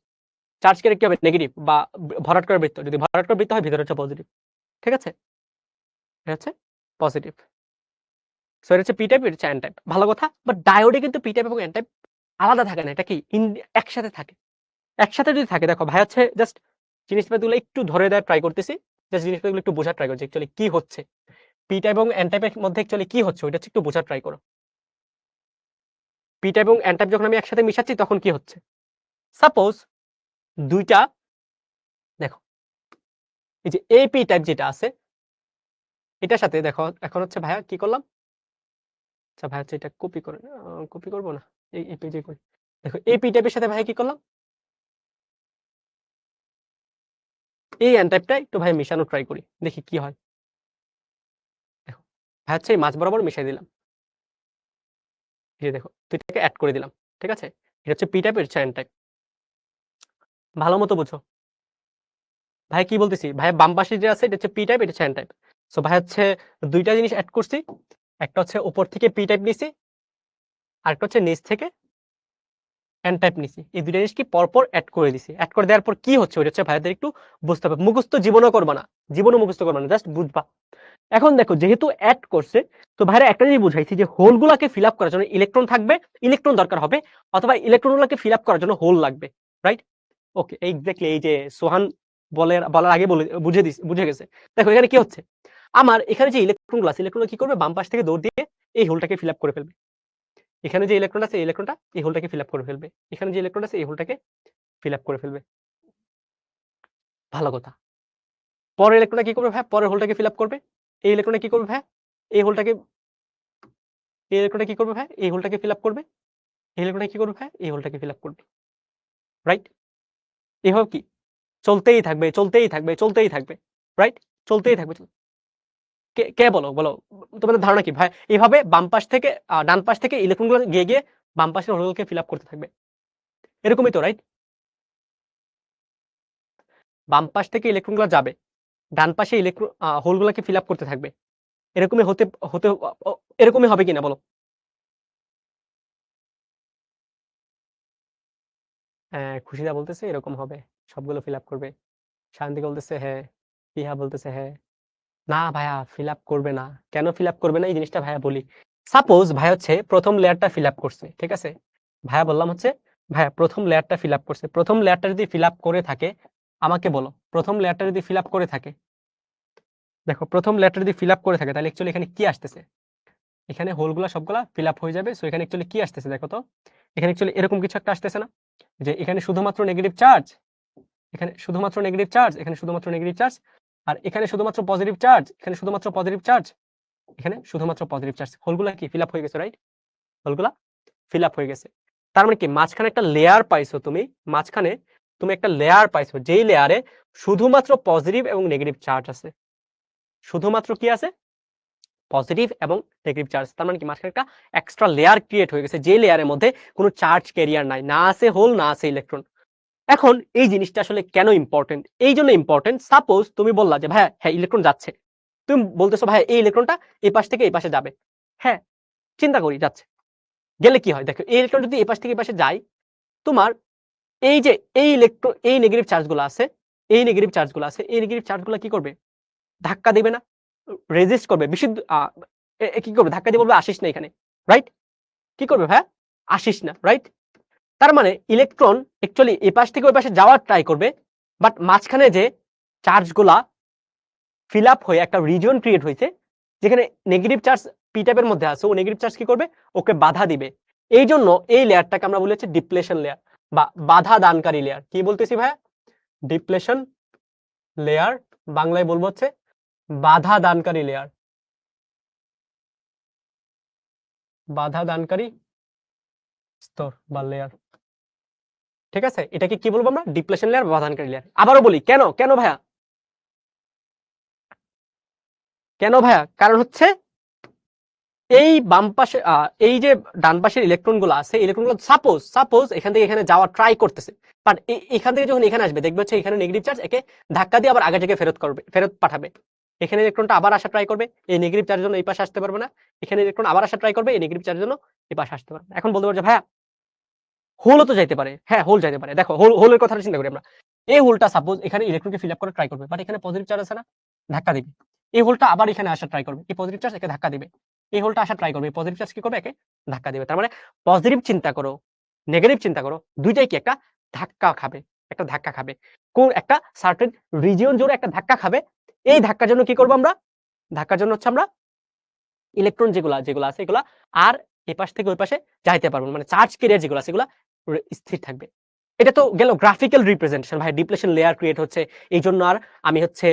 চার্জ ক্যারিয়ার কি হবে? নেগেটিভ বা ভরাটকর বৃত্ত। যদি ভরাটকর বৃত্ত হয় ভিতরে হচ্ছে পজিটিভ। ঠিক আছে? এটা হচ্ছে পজিটিভ। সো এটা হচ্ছে পি টাইপ, এটা হচ্ছে এন টাইপ। ভালো কথা। বাট ডায়োডে কিন্তু পি টাইপ এবং এন টাইপ আলাদা থাকে না। এটা কি একসাথে থাকে। একসাথে যদি থাকে দেখো ভাই হচ্ছে জাস্ট জিনিসপাতিগুলো একটু ধরে দেওয়ার ট্রাই করতেছি। জাস্ট জিনিসপাতিগুলো একটু বোঝার ট্রাই করছি অ্যাকচুয়ালি কি হচ্ছে। পি টাইপ এবং এন টাইপের মধ্যে অ্যাকচুয়ালি কি হচ্ছে ওইটা হচ্ছে একটু বোঝার ট্রাই করো। পি টাইপ এবং এন টাইপ যখন আমি একসাথে মিশাচ্ছি তখন কি হচ্ছে? সাপোজ ২ টা দেখো এই যে এ পি টাইপ যেটা আছে এটার সাথে দেখো এখন হচ্ছে ভাইয়া কি করলাম? আচ্ছা ভাই হচ্ছে এটা কপি করব না। এই পেজে করি। দেখো এ পি টাইপের সাথে ভাইয়া কি করলাম? এই এন টাইপটা একটু ভাই মিশানোর ট্রাই করি। দেখি কি হয়। দেখো ভাই হচ্ছে এই মাঝ বরাবর মিশাই দিলাম। এই যে দেখো ২ টাকে এড করে দিলাম। ঠিক আছে? এটা হচ্ছে পি টাইপ, এটা হচ্ছে এন টাইপ। ভালো মতো বুঝো। ভাই কি বলতেছি? ভাই বাম পাশে যে আছে এটা হচ্ছে পি টাইপ, এটা হচ্ছে এন টাইপ। সো ভাই হচ্ছে ২ টা জিনিস এড করছি। একটা হচ্ছে উপর থেকে পি টাইপ নিছি। আরেকটা হচ্ছে নিচ থেকে এন টাইপ নিছি। এই ২ টা জিনিস কি পরপর এড করে দিছি। এড করে দেওয়ার পর কি হচ্ছে ওইটা হচ্ছে ভাইয়াদের একটু বুঝতে হবে। মুখস্থ জীবনেও করবা না। জীবনেও মুখস্থ করবা না। জাস্ট বুঝবা। এখন দেখো যেহেতু এড করছে তো ভাইরা একটা জিনিস বুঝাইছি যে হোল গুলাকে ফিল আপ করার জন্য ইলেকট্রন থাকবে, ইলেকট্রন দরকার হবে অথবা ইলেকট্রন গুলাকে ফিল আপ করার জন্য হোল লাগবে। রাইট? ওকে এক্সাক্টলি এই যে সোহান বলার আগে বুঝে গেছে। দেখো এখানে কি হচ্ছে? আমার এখানে যে ইলেকট্রনগুলো আছে, ইলেকট্রনগুলো কি করবে? বাম পাশ থেকে দৌড় দিয়ে এই হোলটাকে ফিল আপ করে ফেলবে। এখানে যে ইলেকট্রন আছে, এই ইলেকট্রনটা এই হোলটাকে ফিল আপ করে ফেলবে। এখানে যে ইলেকট্রন আছে, এই হোলটাকে ফিল আপ করে ফেলবে। ভালো কথা। পরের ইলেকট্রনটা কি করবে ভাইয়া? পরের হোলটাকে ফিল আপ করবে। এই ইলেকট্রনটা কি করবে ভাইয়া? এই ইলেকট্রনটা কি করবে ভাইয়া? এই হোলটাকে ফিল আপ করবে। এই ইলেকট্রনটা কি করবে ভাইয়া? এই হোলটাকে ফিল আপ করবে। রাইট? এভাবে কি? চলতেই থাকবে, চলতেই থাকবে, চলতেই থাকবে। রাইট? চলতেই থাকবে। কে বলো? তোমাদের ধারণা কি ভাই? এভাবে বাম পাশ থেকে ডান পাশ থেকে ইলেকট্রনগুলো গিয়ে বাম পাশের হোলগুলোকে ফিল আপ করতে থাকবে। এরকমই তো, রাইট? বাম পাশ থেকে ইলেকট্রনগুলো যাবে। ডান পাশে হোলগুলোকে ফিল আপ করতে থাকবে। এরকমই হতে হতে অ এরকমই হবে কিনা বলো? হ্যাঁ, খুশিদা বলতেছে এরকম হবে। সবগুলো ফিল আপ করবে। শান্তিকা বলতেছে হ্যাঁ। পিহা বলতেছে হ্যাঁ। না ভাইয়া ফিল আপ করবে না। কেন ফিল আপ করবে না এই জিনিসটা ভাইয়া বলি। সাপোজ ভাই হচ্ছে প্রথম লেয়ারটা ফিল আপ করছে। ঠিক আছে? ভাইয়া বললাম হচ্ছে ভাইয়া প্রথম লেয়ারটা ফিল আপ করছে। প্রথম লেয়ারটা যদি ফিল আপ করে থাকে আমাকে বলো। প্রথম লেয়ারটা যদি ফিল আপ করে থাকে, দেখো প্রথম লেয়ারটা যদি ফিল আপ করে থাকে তাহলে অ্যাকচুয়ালি এখানে কি আসতেছে? এখানে হোলগুলা সবগুলা ফিল আপ হয়ে যাবে। সো এখানে অ্যাকচুয়ালি কি আসতেছে দেখো তো? এখানে অ্যাকচুয়ালি এরকম কিছু একটা আসতেছে না? যে এখানে শুধুমাত্র নেগেটিভ চার্জ, এখানে শুধুমাত্র নেগেটিভ চার্জ, এখানে শুধুমাত্র নেগেটিভ চার্জ, আর এখানে শুধুমাত্র পজিটিভ চার্জ, এখানে শুধুমাত্র পজিটিভ চার্জ, এখানে শুধুমাত্র পজিটিভ চার্জ। হোলগুলা কি ফিল আপ হয়ে গেছে, রাইট? হোলগুলা ফিল আপ হয়ে গেছে। তার মানে কি মাঝখানে একটা লেয়ার পাইছো তুমি, মাঝখানে তুমি একটা লেয়ার পাইছো যেই লেয়ারে শুধুমাত্র পজিটিভ এবং নেগেটিভ চার্জ আছে। শুধুমাত্র কি আছে? পজিটিভ এবং নেগেটিভ চার্জ। তার মানে কি মাঝখানে একটা এক্সট্রা লেয়ার ক্রিয়েট হয়ে গেছে যে লেয়ারের মধ্যে কোনো চার্জ ক্যারিয়ার নাই, না আছে হোল না আছে ইলেকট্রন। এখন এই জিনিসটা আসলে কেন ইম্পর্টেন্ট? এই জন্য ইম্পর্টেন্ট, সাপোজ তুমি বললা যে ভাইয়া হ্যাঁ ইলেকট্রন যাচ্ছে, তুমি বলতেছো ভাইয়া এই ইলেকট্রনটা এই পাশ থেকে এই পাশে যাবে। হ্যাঁ, চিন্তা করি যাচ্ছে, গেলে কি হয়? দেখো এই ইলেকট্রন যদি এই পাশ থেকে এই পাশে যায়, তোমার এই যে এই নেগেটিভ চার্জগুলো আছে, এই নেগেটিভ চার্জগুলো আছে, এই নেগেটিভ চার্জগুলো কি করবে? ধাক্কা দিবে না? রেজিস্ট করবে। বিশুদ্ধ কি করবে? ধাক্কা দিয়ে বলবে আসিস না এখানে। রাইট? কি করবে ভাইয়া? আসিস না। রাইট? তার মানে ইলেকট্রন অ্যাকচুয়ালি এই পাশ থেকে ওই পাশে যাওয়ার ট্রাই করবে। বাট মাঝখানে যে চার্জগুলা ফিল আপ হয়ে একটা রিজিয়ন ক্রিয়েট হইছে, যেখানে নেগেটিভ চার্জ পি টাইপের মধ্যে আছে, ও নেগেটিভ চার্জ কি করবে? ওকে বাধা দিবে। এইজন্য এই লেয়ারটাকে আমরা বলি হচ্ছে ডিপ্লেশন লেয়ার বা বাধা দানকারী লেয়ার। কি বলতেছি ভাইয়া? ডিপ্লেশন লেয়ার, বাংলায় বলবো হচ্ছে বাধা দানকারী লেয়ার। বাধা দানকারী স্তর বা লেয়ার। ঠিক আছে? এটাকে কি বলবো আমরা? ডিপ্লেশন লেয়ার বা বাধা দানকারী লেয়ার। আবারও বলি কেন? কেন ভাইয়া? কেন ভাইয়া? কারণ হচ্ছে এই বাম পাশে এই যে ডান পাশের ইলেকট্রন গুলো আছে, ইলেকট্রন গুলো সাপোজ এখান থেকে এখানে যাওয়ার ট্রাই করতেছে, বাট এখান থেকে যখন এখানে আসবে দেখবে হচ্ছে এখানে নেগেটিভ চার্জ একে ধাক্কা দিয়ে আবার আগে থেকে ফেরত পাঠাবে। এখানে ইলেকট্রনটা আবার আসা ট্রাই করবে, এই নেগেটিভ চার্জের জন্য এই পাশে আসতে পারবে না। এখানে ইলেকট্রন আবার আসা ট্রাই করবে, এই নেগেটিভ চার্জের জন্য এই পাশে আসতে পারবে না। এখন বলতে পারছে ভাইয়া হোলও তো যাইতে পারে। হ্যাঁ, হোল যাইতে পারে। দেখো হোলের কথাটা চিন্তা করি আমরা। এই হোলটা সাপোজ এখানে ইলেকট্রনকে ফিল আপ করার ট্রাই করবে, বাট এখানে পজিটিভ চার্জ আছে না? ধাক্কা দিবে। এই হোলটা আবার এখানে আসা ট্রাই করবে, এই পজিটিভ চার্জ একে ধাক্কা দিবে। এই হোলটা আসা ট্রাই করবে, এই পজিটিভ চার্জ কি করবে? একে ধাক্কা দিবে। তার মানে পজিটিভ চিন্তা করো, নেগেটিভ চিন্তা করো, দুইটাই কি একটা ধাক্কা খাবে, একটা ধাক্কা খাবে। কোন একটা সার্টেন রিজিয়ন জুড়ে একটা ধাক্কা খাবে। এই ধাক্কার জন্য কি করব আমরা? ধাক্কার জন্য হচ্ছে আমরা ইলেকট্রন যেগুলা আছে এগুলা আর এপাশ থেকে ওই পাশে যাইতে পারবো না। মানে চার্জ ক্যারিয়ার যেগুলো আছে এগুলা স্থির থাকবে। এটা তো গেল গ্রাফিক্যাল রিপ্রেজেন্টেশন ভাই, ডিপ্লেশন লেয়ার ক্রিয়েট হচ্ছে। এইজন্য আর আমি হচ্ছে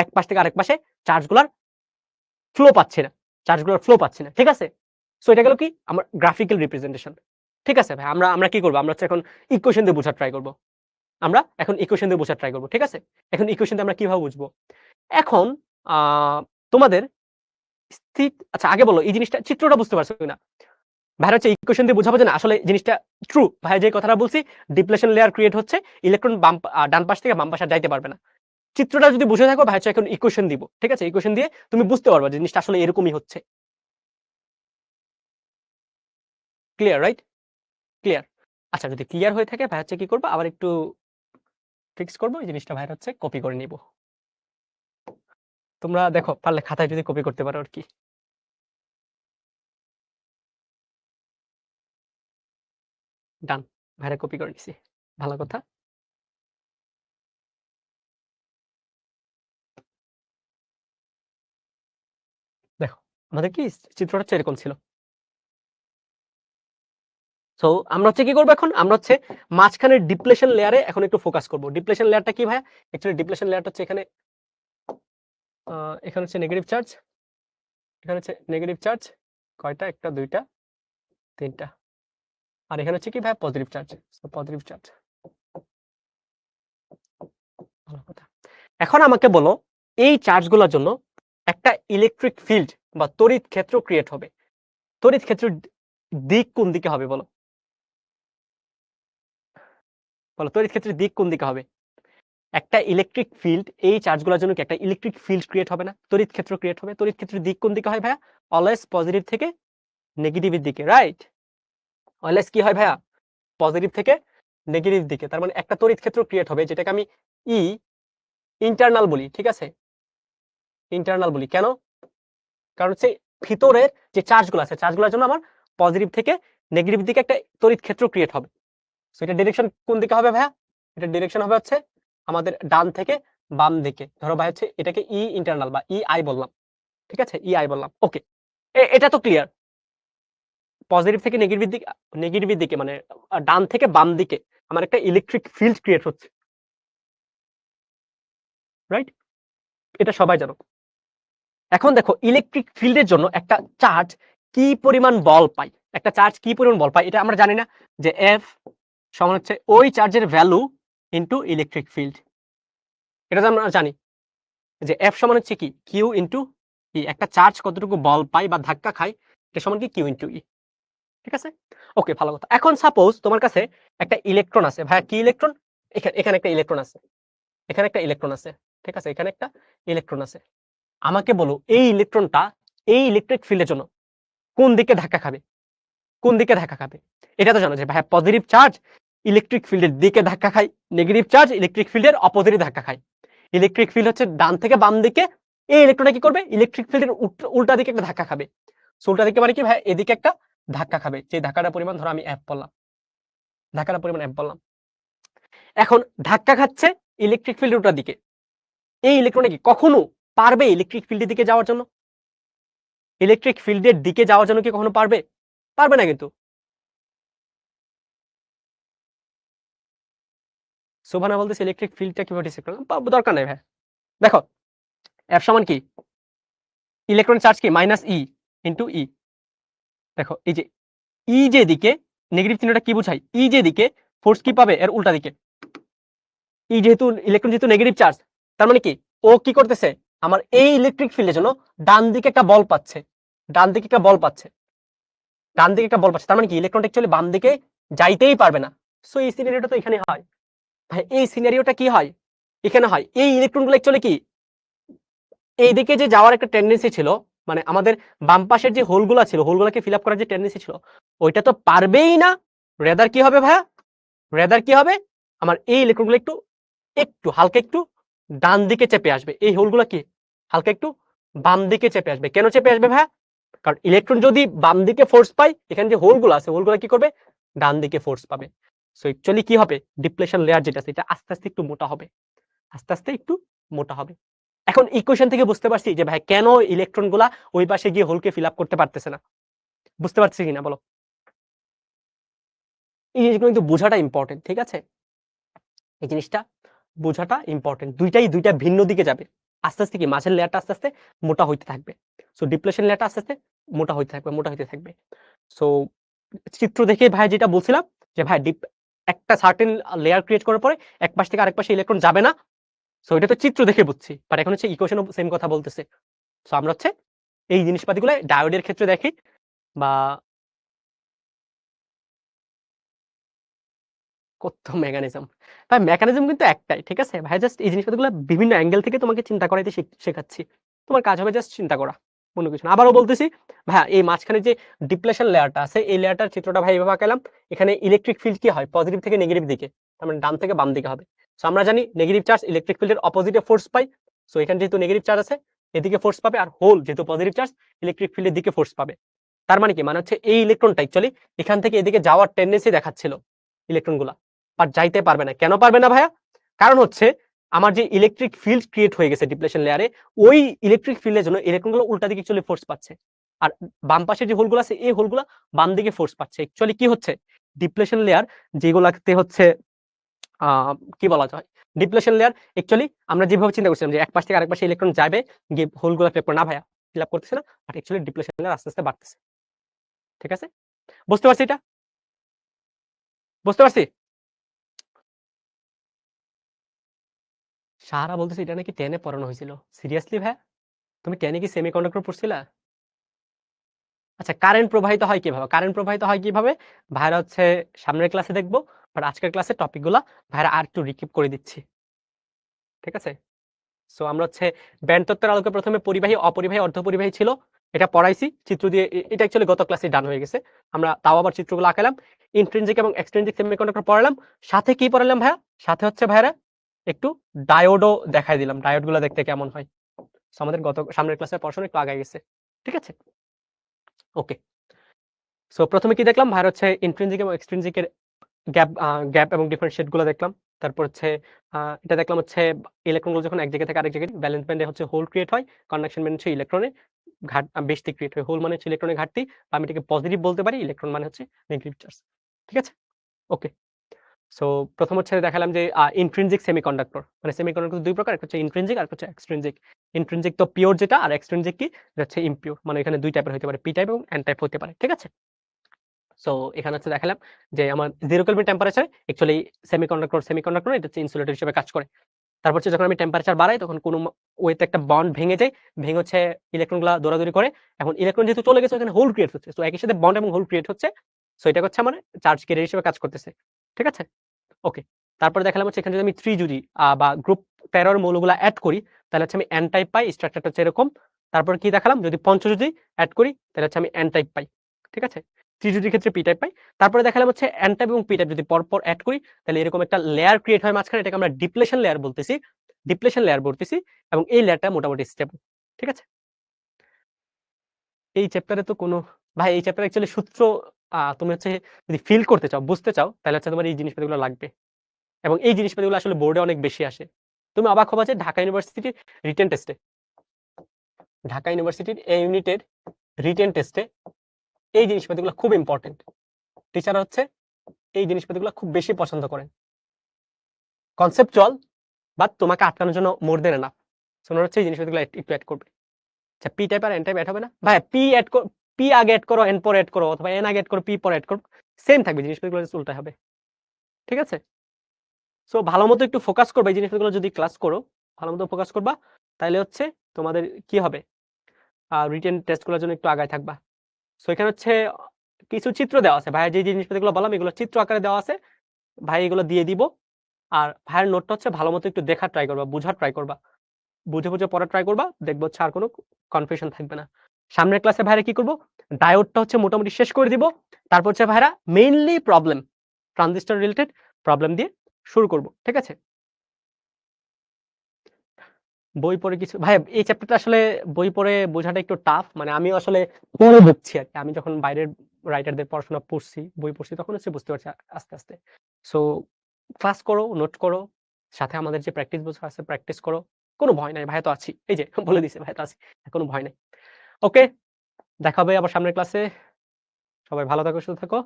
এক পাশ থেকে আরেক পাশে চার্জগুলার ফ্লো পাচ্ছি না। চার্জগুলার ফ্লো পাচ্ছি না। ঠিক আছে? সো এটা গেল কি? আমার গ্রাফিক্যাল রিপ্রেজেন্টেশন। ঠিক আছে ভাই, আমরা কি করব? আমরা হচ্ছে এখন ইকুয়েশন দিয়ে বোঝার ট্রাই করব। আমরা এখন ইকুয়েশন দিয়ে বোঝার ট্রাই করব। ঠিক আছে? এখন ইকুয়েশন দিয়ে আমরা কিভাবে বুঝবো? এখন আ তোমাদের আচ্ছা আগে বলো এই জিনিসটা চিত্রটা বুঝতে পারছো কিনা? ভাইয়া হচ্ছে ইকুয়েশন দিয়ে বুঝাবো যে না আসলে জিনিসটা ট্রু। ভাইয়া যে কথাটা বলছি ডিপ্লেশন লেয়ার ক্রিয়েট হচ্ছে, ইলেকট্রন ডান পাশ থেকে বাম পাশে যাইতে পারবে না। চিত্রটা যদি বুঝে থাকো ভাইয়া হচ্ছে এখন ইকুয়েশন দিব। ঠিক আছে? ইকুয়েশন দিয়ে তুমি বুঝতে পারবা যে জিনিসটা আসলে এরকমই হচ্ছে। Clear, right? ক্লিয়ার। আচ্ছা যদি ক্লিয়ার হয়ে থাকে ভাইয়া হচ্ছে কি করব? আবার একটু ফিক্স করব। এই জিনিসটা ভাইয়া হচ্ছে কপি করে নিব। তোমরা দেখো পারলে খাতায় যদি কপি করতে পারো আরকি। ডান। ভাইয়া কপি করে নিছি। ভালো কথা। আমাদের কি চিত্রটা হচ্ছে এরকম ছিল। সো আমরা হচ্ছে কি করবো এখন, আমরা হচ্ছে মাঝখানের ডিপ্লেশন লেয়ারে এখন একটু ফোকাস করব। ডিপ্লেশন লেয়ারটা কি ভাইয়া? অ্যাকচুয়ালি ডিপ্লেশন লেয়ারটা হচ্ছে এখানে এখানে হচ্ছে নেগেটিভ চার্জ, এখানে হচ্ছে নেগেটিভ চার্জ কয়টা, একটা দুইটা তিনটা, আর এখানে হচ্ছে কি ভাই পজিটিভ চার্জ। পজিটিভ চার্জ, ভালো কথা। এখন আমাকে বলো এই চার্জগুলোর জন্য একটা ইলেকট্রিক ফিল্ড বা তড়িৎ ক্ষেত্র ক্রিয়েট হবে। তড়িৎ ক্ষেত্রের দিক কোন দিকে হবে বলো? বলো তড়িৎ ক্ষেত্রের দিক কোন দিকে হবে? একটা ইলেকট্রিক ফিল্ড, এই চার্জগুলোর জন্য কি একটা ইলেকট্রিক ফিল্ড ক্রিয়েট হবে না? তড়িৎ ক্ষেত্র ক্রিয়েট হবে। তড়িৎ ক্ষেত্রের দিক কোন দিকে হয় ভাইয়া? অলওয়েজ পজিটিভ থেকে নেগেটিভের দিকে, রাইট? অলওয়েজ কি হয় ভাইয়া? পজিটিভ থেকে নেগেটিভ দিকে। তার মানে একটা তড়িৎ ক্ষেত্র ক্রিয়েট হবে যেটাকে আমি ই ইন্টারনাল বলি, ঠিক আছে? ইন্টারনাল বলি কেন? কারণ হচ্ছে ভিতরের যে চার্জগুলো আছে, চার্জগুলোর জন্য আমার পজিটিভ থেকে নেগেটিভ দিকে একটা তড়িৎ ক্ষেত্র ক্রিয়েট হবে। সো এটা ডিরেকশন কোন দিকে হবে ভাইয়া? এটা ডিরেকশন হবে হচ্ছে আমাদের ডান থেকে বাম দিকে। ধরো ভাই হচ্ছে এটাকে ই ইন্টারনাল বা ই আই বললাম, ঠিক আছে? ই আই বললাম, ওকে। এটা তো ক্লিয়ার। পজিটিভ থেকে নেগেটিভ দিকে মানে ডান থেকে বাম দিকে আমার একটা ইলেকট্রিক ফিল্ড ক্রিয়েট হচ্ছে, রাইট? এটা সবাই জানো। এখন দেখো ইলেকট্রিক ফিল্ডের জন্য একটা চার্জ কি পরিমাণ বল পায়, একটা চার্জ কি পরিমাণ বল পায় এটা আমরা জানি না, যে এফ সমান হচ্ছে ওই চার্জের ভ্যালু ইনটু ইলেকট্রিক ফিল্ড। এটা তো আমরা জানি যে এফ সমান হচ্ছে কি কিউ ইনটু ই। একটা চার্জ কতটুকু বল পায় বা ধাক্কা খায় এটা সমান কি কিউ ইনটু ই, ঠিক আছে? ওকে, ভালো কথা। এখন সাপোজ তোমার কাছে একটা ইলেকট্রন আছে, ভাইয়া কি ইলেকট্রন? এখানে একটা ইলেকট্রন আছে, এখানে একটা ইলেকট্রন আছে, ঠিক আছে? এখানে একটা ইলেকট্রন আছে। আমাকে বলো এই ইলেকট্রনটা এই ইলেকট্রিক ফিল্ডের জন্য কোন দিকে ধাক্কা খাবে? কোন দিকে ধাক্কা খাবে? এটা তো জানো যে ভাই পজিটিভ চার্জ ইলেকট্রিক ফিল্ডের দিকে ধাক্কা খায়, নেগেটিভ চার্জ ইলেকট্রিক ফিল্ডের অপোজিটে ধাক্কা খায়। ইলেকট্রিক ফিল্ড হচ্ছে ডান থেকে বাম দিকে, এই ইলেকট্রনটা কি করবে? ইলেকট্রিক ফিল্ডের উল্টা দিকে একটা ধাক্কা খাবে। সো উল্টা দিকে মানে কি ভাই? এদিকে একটা ধাক্কা খাবে, যে ধাক্কাটার পরিমাণ ধরো আমি এফ বললাম, ধাক্কাটার পরিমাণ এফ বললাম। এখন ধাক্কা খাচ্ছে ইলেকট্রিক ফিল্ডের উল্টা দিকে, এই ইলেকট্রনটা কি কখনো পারবে ইলেকট্রিক ফিল্ডের দিকে যাওয়ার জন্য? ইলেকট্রিক ফিল্ডের দিকে যাওয়ার জন্য কি কখনো পারবে? পারবে না কিন্তু। শোভানা বলতেছে ইলেকট্রিক ফিল্ডটা কিভাবে ডিসক্রাইব করলাম, দরকার নাই ভাই। দেখো এফ সমান কি ইলেকট্রন চার্জ কি মাইনাস ই ইনটু ই। দেখো এই যে ই যে দিকে নেগেটিভ চিহ্নটা কি বোঝায়? ই যে দিকে ফোর্স কি পাবে এর উল্টা দিকে। ই যেহেতু ইলেকট্রন যেহেতু নেগেটিভ চার্জ, তার মানে কি ও কি করতেছে? আমার এই ইলেকট্রিক ফিল্ডের জন্য ডান দিকে একটা বল পাচ্ছে, ডান দিকে একটা বল পাচ্ছে, ডান দিকে একটা বল পাচ্ছে। তার মানে কি ইলেকট্রনটা অ্যাকচুয়ালি বাম দিকে যাইতেই পারবে না। সো এই সিনারিওটা তো এখানে হয় ভাই, এই সিনারিওটা কি হয়? এখানে হয়। এই ইলেকট্রনগুলো অ্যাকচুয়ালি কি এইদিকে যে যাওয়ার একটা টেন্ডেন্সি ছিল, মানে আমাদের বাম পাশের যে হোলগুলা ছিল, হোলগুলাকে ফিল আপ করার যে টেন্ডেন্সি ছিল, ওইটা তো পারবেই না। রেদার কি হবে ভাইয়া? রেদার কি হবে? আমার এই ইলেকট্রনগুলো একটু একটু হালকা একটু ডান দিকে চেপে আসবে। এই হোলগুলা কি হালকা একটু বাম দিকে চেপে আসবে। কেন চেপে আসবে ভাইয়া? কারণ ইলেকট্রন যদি বাম দিকে ফোর্স পায়, এখানে যে হোলগুলো আছে হোলগুলো কি করবে? ডান দিকে ফোর্স পাবে। সো অ্যাকচুয়ালি কি হবে? ডিপ্লেশন লেয়ার যেটা আছে এটা আস্তে আস্তে একটু মোটা হবে, আস্তে আস্তে একটু মোটা হবে। এখন ইকুয়েশন থেকে বুঝতে পারছি যে ভাই কেন ইলেকট্রন গুলা ওই পাশে গিয়ে হোলকে ফিল আপ করতে পারতেছে না। বুঝতে পারছি কিনা বলো? এই জিনিসগুলো কিন্তু বোঝাটা ইম্পর্টেন্ট, ঠিক আছে? এই জিনিসটা বোঝাটা ইম্পর্টেন্ট। দুইটা ভিন্ন দিকে যাবে। আস্তে আস্তে কি মাঝের লেয়ারটা আস্তে আস্তে মোটা হইতে থাকবে। সো ডিপ্লেশন লেয়ারটা আস্তে আস্তে মোটা হইতে থাকবে, মোটা হইতে থাকবে। সো চিত্র দেখে ভাই যেটা বলছিলাম যে ভাই একটা সার্টেন লেয়ার ক্রিয়েট করার পরে এক পাশ থেকে আরেক পাশে ইলেকট্রন যাবে না। সো এটা তো চিত্র দেখে বুঝছি, বাট এখন হচ্ছে ইকুয়েশনও সেম কথা বলতেছে। সো আমরা হচ্ছে এই জিনিসপাতিগুলো ডায়োডের ক্ষেত্রে দেখি বা কত মেকানিজম। ভাই মেকানিজম কিন্তু একটাই, ঠিক আছে? ভাই জাস্ট এই জিনিসপাতিগুলো বিভিন্ন অ্যাঙ্গেল থেকে তোমাকে চিন্তা করাইতে শেখাচ্ছি। তোমার কাজ হবে জাস্ট চিন্তা করা, কোনো কিছু না। আবারও বলতেছি ভাইয়া, এই মাঝখানে যে ডিপ্লেশন লেয়ারটা আছে এই লেয়ারটার চিত্রটা ভাই এভাবে আঁকালাম। এখানে ইলেকট্রিক ফিল্ড কি হয়? পজিটিভ থেকে নেগেটিভ দিকে, তার মানে ডান থেকে বাম দিকে হবে। সো আমরা জানি নেগেটিভ চার্জ ইলেকট্রিক ফিল্ডের অপোজিটে ফোর্স পায়। সো এখানে যেহেতু নেগেটিভ চার্জ আছে এদিকে ফোর্স পাবে, আর হোল যেহেতু পজিটিভ চার্জ ইলেকট্রিক ফিল্ডের দিকে ফোর্স পাবে। তার মানে কি? মানে হচ্ছে এই ইলেকট্রনটা অ্যাকচুয়ালি এখান থেকে এদিকে যাওয়ার টেন্ডেন্সি দেখাচ্ছিল ইলেকট্রনগুলা, বাট যাইতে পারবে না। কেন পারবে না ভাইয়া? কারণ হচ্ছে আমার যে ইলেকট্রিক ফিল্ড ক্রিয়েট হয়ে গেছে ডিপ্লেশন লেয়ারে, ওই ইলেকট্রিক ফিল্ডের জন্য ইলেকট্রনগুলো উল্টা দিকে চলে ফোর্স পাচ্ছে। আর বাম পাশে যে হোলগুলো আছে এই হোলগুলো বাম দিকে ফোর্স পাচ্ছে। অ্যাকচুয়ালি কি হচ্ছে, ডিপ্লেশন লেয়ার যেগুলাতে হচ্ছে কি বলা যায়, ডিপ্লেশন লেয়ার অ্যাকচুয়ালি আমরা যেভাবে চিন্তা করছিলাম যে এক পাশ থেকে আরেক পাশে ইলেকট্রন যাবে গিয়ে হোলগুলো ফিল করে না ভাইয়া ফিল আপ করতেছে না, বাট অ্যাকচুয়ালি ডিপ্লেশন লেয়ার আস্তে আস্তে বাড়তেছে। ঠিক আছে, বুঝতে পারছি? এটা বুঝতে পারছি। সাহারা বলতেছে এটা নাকি 10 এ পড়ানো হয়েছিল। সিরিয়াসলি ভাইয়া? তুমি 10 এ কি সেমিকন্ডাক্টর পড়ছিলা? আচ্ছা, কারেন্ট প্রবাহিত হয় কিভাবে? কারেন্ট প্রবাহিত হয় কিভাবে? ভাইরা হচ্ছে সামনের ক্লাসে দেখবো, বাট আজকের ক্লাসে টপিকগুলা ভাইরা আরেকটু রিকিপ করে দিচ্ছি। ঠিক আছে? সো আমরা হচ্ছে ব্যান্ড তত্ত্বের আলোকে প্রথমে পরিবাহী, অপরিবাহী, অর্ধপরিবাহী ছিল। এটা পড়াইছি চিত্র দিয়ে। এটা অ্যাকচুয়ালি গত ক্লাসে ডান হয়ে গেছে। আমরা তাও আবার চিত্রগুলো আঁকালাম। ইন্ট্রিনসিক এবং এক্সট্রিনসিক সেমিকন্ডাক্টর পড়ালাম। সাথে কি পড়ালাম ভাইয়া? সাথে হচ্ছে ভাইরা একটু ডায়োডও দেখাই দিলাম। ডায়োডগুলো দেখতে কেমন হয়। সো আমাদের গত সামনের ক্লাসের পড়াশোনা একটু আগায় গেছে। ঠিক আছে? ওকে। সো প্রথমে কি দেখলাম? ভাইরা হচ্ছে ইন্ট্রিনসিক এবং এক্সট্রিনসিকের গ্যাপ এবং ডিফারেন্সিয়েট গুলো দেখলাম। তারপর হচ্ছে এটা দেখলাম হচ্ছে ইলেকট্রনগুলো যখন এক জায়গা থেকে আরেক জায়গায় ভ্যালেন্স ব্যান্ডে হচ্ছে হোল ক্রিয়েট হয়, কন্ডাকশন ব্যান্ড হচ্ছে ইলেকট্রনের বেশি ক্রিয়েট হয়। হোল মানে হচ্ছে ইলেকট্রনের ঘাটতি, বা আমি এটাকে পজিটিভ বলতে পারি, ইলেকট্রন মানে হচ্ছে নেগেটিভ চার্জ। ঠিক আছে? ওকে। সো প্রথম হচ্ছে দেখালাম যে ইন্ট্রিনসিক সেমিকন্ডাক্টর, মানে সেমিকন্ডাক্টর দুই প্রকার, একটা হচ্ছে ইন্ট্রিনসিক আর একটা হচ্ছে এক্সট্রিনসিক। ইন্ট্রিনসিক তো পিওর যেটা, আর এক্সট্রিনসিক কি, এটা হচ্ছে ইমপিওর, মানে এখানে দুই টাইপের হতে পারে, পি টাইপ এবং এন টাইপ হতে পারে। ঠিক আছে? সো এখানে হচ্ছে দেখালাম যে আমার 0 কেলভিন টেম্পারেচারে অ্যাকচুয়ালি সেমিকন্ডাক্টর এটা হচ্ছে ইনসুলেটর হিসেবে কাজ করে। তারপর হচ্ছে যখন আমি টেম্পারেচার বাড়াই তখন কোন ওয়েতে একটা বন্ড ভেঙে যায়, ভেঙে হচ্ছে ইলেকট্রনগুলা দৌড়াদৌড়ি করে। এখন ইলেকট্রন যেহেতু চলে গেছে ওখানে হোল ক্রিয়েট হচ্ছে। সো একই সাথে বন্ড এবং হোল ক্রিয়েট হচ্ছে। সো এটা হচ্ছে আমার চার্জ ক্যারিয়ার হিসেবে কাজ করতেছে। ঠিক আছে? ওকে। তারপরে দেখালাম হচ্ছে এখানে যদি আমি ত্রিযুজি বা গ্রুপ 13 এর মৌলগুলা এড করি তাহলে হচ্ছে আমি এন টাইপ পাই, স্ট্রাকচারটা হচ্ছে এরকম। তারপর কি দেখালাম, যদি পঞ্চযুজি এড করি তাহলে হচ্ছে আমি এন টাইপ পাই। ঠিক আছে? ত্রিযুজির ক্ষেত্রে পি টাইপ পাই। তারপরে দেখালাম হচ্ছে এন টাইপ এবং পি টাইপ যদি পরপর এড করি তাহলে এরকম একটা লেয়ার ক্রিয়েট হয় মাঝখানে, এটাকে আমরা ডিপ্লেশন লেয়ার বলতেছি। এবং এই লেয়ারটা মোটামুটি স্টেবল। ঠিক আছে? এই চ্যাপ্টারে তো কোনো, ভাই এই চ্যাপ্টারে অ্যাকচুয়ালি সূত্র তুমি হচ্ছে যদি ফিল করতে চাও, বুঝতে চাও তাহলে হচ্ছে তোমার এই জিনিসপাতিগুলো লাগবে। এবং এই জিনিসপাতিগুলো আসলে বোর্ডে অনেক বেশি আসে। তুমি অবাক হবা যে ঢাকা ইউনিভার্সিটির রিটেন টেস্টে, ঢাকা ইউনিভার্সিটির এ ইউনিটের রিটেন টেস্টে এই জিনিসপাতিগুলো খুব ইম্পর্টেন্ট। টিচাররা হচ্ছে এই জিনিসপাতিগুলো খুব বেশি পছন্দ করেন। কনসেপচুয়াল, বাট তোমাকে আটকানোর জন্য মোর দেন এনাফ। সোনার হচ্ছে এই জিনিসপাতিগুলো একটু অ্যাড করবে। আচ্ছা, পি টাইপ আর এন টাইপ অ্যাড হবে না ভাই? পি আগে অ্যাড করো, এন পরে অ্যাড করো, অথবা এন আগে অ্যাড করো, পি পরে অ্যাড করো, সেম থাকবে জিনিসপাতিগুলো, উল্টা হবে। ঠিক আছে? সো ভালো মতো একটু ফোকাস করবে এই জিনিসগুলো, যদি ক্লাস করো ভালো মতো ফোকাস করবা তাহলে হচ্ছে তোমাদের কি হবে, রিটেন টেস্টগুলোর জন্য একটু আগায় থাকবা। সো এখানে হচ্ছে কিছু চিত্র দেওয়া আছে ভাইয়া, যে জিনিসগুলো বললাম এগুলো চিত্র আকারে দেওয়া আছে, ভাই এগুলো দিয়ে দিব। আর ভাইয়ের নোটটা হচ্ছে ভালো মতো একটু দেখার ট্রাই করবা, বুঝার ট্রাই করবা, বুঝে বুঝে পড়ার ট্রাই করবা, দেখবো হচ্ছে আর কোনো কনফিউশন থাকবে না। সামনের ক্লাসে ভাইরা কি করবো, ডায়োডটা হচ্ছে মোটামুটি শেষ করে দিব। তারপর হচ্ছে ভাইরা mainly problem, transistor related problem দিয়ে শুরু করব। ঠিক আছে? বই পড়ে কিছু ভাই, এই চ্যাপ্টারটা আসলে বই পড়ে বোঝাটা একটু টাফ, মানে আমিও আসলে পরে বুঝছি আর কি। আমি যখন বাইরের রাইটারদের পড়াশোনা পড়ছি, বই পড়ছি, তখন হচ্ছে বুঝতে পারছি আস্তে আস্তে। সো ক্লাস করো, নোট করো, সাথে আমাদের যে প্র্যাকটিস বছর আছে প্র্যাকটিস করো। কোনো ভয় নাই, ভাই তো আছি, এই যে বলে দিছে ভাই তো আছি, কোনো ভয় নাই। ওকে, দেখা হবে আবার সামনের ক্লাসে। সবাই ভালো থাকো, সুস্থ থাকো।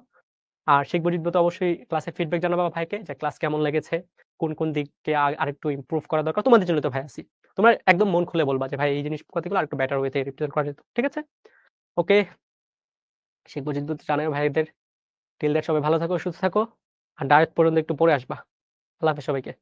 আর শিখবো জিতবো তো অবশ্যই ক্লাসে ফিডব্যাক জানাবা ভাইকে যে ক্লাস কেমন লেগেছে, কোন দিককে আরেকটু ইমপ্রুভ করা দরকার। তোমাদের জন্য তো ভাই আছি। তোমরা একদম মন খুলে বলবা যে ভাই এই জিনিসপাতিগুলো আরেকটু বেটার ওয়েতে রিপ্রেজেন্ট করা যেত। ঠিক আছে? ওকে, শিখবো জিতবো তো জানাই ভাইদের। টিল দ্যাট সবাই ভালো থাকো, সুস্থ থাকো। আর ডায়েট পর্যন্ত একটু পড়ে আসবা। আল্লাহ হাফেজ সবাইকে।